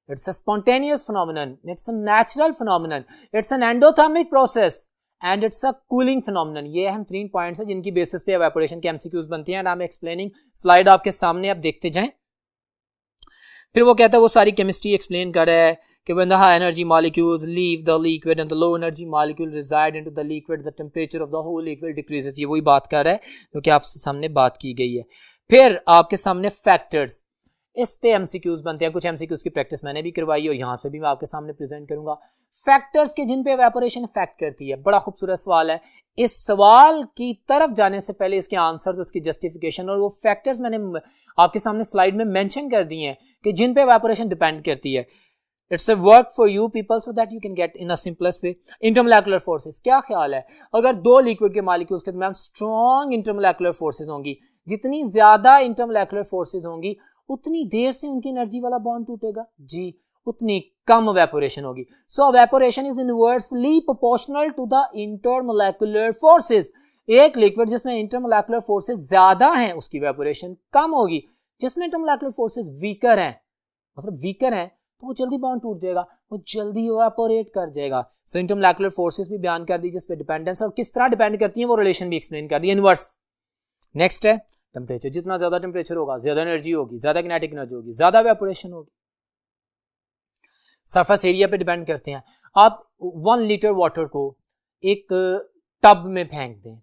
it's a spontaneous phenomenon, it's a natural phenomenon, it's an endothermic process and it's a cooling phenomenon. ये हम 3 पॉइंट्स हैं जिनकी बेसिस पे इवेपोरेशन के एमसीक्यूज बनती हैं। And I am explaining, slide आपके सामने, आप देखते जाएं। फिर वो कहता है, वो सारी केमिस्ट्री एक्सप्लेन कर रहा है कि when the high energy molecules leave the liquid and the low energy molecule reside into the liquid, the temperature of the whole liquid decreases। ये वही बात कर रहा है जो कि आपसे सामने बात की गई है। फिर आपके सामने फैक्टर्स, इस पे एमसीक्यूज बनते हैं। कुछ एमसीक्यूज की प्रैक्टिस मैंने भी करवाई और यहाँ से भी मैं आपके सामने प्रेजेंट करूंगा। फैक्टर्स के जिन पे इवेपोरेशन इफेक्ट करती है। बड़ा खूबसूरत सवाल है। इस सवाल की तरफ जाने से पहले इसके आंसर्स, उसकी जस्टिफिकेशन और वो फैक्टर्स मैंने आपके सामने स्लाइड में मेंशन कर दिए हैं कि जिन पे इवेपोरेशन डिपेंड करती है। It's a work for you people so that you can get in a simplest way. Intermolecular forces, क्या ख्याल है अगर दो लिक्विड के मॉलिक्यूल्स के दरमियान स्ट्रॉन्ग इंटरमोलेकुलर फोर्सेस होंगी, जितनी ज्यादा इंटरमोलेकुलर फोर्सेस होंगी उतनी देर से उनकी एनर्जी वाला बॉन्ड टूटेगा जी, उतनी कम इवेपोरेशन होगी। So evaporation is inversely proportional to the intermolecular forces. एक लिक्विड जिसमें इंटरमोलेकुलर फोर्सेस ज्यादा हैं उसकी इवेपोरेशन कम होगी, जिसमें इंटरमोलेकुलर फोर्सेस वीकर हैं, मतलब वीकर हैं, तो वो जल्दी बॉन्ड टूट जाएगा, वो जल्दी इवेपोरेट कर जाएगा। सो इंटरमोलेकुलर फोर्सेस भी बयान कर दी, जिस पे डिपेंडेंस और किस तरह डिपेंड करती है वो रिलेशन भी एक्सप्लेन कर दी, इनवर्स। नेक्स्ट है टेम्परेचर। जितना ज्यादा टेम्परेचर होगा ज्यादा एनर्जी होगी, ज्यादा किनेटिक एनर्जी होगी, ज्यादा इवेपोरेशन होगी। सरफेस एरिया पे डिपेंड करते हैं। आप 1 लीटर वाटर को एक टब में फेंक दें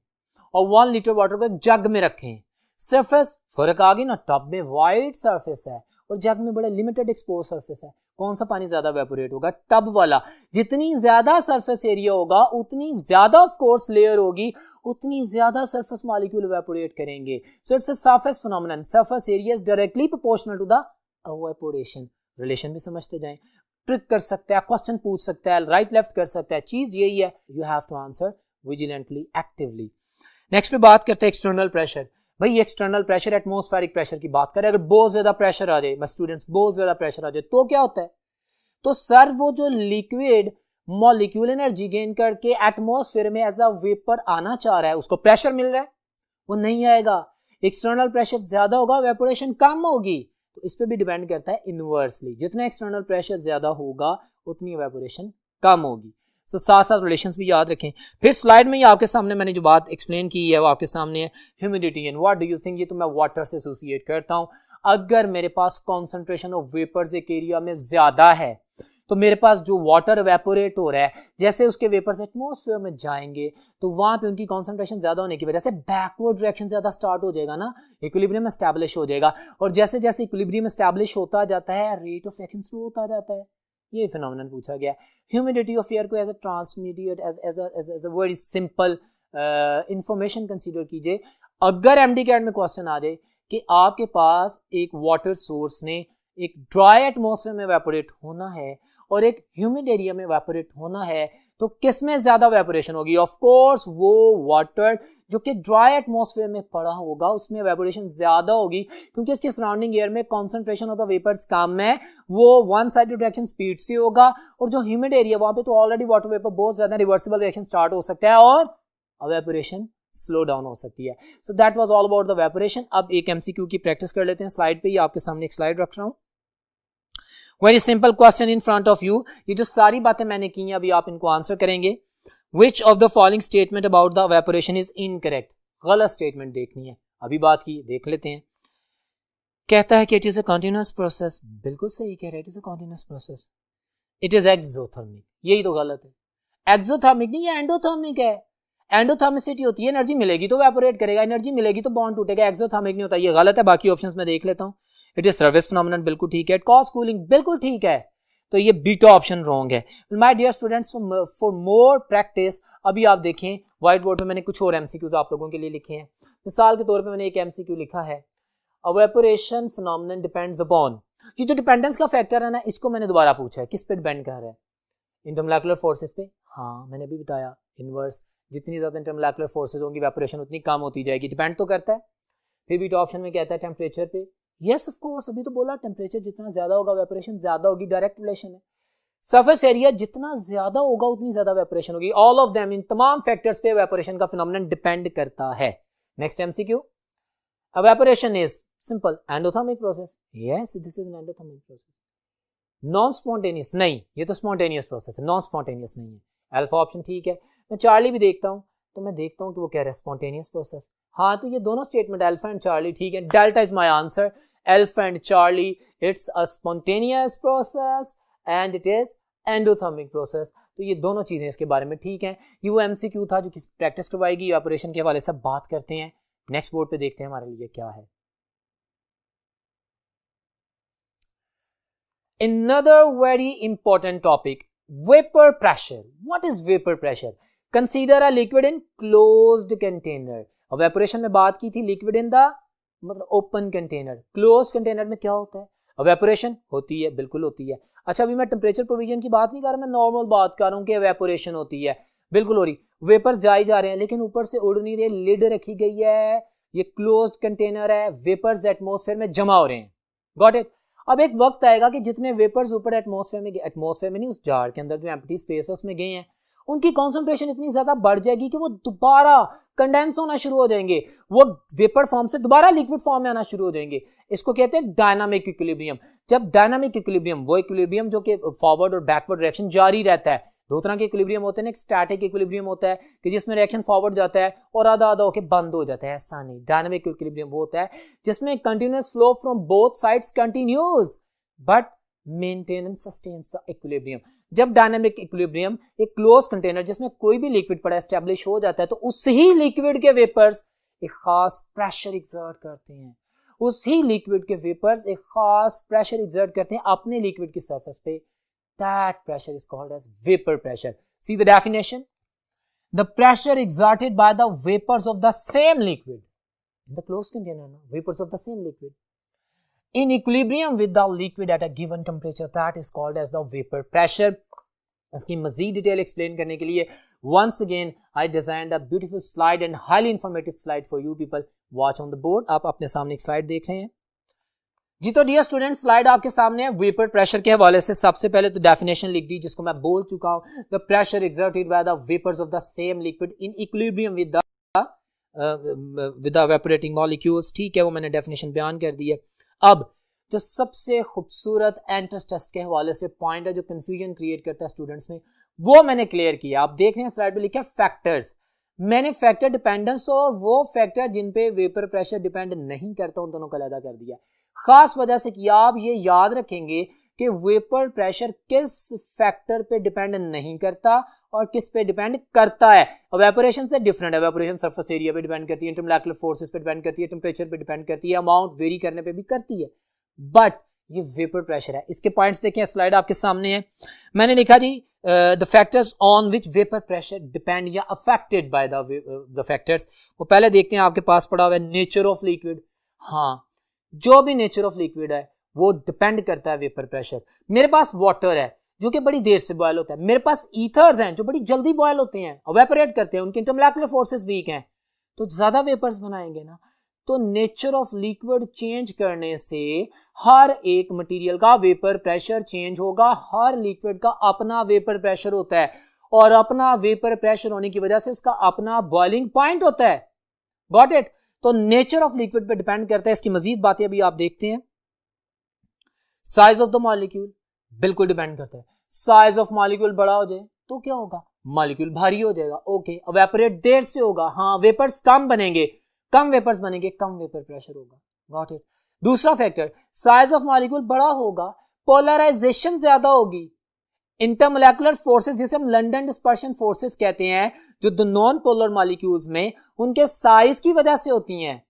और 1 लीटर वाटर को एक जग में रखें, सरफेस फर्क आ गई ना। टब में वाइड सरफेस है और जग में बड़ा लिमिटेड एक्सपोज सरफेस है। कौन सा पानी ज्यादा इवेपोरेट होगा? टब वाला। जितनी ज्यादा सरफेस एरिया होगा उतनी ज्यादा ऑफ कोर्स लेयर होगी, उतनी ज्यादा सरफेस मॉलिक्यूल इवेपोरेट करेंगे। So it's a surface phenomenon. Surface area is directly proportional to the evaporation. Relation भी समझते जाएं। ट्रिक कर सकता है, क्वेश्चन पूछ सकता है, राइट लेफ्ट कर सकता है। चीज यही है, you have to answer vigilantly, actively. Next पे बात करते हैं एक्सटर्नल प्रेशर। भाई एक्सटर्नल प्रेशर एटमॉस्फेरिक प्रेशर की बात करें, अगर बहुत ज्यादा प्रेशर आ जाए, स्टूडेंट्स बहुत ज्यादा प्रेशर आ जाए तो क्या होता है? तो सर वो जो लिक्विड मॉलिक्यूल एनर्जी गेन करके एटमॉस्फेयर में एज अ वेपर आना चाह रहा है, उसको प्रेशर मिल रहा है, वो नहीं आएगा। एक्सटर्नल प्रेशर ज्यादा होगा, इवेपोरेशन कम होगी। तो इस पे भी डिपेंड करता है इनवर्सली, जितना एक्सटर्नल प्रेशर ज्यादा होगा उतनी इवेपोरेशन कम होगी। सो साथ साथ रिलेशंस भी याद रखें। फिर स्लाइड में ही आपके सामने मैंने जो बात एक्सप्लेन की है वो आपके सामने है, humidity and what do you think. ये तो मैं वाटर से एसोसिएट करता हूं। अगर मेरे पास कॉन्सेंट्रेशन ऑफ वेपर्स एक एरिया में ज्यादा है तो मेरे पास जो वाटर इवेपोरेट हो रहा है, जैसे उसके वेपर्स एटमॉस्फेयर में जाएंगे तो वहां पे उनकी कॉन्सेंट्रेशन ज्यादा होने की वजह से बैकवर्ड रिएक्शन ज्यादा स्टार्ट हो जाएगा ना, इक्विलिब्रियम एस्टैब्लिश हो जाएगा। और जैसे जैसे इक्विलिब्रियम एस्टैब्लिश होता जाता है, रेट ऑफ रिएक्शन स्लो होता जाता है। ये फिनोमेनन पूछा गया। ह्यूमिडिटी ऑफ एयर को as a intermediate, as a very simple information consider कीजिए। अगर एमडीकैट में क्वेश्चन आ जाए कि आपके पास एक वाटर सोर्स ने एक ड्राई एटमॉस्फेयर में इवेपोरेट होना है और एक ह्यूमिड एरिया में इवेपोरेट होना है, तो किसमें ज्यादा वेपोरेशन होगी? ऑफ कोर्स वो वाटर जो कि ड्राई एटमॉस्फेयर में पड़ा होगा उसमें वेपोरेशन ज्यादा होगी, क्योंकि इसके सराउंडिंग एयर में कॉन्सेंट्रेशन ऑफ द वेपर्स कम है, वो वन साइडेड रिएक्शन स्पीड से होगा, और जो ह्यूमिड एरिया वहां पे तो ऑलरेडी वाटर वेपर बहुत ज्यादा, रिवर्सिबल रिएक्शन स्टार्ट हो सकता है और वेपोरेशन स्लो डाउन हो सकती है। So that was all about the evaporation. अब एक एमसीक्यू की प्रैक्टिस कर लेते हैं। स्लाइड पे ही आपके सामने एक स्लाइड रख रहा हूं। Very simple question in front of you. ये जो सारी बातें मैंने की हैं अभी आप इनको आंसर करेंगे। Which of the following statement about the evaporation is incorrect? गलत स्टेटमेंट देखनी है, अभी बात की, देख लेते हैं। कहता है कि it is a continuous process, बिल्कुल सही कह रहा है, it is a continuous process. It is exothermic, यही तो गलत है। एक्सोथर्मिक नहीं, ये एंडोथर्मिक है। एंडोथर्मिसिटी होती है, एनर्जी मिलेगी तो वेपोरेट करेगा, एनर्जी मिलेगी तो बॉन्ड टूटेगा। एक्सोथर्मिक नहीं होता, ये गलत है। बाकी ऑप्शंस में देख लेता हूं। इट इज सर्विस फिनोमेनन, बिल्कुल ठीक है। कॉज कूलिंग, बिल्कुल ठीक है। तो ये बीटा ऑप्शन रॉन्ग है। My dear students, for more practice अभी आप देखें व्हाइट बोर्ड पे मैंने कुछ और एमसीक्यूज आप लोगों के लिए लिखे हैं। मिसाल के तौर पे मैंने एक एमसीक्यू लिखा है, इवेपोरेशन फिनोमेनन डिपेंड्स अपॉन। ये जो डिपेंडेंस का फैक्टर है ना, इसको मैंने दोबारा पूछा है, किस पे डिपेंड कर रहा है? इंटरमोलेकुलर फोर्सेस पे। हाँ, मैंने भी बताया इनवर्स, जितनी ज्यादा इंटरमोलेकुलर फोर्सेस होंगी वेपोरेशन उतनी कम होती जाएगी। डिपेंड तो करता है। फिर बीटा ऑप्शन में कहता है टेम्परेचर पे। यस ऑफ कोर्स, अभी तो बोला टेम्परेचर जितना ज्यादा होगा वेपोरेशन ज्यादा होगी, डायरेक्ट रिलेशन है। सरफेस एरिया जितना ज्यादा होगा उतनी ज्यादा वेपोरेशन होगी। ऑल ऑफ देम, इन तमाम फैक्टर्स पे वेपोरेशन का फिनोमेनन डिपेंड करता है। Next MCQ, evaporation is simple endothermic process. Yes, this is an endothermic process. Non spontaneous नहीं, ये तो स्पॉन्टेनियस प्रोसेस है, नॉन स्पॉन्टेनियस नहीं है। अल्फा ऑप्शन ठीक है। मैं चार्ली भी देखता हूँ तो मैं देखता हूँ कि वो कह रहा है स्पॉन्टेनियस प्रोसेस। हाँ, तो ये दोनों स्टेटमेंट अल्फा एंड चार्ली ठीक है। Delta is my answer. Alpha and Charlie, it's a spontaneous process and it is endothermic process. तो ये दोनों चीजें इसके बारे में ठीक है। ये वो एमसीक्यू था जो किसी प्रैक्टिस करवाएगी। ऑपरेशन के हवाले से बात करते हैं। नेक्स्ट बोर्ड पे देखते हैं हमारे लिए क्या है। Another very important topic, vapor pressure. What is vapor pressure? Consider a liquid in closed container. अब evaporation में बात की थी liquid in the मतलब open container. Closed container में क्या होता है? evaporation होती है, बिल्कुल होती है। अच्छा, अभी मैं टेम्परेचर प्रोविजन की बात नहीं कर रहा, मैं नॉर्मल बात कर रहा हूँ कि evaporation होती है, बिल्कुल हो रही। वेपर्स जाए जा रहे हैं लेकिन ऊपर से उड़ नहीं रहे, लिड रखी गई है, ये क्लोज्ड कंटेनर है, वेपर्स एटमॉस्फेयर में जमा हो रहे हैं। Got it? अब एक वक्त आएगा कि जितने वेपर्स ऊपर एटमॉस्फेयर में नहीं, उस जार के अंदर जो एम्प्टी स्पेस है उसमें गए हैं, उनकी कॉन्सेंट्रेशन इतनी ज्यादा बढ़ जाएगी कि वो दोबारा कंडेंस होना शुरू हो जाएंगे, वो वेपर फॉर्म से दोबारा लिक्विड फॉर्म में आना शुरू हो जाएंगे। इसको कहते हैं डायनामिक इक्विलिब्रियम। जब डायनामिक इक्विलिब्रियम, वो इक्विलिब्रियम जो कि फॉरवर्ड और बैकवर्ड रिएक्शन जारी रहता है, दो तरह के इक्विलिब्रियम होते हैं ना, एक स्टैटिक इक्विलिब्रियम होता है कि जिसमें रिएक्शन फॉरवर्ड जाता है और आधा आधा होकर बंद हो जाता है, ऐसा नहीं। डायनामिक इक्विलिब्रियम वो होता है जिसमें continuous flow from both sides continues but maintain and sustains the equilibrium. जब डायनामिक इक्विलिब्रियम एक क्लोज कंटेनर जिसमें कोई भी लिक्विड पड़ा एस्टेब्लिश हो जाता है तो उसी लिक्विड के वेपर्स एक खास प्रेशर एक्सर्ट करते हैं, उसी लिक्विड के वेपर्स एक खास प्रेशर एक्सर्ट करते हैं अपने लिक्विड की सरफेस पे। That pressure is called as vapor pressure. See the definition? The pressure exerted by the vapors of the same liquid in the closed container, vapors of the same liquid in equilibrium with the liquid at a given temperature, that is called as the vapor pressure. इसकी मजीद detail explain करने के लिए once again I designed a beautiful slide and highly informative slide for you people. Watch on the board. आप अपने सामने एक slide देख रहे हैं जी। तो डियर स्टूडेंट, स्लाइड आपके सामने है। वेपर प्रेशर के हवाले से सबसे पहले तो डेफिनेशन लिख दी जिसको मैं बोल चुका हूं। The pressure exerted by the vapours of the same liquid in equilibrium with the evaporating molecules. ठीक है, वो मैंने डेफिनेशन बयान कर दी है। अब जो सबसे खूबसूरत एंट्रेंस टेस्ट के हवाले से पॉइंट है जो कंफ्यूजन क्रिएट करता है स्टूडेंट्स में, वो मैंने क्लियर किया। आप देख रहे हैं स्लाइड पे लिखा है फैक्टर्स। मैंने फैक्टर डिपेंडेंस और वो फैक्टर जिन पे वेपर प्रेशर डिपेंड नहीं करता उन दोनों को अलग कर दिया, खास वजह से कि आप ये याद रखेंगे कि वेपर प्रेशर किस फैक्टर पे डिपेंड नहीं करता और किस पे डिपेंड करता है। इवेपोरेशन से डिफरेंट है। इवेपोरेशन सरफेस एरिया पे डिपेंड करती है, इंटरमोलेकुलर फोर्सेस पे डिपेंड करती है, टेम्परेचर पे डिपेंड करती है, अमाउंट वेरी करने पे भी करती है, बट ये वेपर प्रेशर है। इसके पॉइंट्स देखें, स्लाइड आपके सामने है। मैंने लिखा जी the factors on which vapour pressure depend या अफेक्टेड बाय द फैक्टर्स। वो पहले देखते हैं, आपके पास पड़ा हुआ है नेचर ऑफ लिक्विड। हाँ, जो भी नेचर ऑफ लिक्विड है वो डिपेंड करता है वेपर प्रेशर। मेरे पास वाटर है, जो कि बड़ी देर से बॉयल होता है, मेरे पास ईथर्स हैं जो बड़ी जल्दी बॉयल होते हैं, इवेपोरेट करते हैं, उनके इंटरमोलेकुलर फोर्सेस वीक हैं, तो ज्यादा वेपर्स बनाएंगे ना। तो नेचर ऑफ लिक्विड चेंज करने से हर एक मटेरियल का वेपर प्रेशर चेंज होगा। हर लिक्विड का अपना वेपर प्रेशर होता है और अपना वेपर प्रेशर होने की वजह से इसका अपना बॉइलिंग पॉइंट होता है। Got it? तो नेचर ऑफ लिक्विड पे डिपेंड करता है। इसकी मजीद बातें अभी आप देखते हैं। साइज ऑफ द मॉलिक्यूल बिल्कुल डिपेंड करता है। साइज ऑफ मॉलिक्यूल बड़ा हो जाए तो क्या होगा, मॉलिक्यूल भारी हो जाएगा। ओके, इवेपोरेट देर से होगा, हाँ वेपर्स कम बनेंगे, कम वेपर्स बनेंगे, कम वेपर प्रेशर होगा। Got it? दूसरा फैक्टर, साइज ऑफ मॉलिक्यूल बड़ा होगा, पोलराइजेशन ज्यादा होगी। इंटरमोलेकुलर फोर्सेस जिसे हम लंडन डिस्पर्शन फोर्सेस कहते हैं, जो द नॉन पोलर मॉलिक्यूल्स में उनके साइज की वजह से होती हैं।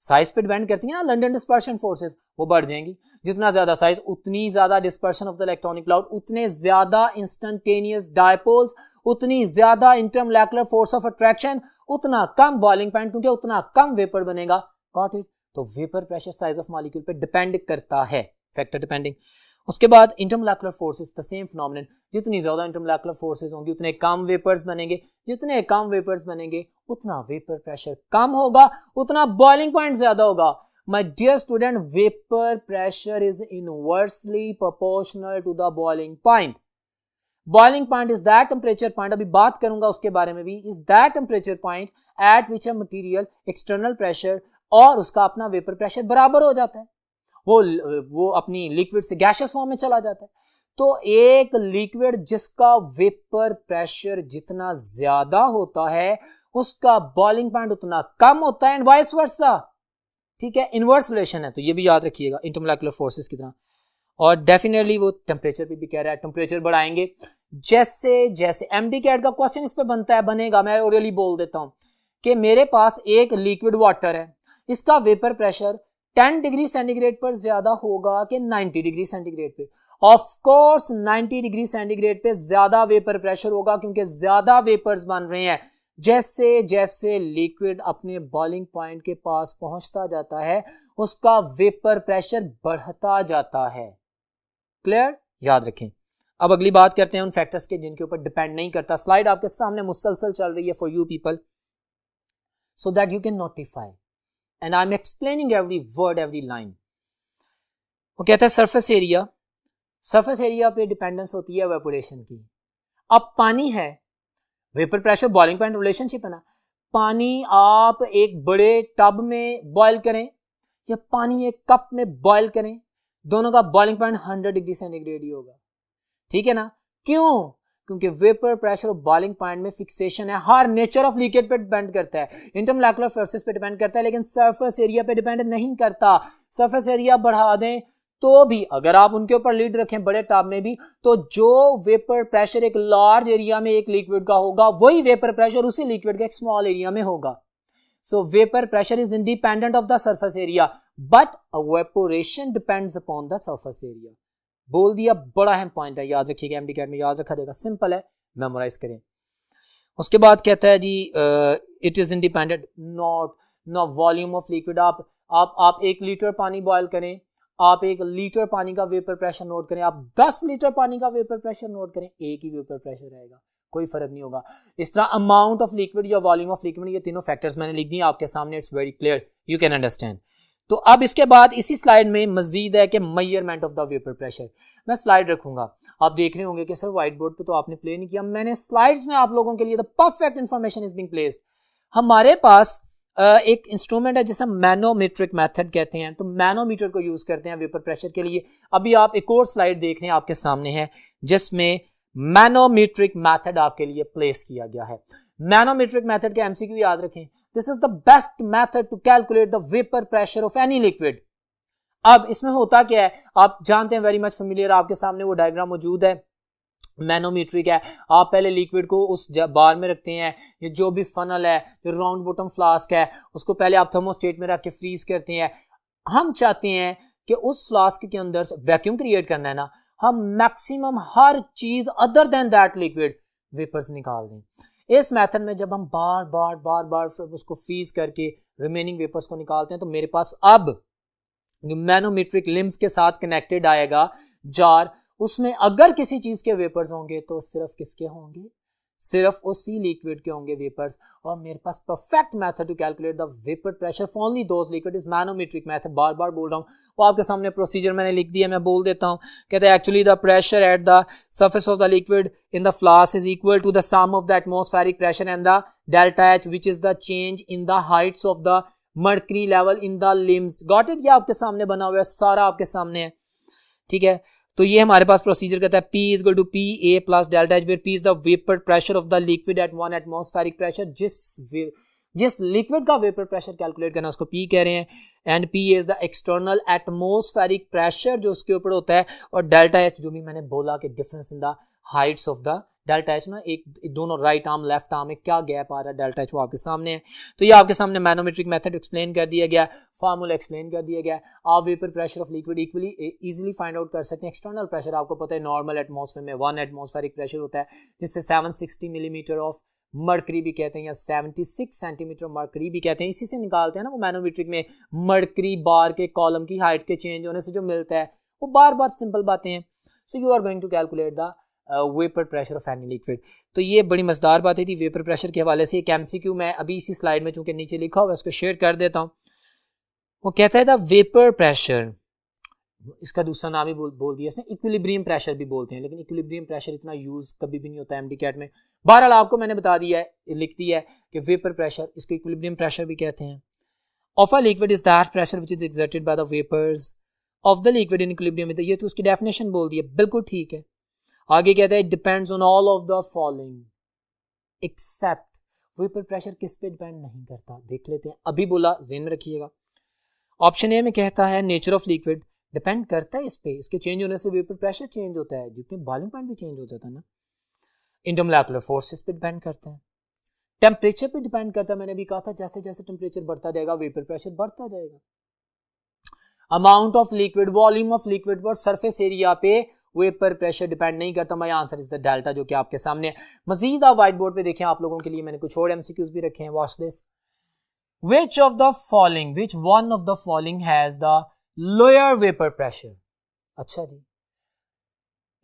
साइज पे डिपेंड करती है ना लंडन डिस्पर्शन फोर्सेस, वो बढ़ जाएंगी। जितना ज्यादा साइज उतनी ज्यादा dispersion of the electronic cloud, उतने ज्यादा इंस्टेंटेनियस डायपोल्स, उतनी ज्यादा इंटरमोलेकुलर फोर्स ऑफ अट्रैक्शन, उतना कम बॉइलिंग पॉइंट, क्योंकि उतना कम वेपर बनेगा। Got it? तो vapour pressure size of molecule पे डिपेंड करता है, फैक्टर डिपेंडिंग। उसके बाद intermolecular forces, the same phenomenon. जितनी ज्यादा इंटरमोलेकुलर फोर्सेस होंगी उतने कम वेपर्स बनेंगे, जितने कम वेपर्स बनेंगे उतना वेपर प्रेशर कम होगा, उतना बॉइलिंग पॉइंट ज्यादा होगा। My dear student, vapour pressure is inversely proportional to the boiling point. Boiling point is that temperature point, अभी बात करूंगा उसके बारे में भी, is that temperature point at which a material external pressure और उसका अपना वेपर प्रेशर बराबर हो जाता है, वो अपनी लिक्विड से गैसियस फॉर्म में चला जाता है। तो एक लिक्विड जिसका वेपर प्रेशर जितना ज्यादा होता है उसका बॉइलिंग पॉइंट उतना कम होता है, एंड वाइस वर्सा। ठीक है, इनवर्स रिलेशन है, तो ये भी याद रखिएगा इंटरमोलेकुलर फोर्सेस की तरह। और डेफिनेटली वो टेम्परेचर पे भी कह रहा है, टेम्परेचर बढ़ाएंगे जैसे जैसे। एमडी कैट का क्वेश्चन इस पे बनता है, बनेगा, मैं ओरली बोल देता हूं कि मेरे पास एक लिक्विड वाटर है, इसका वेपर प्रेशर 10 डिग्री सेंटीग्रेड पर ज्यादा होगा कि 90 डिग्री सेंटीग्रेड पे। ऑफ कोर्स 90 डिग्री सेंटीग्रेड पे ज्यादा वेपर प्रेशर होगा, क्योंकि ज्यादा वेपर्स बन रहे हैं। जैसे जैसे लिक्विड अपने बॉइलिंग पॉइंट के पास पहुंचता जाता है उसका वेपर प्रेशर बढ़ता जाता है। क्लियर? याद रखें। अब अगली बात करते हैं उन फैक्टर्स के जिनके ऊपर डिपेंड नहीं करता। स्लाइड आपके सामने मुसलसल चल रही है for you people, so that you can notify, and I am explaining every word, every line. वो कहता है सरफेस एरिया। सरफेस एरिया पे डिपेंडेंस होती है इवेपोरेशन की। अब पानी है, vapour pressure boiling point relationship है ना। पानी आप एक बड़े टब में बॉयल करें या पानी एक कप में बॉयल करें, दोनों का बॉइलिंग पॉइंट 100 डिग्री सेंटीग्रेड ही होगा। ठीक है ना? क्यों? क्योंकि वेपर प्रेशर और बॉइलिंग पॉइंट में फिक्सेशन है। हर नेचर ऑफ लिक्विड पे डिपेंड करता है, इंटरमोलेकुलर फोर्सेस पे डिपेंड करता है, लेकिन सरफेस एरिया पे डिपेंड नहीं करता। सरफेस एरिया बढ़ा दें तो भी, अगर आप उनके ऊपर लीड रखें बड़े टब में भी, तो जो वेपर प्रेशर एक लार्ज एरिया में एक लिक्विड का होगा वही वेपर प्रेशर उसी लिक्विड के एक स्मॉल एरिया में होगा। सो vapour pressure is independent of the surface area, but evaporation depends upon the surface area. बोल दिया, बड़ा अहम पॉइंट है, याद रखिएगा, एमडी कैट में याद रखा जाएगा, सिंपल है, मेमोराइज करें। उसके बाद कहता है जी it is independent not volume of liquid. आप 1 लीटर पानी बॉयल करें, आप 1 लीटर पानी का वेपर प्रेशर नोट करें, आप 10 लीटर पानी का वेपर प्रेशर नोट करें, एक ही वेपर प्रेशर रहेगा, कोई फर्क नहीं होगा। इस तरह अमाउंट ऑफ लिक्विड या वॉल्यूम ऑफ लिक्विड, ये तीनों फैक्टर्स मैंने लिख दिए आपके सामने, it's very clear, you can understand. तो अब इसके बाद इसी स्लाइड में मजीद है कि measurement of the vapour pressure. मैं स्लाइड रखूंगा, आप देख रहे होंगे कि सर व्हाइट बोर्ड पे तो आपने प्ले नहीं किया, मैंने स्लाइड्स में आप लोगों के लिए the perfect information is being placed. हमारे पास एक इंस्ट्रूमेंट है जिसे मैनोमीट्रिक मेथड कहते हैं, तो मैनोमीटर को यूज करते हैं वेपर प्रेशर के लिए। अभी आप एक और स्लाइड देख रहे हैं आपके सामने है जिसमें मैनोमीट्रिक मेथड आपके लिए प्लेस किया गया है। मैनोमीट्रिक मेथड के एमसीक्यू याद रखें, this is the best method to calculate the vapour pressure of any liquid. अब इसमें होता क्या है, आप जानते हैं, वेरी मच फेमिलियर, आपके सामने वो डायग्राम मौजूद है, मैनोमीट्रिक है। आप पहले लिक्विड को उस बार में रखते हैं, ये जो भी फनल है, जो राउंड बॉटम फ्लास्क है, उसको पहले आप थर्मोस्टेट में रख के फ्रीज करते हैं। हम चाहते हैं कि उस फ्लास्क के अंदर वैक्यूम क्रिएट करना है ना, हम मैक्सिमम हर चीज other than that liquid vapours निकाल दें। इस मेथड में जब हम बार बार उसको फ्रीज करके रिमेनिंग वेपर्स को निकालते हैं, तो मेरे पास अब मैनोमीट्रिक लिम्स के साथ कनेक्टेड आएगा जार, उसमें अगर किसी चीज के वेपर्स होंगे तो सिर्फ किसके होंगे, सिर्फ उसी लिक्विड के होंगे वेपर्स। और मेरे पास perfect method to calculate the vapour pressure for only those liquid is manometric method. बार बार बोल रहा हूँ, वो आपके सामने प्रोसीजर मैंने लिख दिया, मैं बोल देता हूँ। कहते हैं actually the pressure at the surface of the liquid in the flask is equal to the sum of the atmospheric pressure and the delta H which is the change in the heights of the mercury level in the limbs. Got it? ये आपके सामने बना हुआ है, सारा आपके सामने है, ठीक है। तो ये हमारे पास प्रोसीजर कहता है P is equal to P A plus delta H, where P is the vapour pressure of the liquid at 1 atmospheric pressure. जिस लिक्विड का वेपर प्रेशर कैलकुलेट करना उसको P कह रहे हैं, and P is the external atmospheric pressure जो उसके ऊपर होता है, और डेल्टा एच जो भी मैंने बोला कि difference in the heights of the delta H ना, एक दोनों राइट आर्म लेफ्ट आर्म में क्या गैप आ रहा है डेल्टा एच वो आपके सामने है। तो ये आपके सामने मैनोमेट्रिक मेथड एक्सप्लेन कर दिया गया, फार्मूला एक्सप्लेन कर दिया गया। आप vapour pressure of liquid equally easily find out कर सकते हैं। एक्सटर्नल प्रेशर आपको पता है नॉर्मल एटमॉस्फेयर में 1 एटमॉस्फेरिक प्रेशर होता है, जिससे 760 मिलीमीटर ऑफ मर्करी भी कहते हैं या 76 सेंटीमीटर मर्करी भी कहते हैं। इसी से निकालते हैं ना वो मैनोमेट्रिक में, मर्करी बार के कॉलम की हाइट के चेंज होने से जो मिलता है वो बार बार सिंपल बातें हैं। So you are going to calculate the vapour pressure of any liquid. तो ये बड़ी मजेदार बातें थी वेपर प्रेशर के हवाले से। एक एमसीक्यू मैं अभी इसी स्लाइड में चूंकि नीचे लिखा हुआ है उसको शेयर कर देता हूँ। वो कहता है द वेपर प्रेशर, इसका दूसरा नाम ही बोल दिया इसने, इक्विलिब्रियम प्रेशर भी बोलते हैं, लेकिन इक्विलिब्रियम प्रेशर इतना यूज कभी भी नहीं होता है एमडीकैट में। बहरहाल आपको मैंने बता दिया है, लिख दिया है कि वेपर प्रेशर, इसको इक्विलिब्रियम प्रेशर भी कहते हैं। Of a liquid is that pressure which is exerted by the vapours of the liquid in equilibrium. ये तो उसकी डेफिनेशन बोल दी है, बिल्कुल ठीक है। आगे कहता है it depends on all of the following except. Vapour pressure किस पे डिपेंड नहीं करता, देख लेते हैं। अभी बोला, ज़हन में रखिएगा। ऑप्शन ए में कहता है नेचर ऑफ लिक्विड डिपेंड करता है इस पे, इसके चेंज होने से वेपर प्रेशर चेंज होता है, जितने बॉइलिंग पॉइंट भी चेंज होता था ना। इंटरमोलेकुलर फोर्सेस पे डिपेंड करता है, टेम्परेचर पे डिपेंड करता है। मैंने भी कहा था जैसे जैसे टेम्परेचर बढ़ता जाएगा वेपर प्रेशर बढ़ता जाएगा। Amount of liquid, volume of liquid पर सरफेस एरिया पे वेपर प्रेशर डिपेंड नहीं करता। My answer is the delta, जो कि आपके सामने है। मजीद आप व्हाइट बोर्ड पे देखें, आप लोगों के लिए मैंने कुछ और एमसीक्यूज भी रखे हैं। Watch this, which of the following, which one of the following has the lower vapor pressure? अच्छा जी,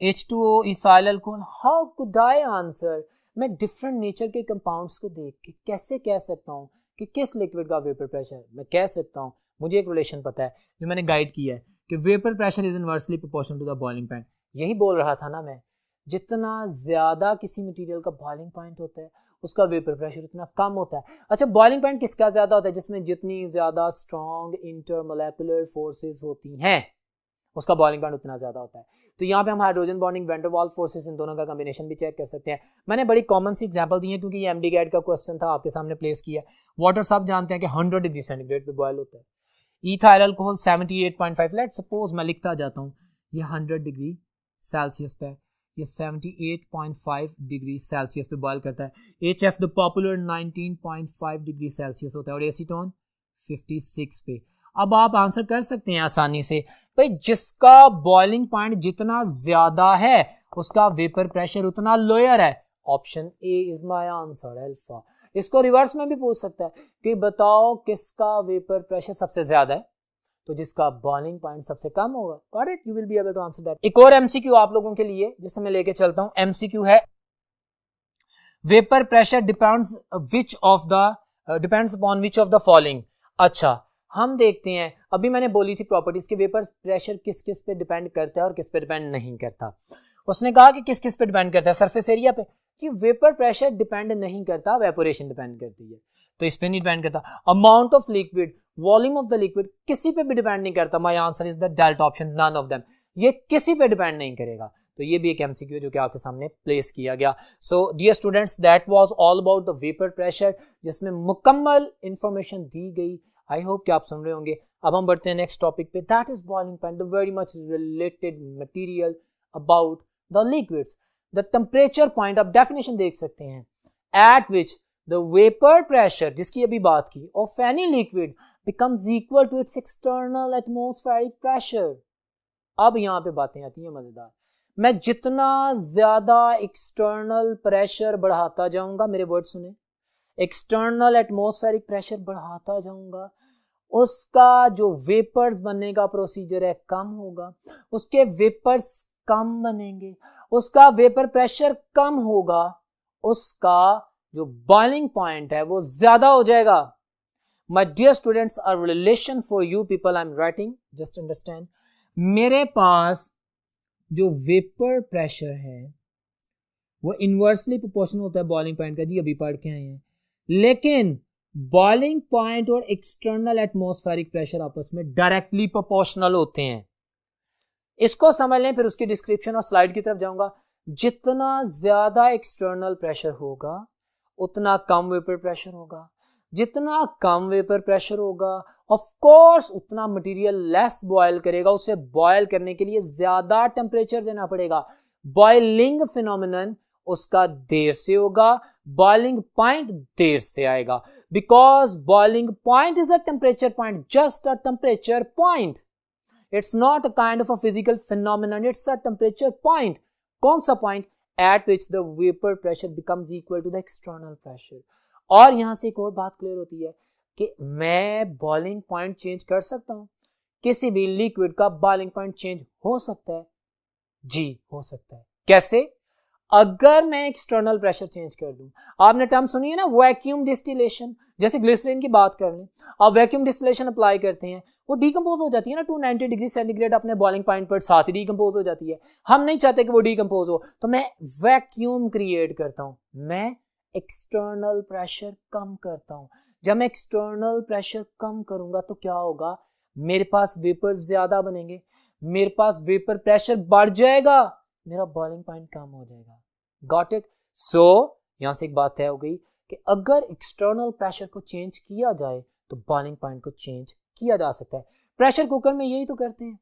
H2O ethyl alcohol. How could I answer? मैं डिफरेंट नेचर के कंपाउंड्स को देख के कैसे कह सकता हूँ कि किस लिक्विड का वेपर प्रेशर। मैं कह सकता हूँ, मुझे एक रिलेशन पता है जो मैंने गाइड किया है कि vapour pressure is inversely proportional to the boiling point. यही बोल रहा था ना मैं, जितना ज्यादा किसी मटेरियल का बॉइलिंग पॉइंट होता है उसका वेपर प्रेशर उतना कम होता है। अच्छा, बॉइलिंग पॉइंट किसका ज्यादा होता है? जिसमें जितनी ज्यादा स्ट्रॉन्ग इंटरमोलेकुलर फोर्सेस होती हैं उसका बॉइलिंग पॉइंट उतना ज्यादा होता है। तो यहाँ पे हम hydrogen bonding, van der Waals forces, इन दोनों का कॉम्बिनेशन भी चेक कर सकते हैं। मैंने बड़ी कॉमन सी एग्जांपल दी है क्योंकि ये एमडीकैट का क्वेश्चन था, आपके सामने प्लेस किया। वाटर सब जानते हैं कि 100 डिग्री सेंटीग्रेड पे बॉयल होता है। इथाइल अल्कोहल 78.5, लेट सपोज मैं लिखता जाता हूँ, ये 100 डिग्री सेल्सियस पे, ये 78.5 डिग्री सेल्सियस पे बॉयल करता है। HF the popular 19.5 degree Celsius होता है, और एसीटोन 56 पे। अब आप आंसर कर सकते हैं आसानी से, भाई जिसका बॉइलिंग पॉइंट जितना ज्यादा है उसका वेपर प्रेशर उतना लोअर है। Option A is my answer, alpha. इसको रिवर्स में भी पूछ सकता है कि बताओ किसका वेपर प्रेशर सबसे ज्यादा है, तो जिसका बॉइलिंग पॉइंट सबसे कम होगा। Got it? You will be able to answer that. एक और एमसीक्यू आप लोगों के लिए जिसे मैं लेके चलता हूं, एमसीक्यू है vapour pressure depends upon which of the following. अच्छा, हम देखते हैं, अभी मैंने बोली थी प्रॉपर्टीज के वेपर प्रेशर किस किस पे डिपेंड करता है और किस पे डिपेंड नहीं करता। उसने कहा कि किस किस पे डिपेंड करता है, सरफेस एरिया पे। कि वेपर प्रेशर डिपेंड नहीं करता, वेपोरेशन डिपेंड करती है, तो इस पे नहीं डिपेंड करता। Amount of liquid, volume of the liquid किसी पे भी डिपेंड नहीं करता। My answer is the delta option, none of them. ये किसी पे डिपेंड नहीं करेगा। तो ये भी एक एमसीक्यू जो कि आपके सामने प्लेस किया गया। So dear students, that was all about the vapour pressure, जिसमें मुकम्मल इंफॉर्मेशन दी गई। आई होप कि आप सुन रहे होंगे। अब हम बढ़ते हैं नेक्स्ट टॉपिक पे, that is boiling point, the very much related material about the liquids. The temperature point, आप डेफिनेशन देख सकते हैं, eight which the vapour pressure, जिसकी अभी बात की, of any liquid becomes equal to its external atmospheric pressure। अब यहां पे बातें आती हैं मजेदार। मैं जितना ज्यादा एक्सटर्नल प्रेशर बढ़ाता जाऊंगा, मेरे वर्ड सुने, एक्सटर्नल एटमॉस्फेरिक प्रेशर बढ़ाता जाऊंगा, उसका जो वेपर्स बनने का प्रोसीजर है कम होगा, उसके वेपर्स कम बनेंगे, उसका वेपर प्रेशर कम होगा, उसका जो बॉइलिंग पॉइंट है वो ज्यादा हो जाएगा। My dear students, a relation for you people I'm writing, just understand, मेरे पास जो वेपर प्रेशर है वो इनवर्सली प्रोपोर्शनल होता है बॉइलिंग पॉइंट का, जी अभी पढ़ के आए हैं, लेकिन बॉइलिंग पॉइंट और एक्सटर्नल एटमॉस्फेरिक प्रेशर आपस में डायरेक्टली प्रोपोर्शनल होते हैं। इसको समझ लें, फिर उसकी डिस्क्रिप्शन और स्लाइड की तरफ जाऊंगा। जितना ज्यादा एक्सटर्नल प्रेशर होगा उतना कम वेपर प्रेशर होगा, जितना कम वेपर प्रेशर होगा ऑफ कोर्स उतना मटेरियल लेस बॉयल करेगा, उसे बॉयल करने के लिए ज्यादा टेम्परेचर देना पड़ेगा। बॉइलिंग फिनोमिनन उसका देर से होगा, बॉइलिंग पॉइंट देर से आएगा, because boiling point is a temperature point, just a temperature point, it's not a kind of a physical phenomenon, it's a temperature point. कौन सा point? At which the vapour pressure becomes equal to the external pressure. और यहां से एक और बात clear होती है कि मैं बॉइलिंग पॉइंट चेंज कर सकता हूं, किसी भी लिक्विड का बॉइलिंग पॉइंट चेंज हो सकता है, जी हो सकता है। कैसे? अगर मैं एक्सटर्नल प्रेशर चेंज कर दूं, आपने टर्म सुनी है ना वैक्यूम डिस्टिलेशन, जैसे ग्लिसरीन की बात कर लें, आप वैक्यूम डिस्टिलेशन अप्लाई करते हैं, वो डीकंपोज हो जाती है ना 290 डिग्री सेंटीग्रेड अपने बॉइलिंग पॉइंट पर, साथ ही डीकंपोज हो जाती है। हम नहीं चाहते कि वो डीकंपोज हो, तो मैं वैक्यूम क्रिएट करता हूं, मैं एक्सटर्नल प्रेशर कम करता हूं। जब मैं एक्सटर्नल प्रेशर कम करूंगा तो क्या होगा, मेरे पास वेपर ज्यादा बनेंगे, मेरे पास वेपर प्रेशर बढ़ जाएगा, मेरा बॉइलिंग पॉइंट कम हो जाएगा। Got it? सो यहां से एक बात तय हो गई कि अगर एक्सटर्नल प्रेशर को चेंज किया जाए तो बॉइलिंग पॉइंट को चेंज किया जा सकता है। प्रेशर कुकर में यही तो करते हैं,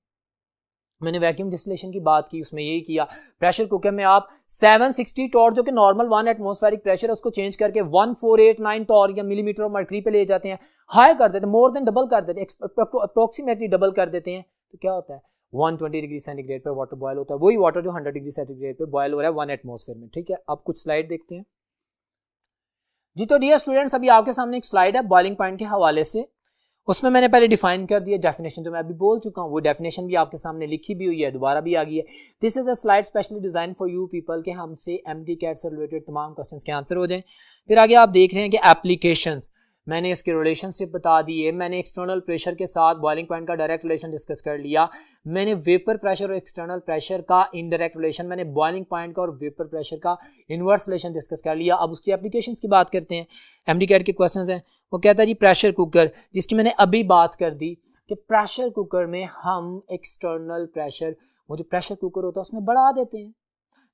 मैंने वैक्यूम डिस्टिलेशन की बात की, उसमें यही किया। प्रेशर कुकर में आप 760 टॉर जो कि नॉर्मल 1 एटमॉस्फेरिक प्रेशर है उसको चेंज करके 1489 टॉर या मिलीमीटर ऑफ मर्करी पे ले जाते हैं, हाई कर देते हैं, मोर देन डबल कर देते हैं, अप्रोक्सीमेटली डबल कर देते हैं, तो क्या होता है 120 डिग्री सेंटीग्रेड पर वाटर बॉयल होता है, वही वाटर जो 100 डिग्री सेंटीग्रेड पे बॉयल हो रहा है 1 एटमॉस्फेयर में। ठीक है, अब कुछ स्लाइड देखते हैं जी। तो डियर स्टूडेंट्स, अभी आपके सामने एक स्लाइड है बॉइलिंग पॉइंट के हवाले से, उसमें मैंने पहले डिफाइन कर दिया डेफिनेशन, जो मैं अभी बोल चुका हूं, वो डेफिनेशन भी आपके सामने लिखी भी हुई है, दोबारा भी आ गई है। This is a slide specially design for you people के हमसे एमडीकैट से रिलेटेड तमाम क्वेश्चंस के आंसर हो जाएं। फिर आगे आप देख रहे हैं कि एप्लीकेशंस, मैंने इसके रिलेशनशिप बता दिए, मैंने एक्सटर्नल प्रेशर के साथ बॉइलिंग पॉइंट का डायरेक्ट रिलेशन डिस्कस कर लिया, मैंने वेपर प्रेशर और एक्सटर्नल प्रेशर का इनडायरेक्ट रिलेशन, मैंने बॉइलिंग पॉइंट का और वेपर प्रेशर का इनवर्स रिलेशन डिस्कस कर लिया। अब उसकी एप्लीकेशंस की बात करते हैं। एमडीकैट के क्वेश्चंस हैं, वो कहता है जी प्रेशर कुकर, जिसकी मैंने अभी बात कर दी कि प्रेशर कुकर में हम एक्सटर्नल प्रेशर, वो जो प्रेशर कुकर होता है उसमें बढ़ा देते हैं,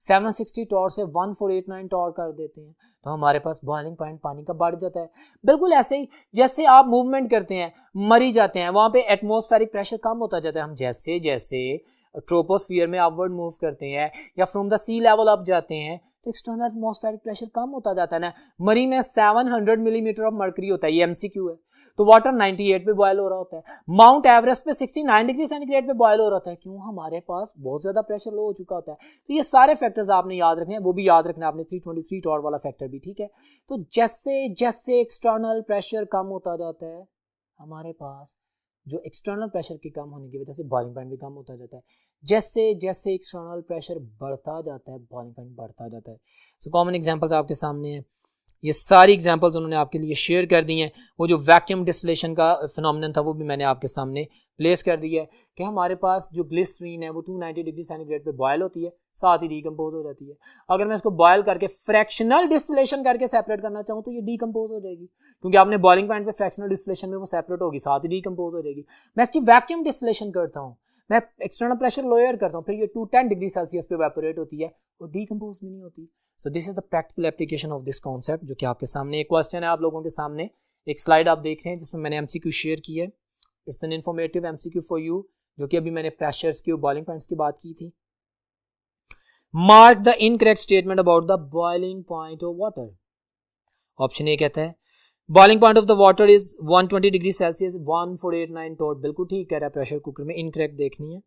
760 टॉर से 1489 टॉर कर देते हैं, तो हमारे पास बॉइलिंग पॉइंट पानी का बढ़ जाता है। बिल्कुल ऐसे ही जैसे आप मूवमेंट करते हैं, मरी जाते हैं, वहां पे एटमॉस्फेरिक प्रेशर कम होता जाता है। हम जैसे जैसे ट्रोपोस्फियर में अपवर्ड मूव करते हैं या from the sea level up जाते हैं तो एक्सटर्नल एटमॉस्फेरिक प्रेशर कम होता जाता है ना। मरी में 700 मिलीमीटर ऑफ मर्करी होता है, ये एमसीक्यू है, तो वाटर 98 पे बॉयल हो रहा होता है, माउंट एवरेस्ट पे 69 डिग्री सेंटीग्रेड पे बॉयल हो रहा होता है, क्यों? हमारे पास बहुत ज्यादा प्रेशर लो हो चुका होता है। तो ये सारे फैक्टर्स आपने याद रखने हैं, वो भी याद रखना आपने 323 टॉर वाला फैक्टर भी, ठीक है। तो जैसे जैसे एक्सटर्नल प्रेशर कम होता जाता है, हमारे पास जो एक्सटर्नल प्रेशर के कम होने की वजह से बॉइलिंग पॉइंट भी कम होता जाता है। जैसे जैसे एक्सटर्नल प्रेशर बढ़ता जाता है बॉइलिंग पॉइंट बढ़ता जाता है। सो कॉमन एग्जांपल्स आपके सामने हैं, ये सारी एग्जांपल्स उन्होंने आपके लिए शेयर कर दी हैं। वो जो वैक्यूम डिस्टिलेशन का फिनोमेनन था वो भी मैंने आपके सामने प्लेस कर दिया है कि हमारे पास जो ग्लिसरीन है वो 290 डिग्री सेंटीग्रेड पे बॉयल होती है, साथ ही डीकंपोज हो जाती है। अगर मैं इसको बॉयल करके फ्रैक्शनल डिस्टिलेशन करके सेपरेट करना चाहूँ तो ये डीकंपोज हो जाएगी, क्योंकि आपने बॉइलिंग पॉइंट पे फ्रैक्शनल डिस्टिलेशन में वो सेपरेट होगी, साथ ही डीकंपोज हो जाएगी। मैं इसकी वैक्यूम डिस्टिलेशन करता हूँ, मैं एक्सटर्नल प्रेशर लोअर करता हूँ, फिर ये 210 डिग्री सेल्सियस पे इवेपोरेट होती है और डीकंपोज भी नहीं होती। So this is the practical application of this concept, जो कि आपके सामने एक क्वेश्चन है आप लोगों के सामने, एक स्लाइड आप देख रहे हैं जिसमें मैंने एमसीक्यू शेयर की है। It's an informative MCQ for you, जो कि अभी मैंने प्रेशर्स की और बॉइलिंग पॉइंट्स की बात की थी। Mark the incorrect statement about the boiling point of water. Option A कहता है boiling point of the water is 120 degree Celsius 1489 torr, बिल्कुल ठीक कह रहा है प्रेशर कुकर में, इनकरेक्ट देखनी है।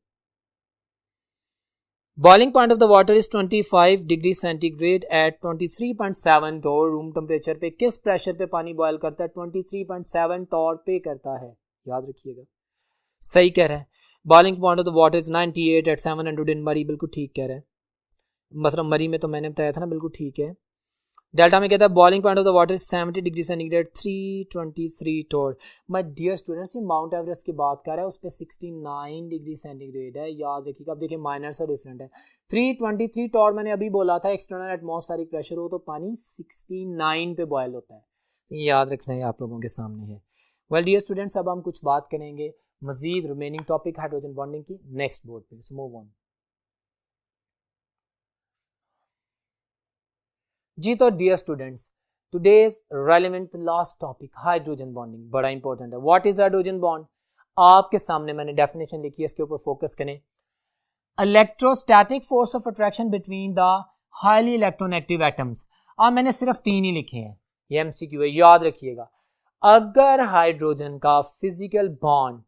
Boiling point of the water is 25 degree centigrade at 23.7 torr, room temperature पे किस प्रेशर पे पानी बॉयल करता है? 23.7 टॉर पे करता है, याद रखिएगा, सही कह रहा है। Boiling point of the water is 98 at 700 in मरी, बिल्कुल ठीक कह रहे हैं, मतलब मरी में तो मैंने बताया था ना, बिल्कुल ठीक है। डेल्टा में कहता है boiling point of the water 70 degree centigrade 323 torr. My dear students, ये माउंट एवरेस्ट की बात कर रहा है, उस पर 69 डिग्री सेंटीग्रेड है, याद रखिएगा। अब देखिए माइनर से डिफरेंट है। 323 टोर मैंने अभी बोला था एक्सटर्नल एटमॉस्फेरिक प्रेशर हो तो पानी 69 पे बॉयल होता है, याद रखना है, आप लोगों के सामने है। वेल डियर स्टूडेंट्स, अब हम कुछ बात करेंगे मजीद रिमेनिंग टॉपिक हाइड्रोजन बॉन्डिंग की नेक्स्ट बोर्ड पे, सो मूव ऑन। जी तो dear students, today's relevant last topic hydrogen bonding, बड़ा इंपॉर्टेंट है। What is hydrogen bond? आपके सामने मैंने डेफिनेशन लिखी है, इसके ऊपर फोकस करें। Electrostatic force of attraction between the highly electronegative atoms. अब मैंने सिर्फ 3 ही लिखे हैं, ये एमसीक्यू है, याद रखिएगा। अगर हाइड्रोजन का फिजिकल बॉन्ड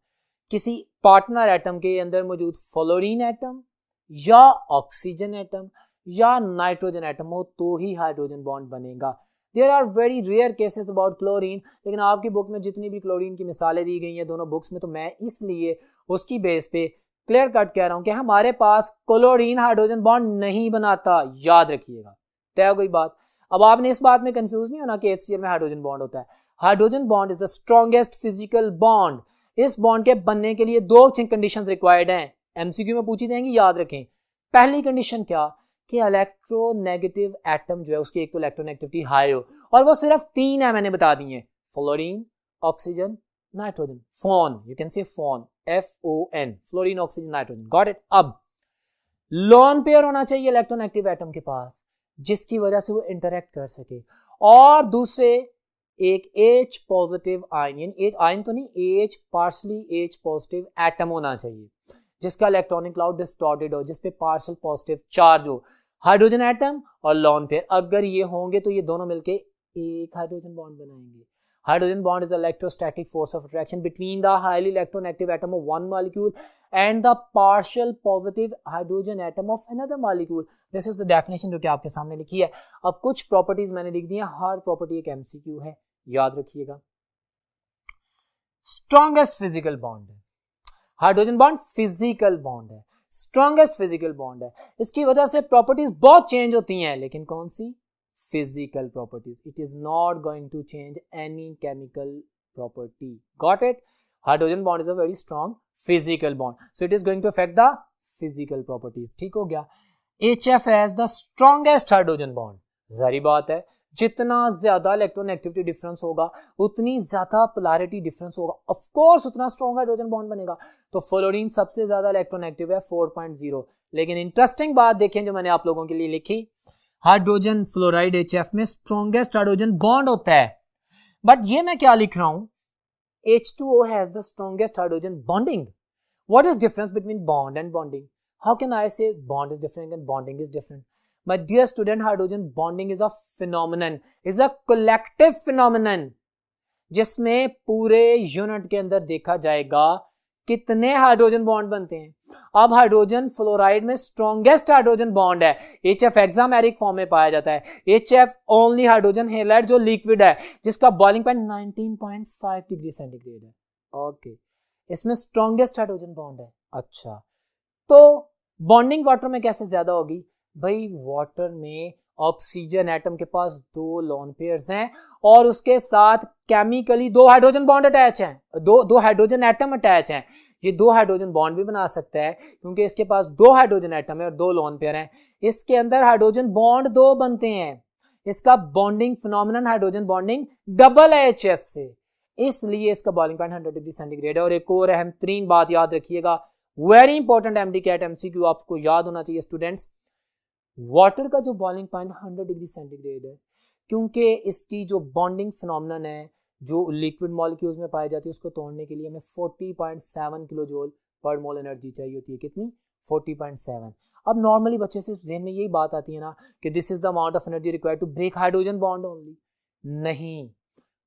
किसी पार्टनर एटम के अंदर मौजूद फ्लोरीन एटम या ऑक्सीजन एटम या नाइट्रोजन एटम हो तो ही हाइड्रोजन बॉन्ड बनेगा। There are very rare cases about chlorine, लेकिन आपकी बुक में जितनी भी क्लोरीन की मिसालें दी गई हैं दोनों बुक्स में, तो मैं इसलिए उसकी बेस पे क्लियर कट कह रहा हूं कि हमारे पास क्लोरीन हाइड्रोजन बॉन्ड नहीं बनाता, याद रखिएगा। तय कोई बात। अब आपने इस बात में कंफ्यूज नहीं होना कि HCl में हाइड्रोजन बॉन्ड होता है। Hydrogen bond is the strongest physical bond. इस बॉन्ड के बनने के लिए 2 कंडीशंस रिक्वायर्ड हैं, एमसीक्यू में पूछी जाएंगी, याद रखें। पहली कंडीशन क्या कि इलेक्ट्रोनेगेटिव एटम जो है उसकी एक तो इलेक्ट्रोनेगेटिविटी हाई हो, और वो सिर्फ 3 है, मैंने बता दी है, fluorine, oxygen, nitrogen. Phone, you can say phone, FON, fluorine, oxygen, nitrogen, got it. अब लोन पेयर होना चाहिए इलेक्ट्रोनेगेटिव एटम के पास, जिसकी वजह से वो इंटरेक्ट कर सके, और दूसरे एक H पॉजिटिव आयन, यानी आयन तो नहीं, H partially H positive atom होना चाहिए जिसका इलेक्ट्रॉनिक क्लाउड डिस्टॉर्टेड हो, जिसपे पार्शियल पॉजिटिव चार्ज हो। हाइड्रोजन एटम और लोन पेयर अगर ये होंगे तो ये दोनों मिलके एक हाइड्रोजन बॉन्ड बनाएंगे। Hydrogen bond is the electrostatic force of attraction between the highly electronegative atom of one molecule and the partial positive hydrogen atom of another molecule. This is the definition जो कि आपके सामने लिखी है। अब कुछ properties मैंने लिख दी है, हर प्रॉपर्टी एक एमसीक्यू है, याद रखिएगा। स्ट्रॉन्गेस्ट फिजिकल बॉन्ड है हाइड्रोजन बॉन्ड, फिजिकल बॉन्ड है, स्ट्रॉन्गेस्ट फिजिकल बॉन्ड है। इसकी वजह से प्रॉपर्टीज बहुत चेंज होती हैं, लेकिन कौन सी? Physical properties. It is not going to change any chemical property, got it. Hydrogen bond is a very strong physical bond, so it is going to affect the physical properties, ठीक हो गया। HF has the strongest hydrogen bond, जारी बात है, जितना ज्यादा electronegativity difference होगा उतनी ज्यादा पोलैरिटी डिफरेंस होगा, ऑफ कोर्स उतना स्ट्रॉन्ग हाइड्रोजन बॉन्ड बनेगा। तो फ्लोरीन सबसे ज्यादा इलेक्ट्रोनेगेटिव है 4.0, लेकिन इंटरेस्टिंग बात देखें जो मैंने आप लोगों के लिए लिखी, हाइड्रोजन फ्लोराइड HF में स्ट्रॉन्गेस्ट हाइड्रोजन बॉन्ड होता है, बट ये मैं क्या लिख रहा हूं, H2O has the strongest hydrogen bonding. What is difference between bond and bonding? How can I say bond is different and bonding is different? My dear student, hydrogen bonding is a phenomenon, is a collective phenomenon, जिसमें पूरे unit के अंदर देखा जाएगा कितने hydrogen bond बनते हैं। अब हाइड्रोजन फ्लोराइड में स्ट्रॉन्गेस्ट हाइड्रोजन बॉन्ड है, HF हेक्सामेरिक फॉर्म में पाया जाता है। HF ओनली हाइड्रोजन हैलाइड जो लिक्विड है, जिसका बॉइलिंग पॉइंट 19.5 डिग्री सेंटीग्रेड है। ओके, इसमें स्ट्रॉन्गेस्ट हाइड्रोजन बॉन्ड है। अच्छा, तो बॉन्डिंग वाटर में कैसे ज्यादा होगी? भाई वाटर में ऑक्सीजन एटम के पास 2 लोन पेयर्स हैं और उसके साथ केमिकली 2 हाइड्रोजन बॉन्ड अटैच हैं, दो हाइड्रोजन एटम अटैच हैं। ये 2 हाइड्रोजन बॉन्ड भी बना सकता है क्योंकि इसके पास 2 हाइड्रोजन एटम है और 2 लोन पेयर हैं। इसके अंदर हाइड्रोजन बॉन्ड 2 बनते हैं। इसका bonding phenomenon hydrogen bonding double है HF से, इसलिए इसका बॉइलिंग पॉइंट 100 डिग्री सेंटीग्रेड है। और एक और अहम तरीन बात याद रखिएगा, वेरी इंपॉर्टेंट MD-CAT MCQ आपको याद होना चाहिए स्टूडेंट्स, वाटर का जो बॉइलिंग पॉइंट 100 डिग्री सेंटीग्रेड है क्योंकि इसकी जो बॉन्डिंग फिनोमिनन है जो लिक्विड मॉलिक्यूल्स में पाई जाती है उसको तोड़ने के लिए हमें 40.7 किलो जूल पर मोल एनर्जी चाहिए होती है। कितनी? 40.7। अब नॉर्मली बच्चे से जेहन में यही बात आती है ना कि this is the amount of energy required to break hydrogen bond only. नहीं,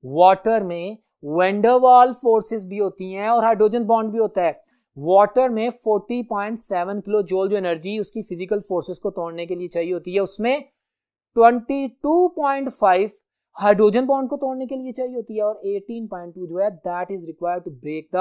वाटर में वैंडरवाल फोर्सेस भी होती हैं और हाइड्रोजन बॉन्ड भी होता है। वाटर में 40.7 किलो जूल जो एनर्जी उसकी फिजिकल फोर्सेस को तोड़ने के लिए चाहिए होती है, उसमें 22.5 हाइड्रोजन बॉन्ड को तोड़ने के लिए चाहिए होती है और 18.2 जो है that is required to break the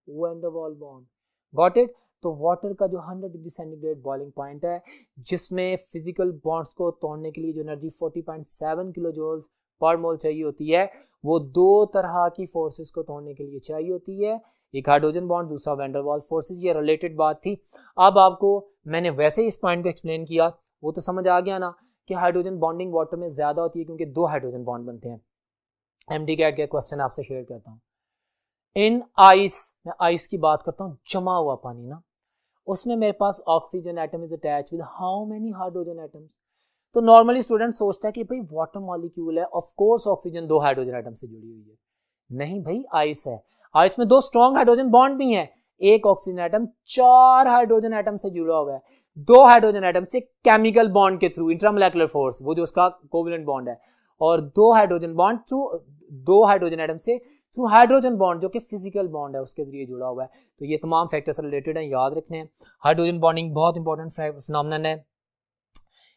van der Waals bond. Got it. तो वाटर का जो 100 डिग्री सेंटीग्रेड बॉइलिंग पॉइंट है, जिसमें फिजिकल बॉन्ड्स को तोड़ने के लिए जो एनर्जी 40.7 किलो जूल्स पर मोल चाहिए होती है, वो दो तरह की फोर्सेस को तोड़ने के लिए चाहिए होती है, एक हाइड्रोजन बॉन्ड, दूसरा वैन डर वाल्स फोर्सेस। ये रिलेटेड बात थी। अब आपको मैंने वैसे ही इस पॉइंट को एक्सप्लेन किया, वो तो समझ आ गया ना कि हाइड्रोजन बॉन्डिंग वाटर में ज्यादा होती है क्योंकि दो हाइड्रोजन बॉन्ड बनते हैं। एमडी कैट के क्वेश्चन आपसे शेयर करता हूँ। इन आइस, मैं आइस की बात करता हूँ, जमा हुआ पानी ना, उसमें मेरे पास oxygen atom is attach with how many hydrogen atoms. तो नॉर्मली स्टूडेंट सोचता है कि भाई वाटर मॉलिक्यूल है, ऑफ कोर्स ऑक्सीजन दो हाइड्रोजन एटम से जुड़ी हुई है। नहीं भाई, आइस है, आइस में दो स्ट्रॉन्ग हाइड्रोजन बॉन्ड भी हैं, एक ऑक्सीजन एटम 4 हाइड्रोजन एटम से जुड़ा हुआ है, 2 हाइड्रोजन एटम से केमिकल बॉन्ड के थ्रू, इंट्रामोलेकुलर फोर्स, वो जो उसका कोवेलेंट बॉन्ड है, और 2 hydrogen bond through, 2 hydrogen atom से थ्रू हाइड्रोजन बॉन्ड जो कि फिजिकल बॉन्ड है उसके जरिए जुड़ा हुआ है। तो ये तमाम फैक्टर्स रिलेटेड हैं, याद रखने हैं। हाइड्रोजन बॉन्डिंग बहुत इंपॉर्टेंट फिनोमेनन है।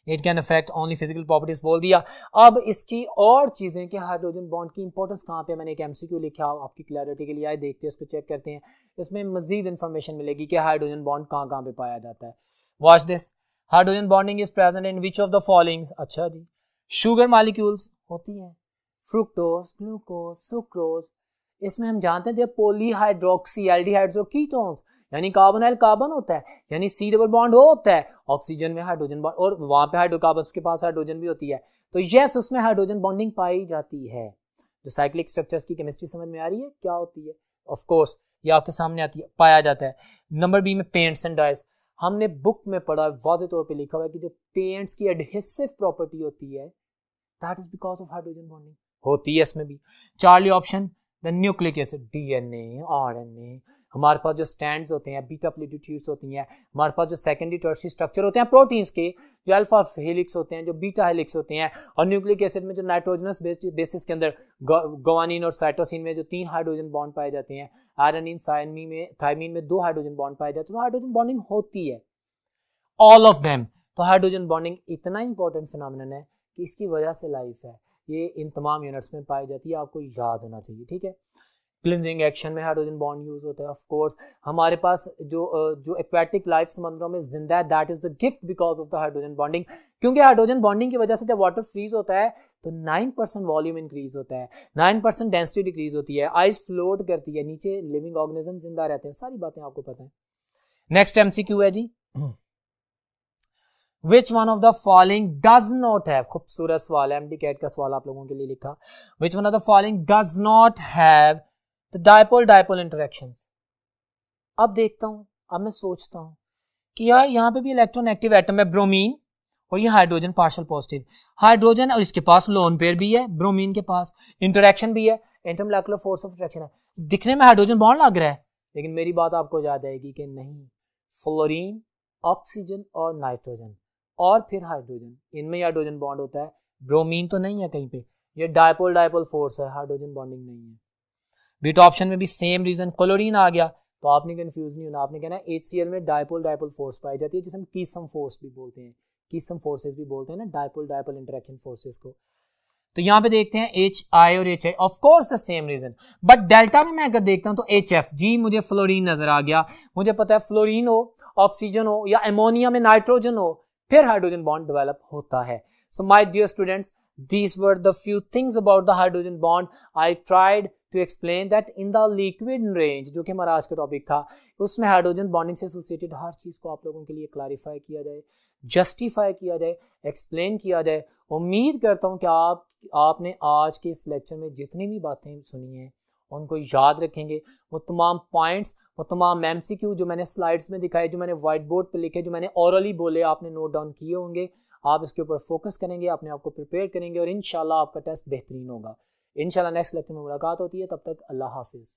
It can affect only physical properties बोल दिया। अब इसकी और चीजें कि हाइड्रोजन बॉन्ड की इंपॉर्टेंस कहाँ पे, मैंने एक एमसीक्यू लिखा आपकी क्लैरिटी के लिए, आए देखते हैं इसको, चेक करते हैं, इसमें मजीद इंफॉर्मेशन मिलेगी कि हाइड्रोजन बॉन्ड कहाँ कहाँ पे पाया जाता है। Watch this, hydrogen bonding is present in which of the following. अच्छा जी, शुगर मॉलिक्यूल्स होती हैं, फ्रुक्टोज, ग्लूकोज, सुक्रोज, इसमें हम जानते हैं पॉलीहाइड्रोक्सी एल्डिहाइड्स और कीटोन्स, यानी कार्बोनाइल कार्बन होता है, यानी सी डबल बॉन्ड हो होता है, ऑक्सीजन में हाइड्रोजन बॉन्ड, और वहां पे हाइड्रोकार्बन के पास हाइड्रोजन भी होती है, तो यस उसमें हाइड्रोजन बॉन्डिंग पाई जाती है। जो साइक्लिक स्ट्रक्चर्स की केमिस्ट्री समझ में आ रही है क्या होती है, ऑफ कोर्स ये आपके सामने आती है, पाया जाता है। नंबर बी में पेंट्स एंड डाइज, हमने बुक में पढ़ा, वाज़ेह तौर पे लिखा हुआ है कि जो पेंट्स की एडहेसिव प्रॉपर्टी होती है that is because of hydrogen bonding, होती है इसमें भी। Charlie option, the nucleic acid, DNA, RNA, हमारे पास जो स्टैंड्स होते हैं, बीटा प्लेटिट्यूड्स होती हैं, हमारे पास जो सेकेंडरी टर्शियरी स्ट्रक्चर होते हैं प्रोटीन्स के, जो अल्फा हेलिक्स होते हैं, जो बीटा हेलिक्स होते हैं, और न्यूक्लिक एसिड में जो नाइट्रोजनस बेसिस के अंदर ग्वानिन और साइटोसिन में जो 3 हाइड्रोजन बॉन्ड पाए जाते हैं, आयरनिन थायमीन में 2 हाइड्रोजन बॉन्ड पाए जाते हैं, तो हाइड्रोजन बॉन्डिंग होती है ऑल ऑफ देम। तो हाइड्रोजन बॉन्डिंग इतना इंपॉर्टेंट फिनोमेनन है कि इसकी वजह से लाइफ है, ये इन तमाम यूनिट्स में पाई जाती है, आपको याद होना चाहिए, ठीक है। क्लिनजिंग एक्शन में हाइड्रोजन बॉन्ड यूज होता है, ऑफ कोर्स हमारे पास जो एक्वेटिक लाइफ समुद्रों में जिंदा है, that is the gift because of the hydrogen bonding, क्योंकि हाइड्रोजन बॉन्डिंग की वजह से जब वाटर फ्रीज होता है तो 9% वॉल्यूम इंक्रीज होता है, 9% डेंसिटी डिक्रीज होती है, आइस फ्लोट करती है, नीचे लिविंग ऑर्गेनिज्म जिंदा रहते हैं, सारी बातें आपको पता है। नेक्स्ट एमसीक्यू है जी, Which one of the following does not have, खूबसूरत सवाल है, एमडी कैट का सवाल आप लोगों के लिए लिखा, Which one of the following does not have the dipole interactions। अब देखता हूं, अब मैं सोचता हूं कि यार यहाँ पे भी इलेक्ट्रॉन एक्टिव एटम है ब्रोमीन, और ये हाइड्रोजन पार्शियल पॉजिटिव, हाइड्रोजन और इसके पास लोन पेयर भी है, ब्रोमीन के पास इंटरेक्शन भी है, इंटरमोलेकुलर फोर्स ऑफ अट्रैक्शन है, दिखने में हाइड्रोजन बॉन्ड लग रहा है, लेकिन मेरी बात आपको याद आएगी कि नहीं, फ्लोरीन, ऑक्सीजन और नाइट्रोजन और फिर हाइड्रोजन, इनमें हाइड्रोजन बॉन्ड होता है, ब्रोमीन तो नहीं है कहीं पे, ये डायपोल फोर्स है, हाइड्रोजन बॉन्डिंग नहीं है। बीट ऑप्शन में भी सेम रीजन, क्लोरीन आ गया, तो आपने कंफ्यूज नहीं होना, आपने कहना है HCl में डायपोल फोर्स पाई जाती है, जिसे हम कीसम फोर्स भी बोलते हैं, कीसम फोर्सेस भी बोलते हैं ना, डायपोल इंटरेक्शन फोर्सेस को। तो यहाँ पे देखते हैं HI और HI, of course the same reason, but delta में मैं अगर देखता हूं तो HF, जी मुझे फ्लोरीन नजर आ गया, मुझे पता है फ्लोरीन हो, ऑक्सीजन हो, या एमोनिया में नाइट्रोजन हो, फिर हाइड्रोजन बॉन्ड डेवलप होता है। So my dear students, these were the few things about the hydrogen bond. I tried to explain that in the liquid range, जो कि हमारा आज का टॉपिक था, उसमें हाइड्रोजन बॉन्डिंग से एसोसिएटेड हर चीज को आप लोगों के लिए क्लैरिफाई किया जाए, जस्टिफाई किया जाए, एक्सप्लेन किया जाए। उम्मीद करता हूँ कि आपने आज के इस लेक्चर में जितनी भी बातें सुनी हैं उनको याद रखेंगे, वो तमाम पॉइंट्स, वो तमाम एमसीक्यू जो मैंने स्लाइड्स में दिखाए, जो मैंने व्हाइट बोर्ड पे लिखे, जो मैंने ओरली बोले, आपने नोट डाउन किए होंगे, आप इसके ऊपर फोकस करेंगे, अपने आप को प्रिपेयर करेंगे और इंशाल्लाह आपका टेस्ट बेहतरीन होगा। इंशाल्लाह नेक्स्ट लेक्चर में मुलाकात होती है, तब तक अल्लाह हाफिज़।